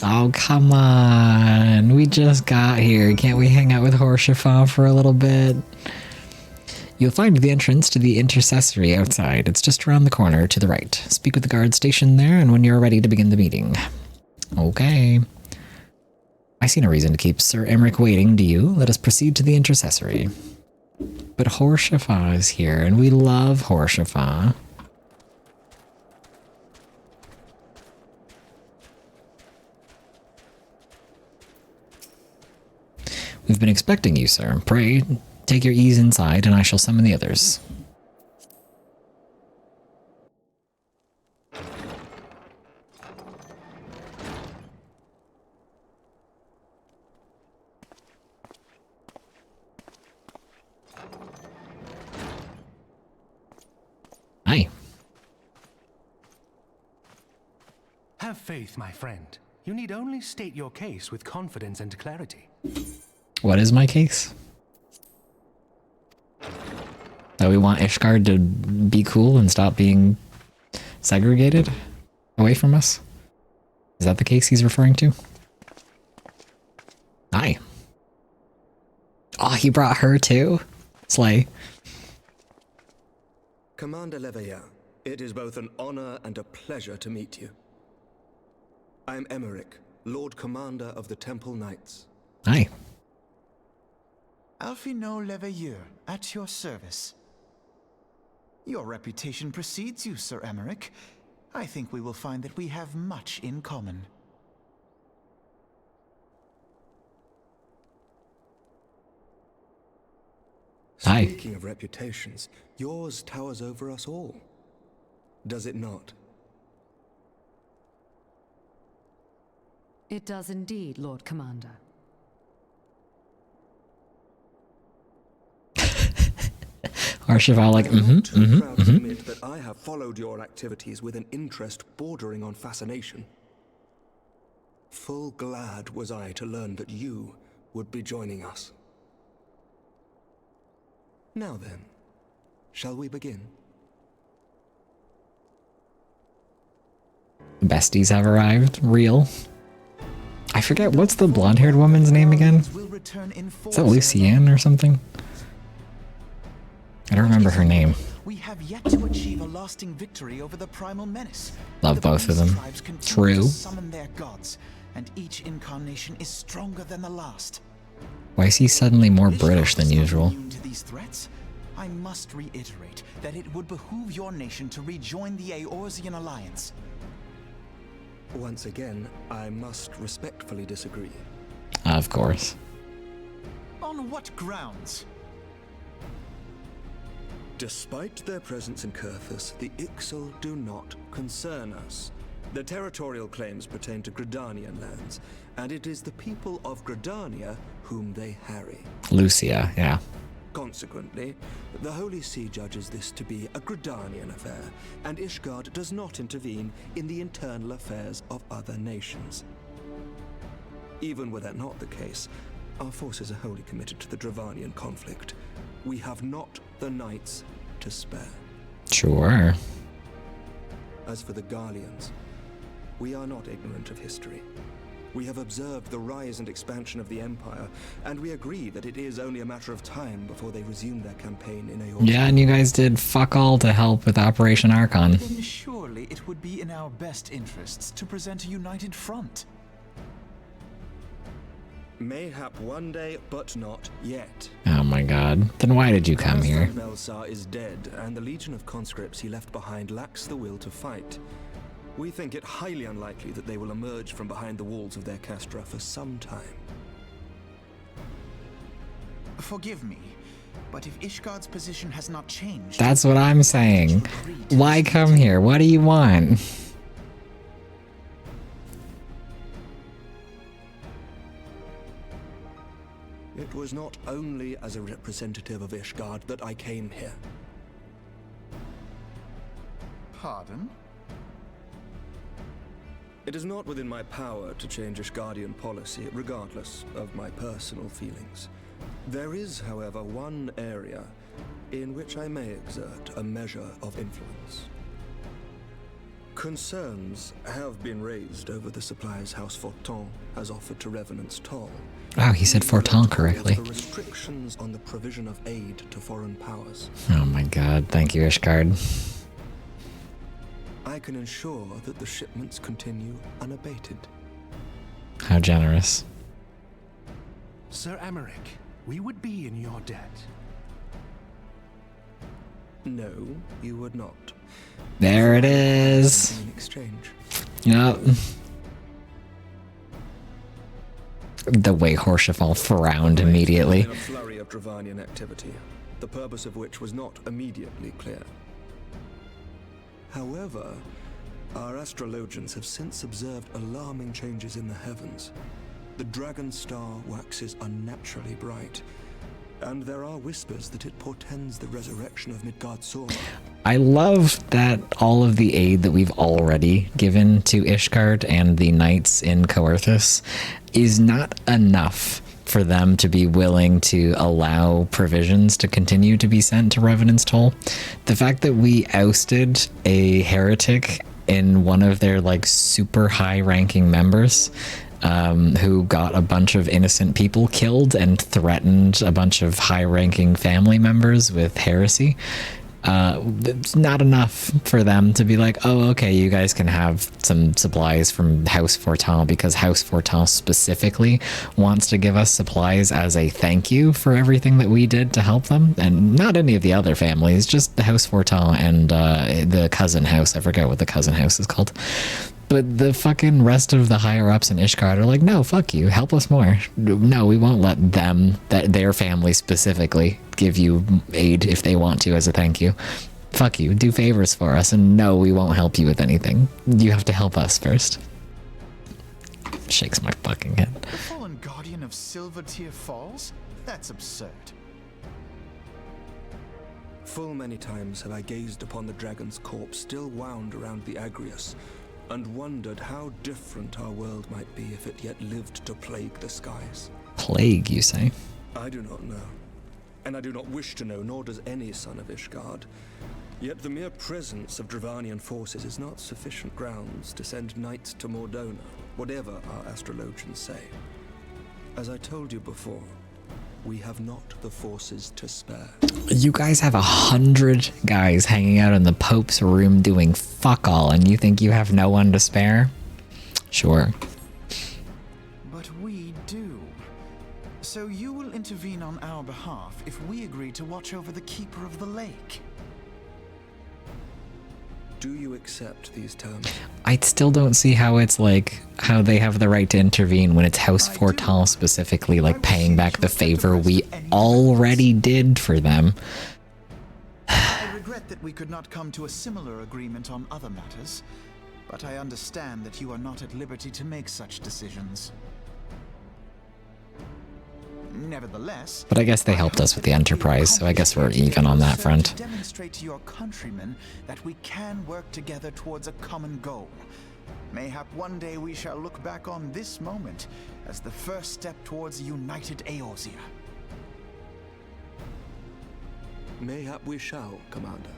Oh, come on. We just got here. Can't we hang out with Horshafa for a little bit? You'll find the entrance to the intercessory outside. It's just around the corner to the right. Speak with the guard stationed there, and when you're ready to begin the meeting. Okay. I see no reason to keep Sir Aymeric waiting, do you? Let us proceed to the intercessory. But Horshafa is here, and we love Horshafa. We've been expecting you, sir. Pray, take your ease inside, and I shall summon the others.
Have faith, my friend. You need only state your case with confidence and clarity.
What is my case? That we want Ishgard to be cool and stop being segregated away from us? Is that the case he's referring to? Aye. Oh, he brought her too? Slay.
Commander Leveilleur, it is both an honor and a pleasure to meet you. I am Emmerich, Lord Commander of the Temple Knights.
Aye.
Alphino Leveilleur, at your service. Your reputation precedes you, Sir Emmerich. I think we will find that we have much in common.
Aye.
Speaking of reputations, yours towers over us all. Does it not?
It does indeed, Lord Commander.
Archibald like,
proud to admit that I have followed your activities with an interest bordering on fascination. Full glad was I to learn that you would be joining us. Now then, shall we begin?
Besties have arrived. Real. I forget, what's the blonde-haired woman's name again? Is that Lucienne or something? I don't remember her name.
We have yet to achieve a lasting victory over the primal menace.
Love both of them. True.
Summon their gods, and each incarnation is stronger than the last.
Why is he suddenly more British than usual?
To these threats, I must reiterate that it would behoove your nation to rejoin the Eorzean alliance.
Once again, I must respectfully disagree.
Of course.
On what grounds?
Despite their presence in Kurthus, the Ixal do not concern us. Their territorial claims pertain to Gridanian lands, and it is the people of Gridania whom they harry.
Lucia, yeah.
Consequently, the Holy See judges this to be a Gridanian affair, and Ishgard does not intervene in the internal affairs of other nations. Even were that not the case, our forces are wholly committed to the Dravanian conflict. We have not the knights to spare.
Sure.
As for the Garleans, we are not ignorant of history. We have observed the rise and expansion of the Empire, and we agree that it is only a matter of time before they resume their campaign in Eorzean.
Yeah, and you guys did fuck all to help with Operation Archon.
Then surely it would be in our best interests to present a united front.
Mayhap one day, but not yet.
Oh my god. Then why did you come here?
Melsar is dead, and the legion of conscripts he left behind lacks the will to fight. We think it highly unlikely that they will emerge from behind the walls of their castra for some time.
Forgive me, but if Ishgard's position has not changed...
That's what I'm saying. Why come here? What do you want?
It was not only as a representative of Ishgard that I came here.
Pardon?
It is not within my power to change Ishgardian policy, regardless of my personal feelings. There is, however, one area in which I may exert a measure of influence. Concerns have been raised over the supplies House Fortin has offered to Revenant's Toll.
Wow, he said Fortin correctly.
The restrictions on the provision of aid to foreign powers.
Oh my god, thank you, Ishgard.
I can ensure that the shipments continue unabated.
How generous.
Sir Emmerich, we would be in your debt.
No, you would not.
There it is.
In exchange.
Yep. The way Horsefall frowned immediately.
In a flurry of Dravanian activity, the purpose of which was not immediately clear. However, our astrologians have since observed alarming changes in the heavens. The dragon star waxes unnaturally bright, and there are whispers that it portends the resurrection of Midgard Sora.
I love that all of the aid that we've already given to Ishgard and the knights in Coerthas is not enough for them to be willing to allow provisions to continue to be sent to Revenant's Toll. The fact that we ousted a heretic in one of their like super high ranking members who got a bunch of innocent people killed and threatened a bunch of high ranking family members with heresy. It's not enough for them to be like, oh, okay, you guys can have some supplies from House Fortal because House Fortal specifically wants to give us supplies as a thank you for everything that we did to help them. And not any of the other families, just the House Fortal and the cousin house. I forget what the cousin house is called. But the fucking rest of the higher ups in Ishgard are like, no, fuck you, help us more. No, we won't let them, their family specifically, give you aid if they want to as a thank you. Fuck you, do favors for us, and no, we won't help you with anything. You have to help us first. Shakes my fucking head.
The fallen guardian of Silvertear Falls? That's absurd.
Full many times have I gazed upon the dragon's corpse still wound around the Agrius, and wondered how different our world might be if it yet lived to plague the skies.
Plague, you say?
I do not know, and I do not wish to know, nor does any son of Ishgard. Yet the mere presence of Dravanian forces is not sufficient grounds to send knights to Mordona, whatever our astrologians say. As I told you before, we have not the forces to spare.
You guys have 100 guys hanging out in the Pope's room doing fuck all, and you think you have no one to spare? Sure.
But we do. So you will intervene on our behalf if we agree to watch over the Keeper of the Lake.
Do you accept these terms?
I still don't see how it's like, how they have the right to intervene when it's House Fortal specifically, like paying back the favor we already did for them.
I regret that we could not come to a similar agreement on other matters, but I understand that you are not at liberty to make such decisions. Nevertheless,
But I guess they helped us with the Enterprise, so I guess we're even on that front.
To demonstrate to your countrymen that we can work together towards a common goal. Mayhap one day we shall look back on this moment as the first step towards a united Eorzea.
Mayhap we shall, Commander.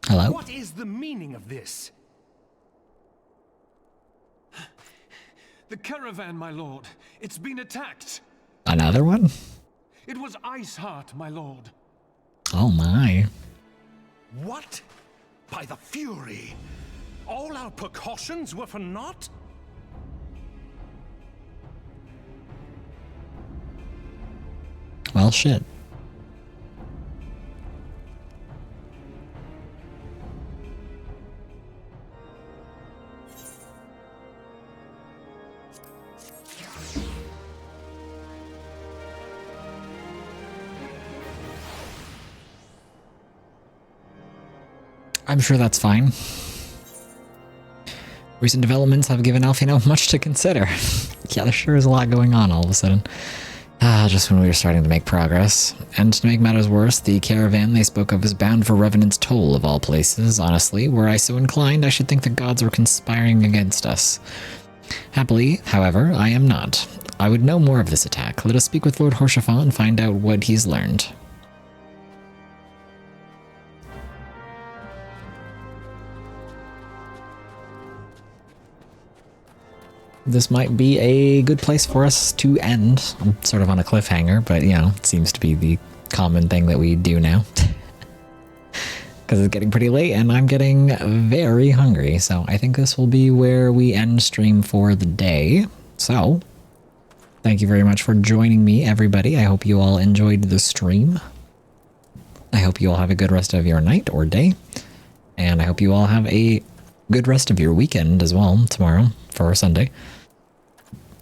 Hello?
What is the meaning of this?
The caravan, my lord. It's been attacked.
Another one?
It was Iceheart, my lord.
Oh my.
What? By the Fury! All our precautions were for naught?
Well, shit. I'm sure that's fine. Recent developments have given Alfino much to consider. Yeah, there sure is a lot going on all of a sudden. Just when we were starting to make progress. And to make matters worse, the caravan they spoke of is bound for Revenant's Toll of all places. Honestly, were I so inclined, I should think the gods were conspiring against us. Happily, however, I am not. I would know more of this attack. Let us speak with Lord Horshafa and find out what he's learned. This might be a good place for us to end. I'm sort of on a cliffhanger, but you know, it seems to be the common thing that we do now. Because it's getting pretty late and I'm getting very hungry, so I think this will be where we end stream for the day. So, thank you very much for joining me, everybody. I hope you all enjoyed the stream. I hope you all have a good rest of your night or day. And I hope you all have a good rest of your weekend as well tomorrow for Sunday.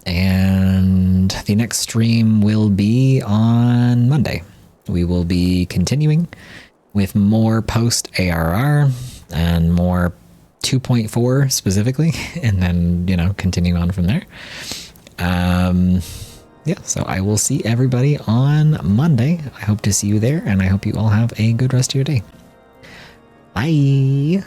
And the next stream will be on Monday. We will be continuing with more post-ARR and more 2.4 specifically, and then, you know, continue on from there. yeah, so I will see everybody on Monday. I hope to see you there, and I hope you all have a good rest of your day. Bye!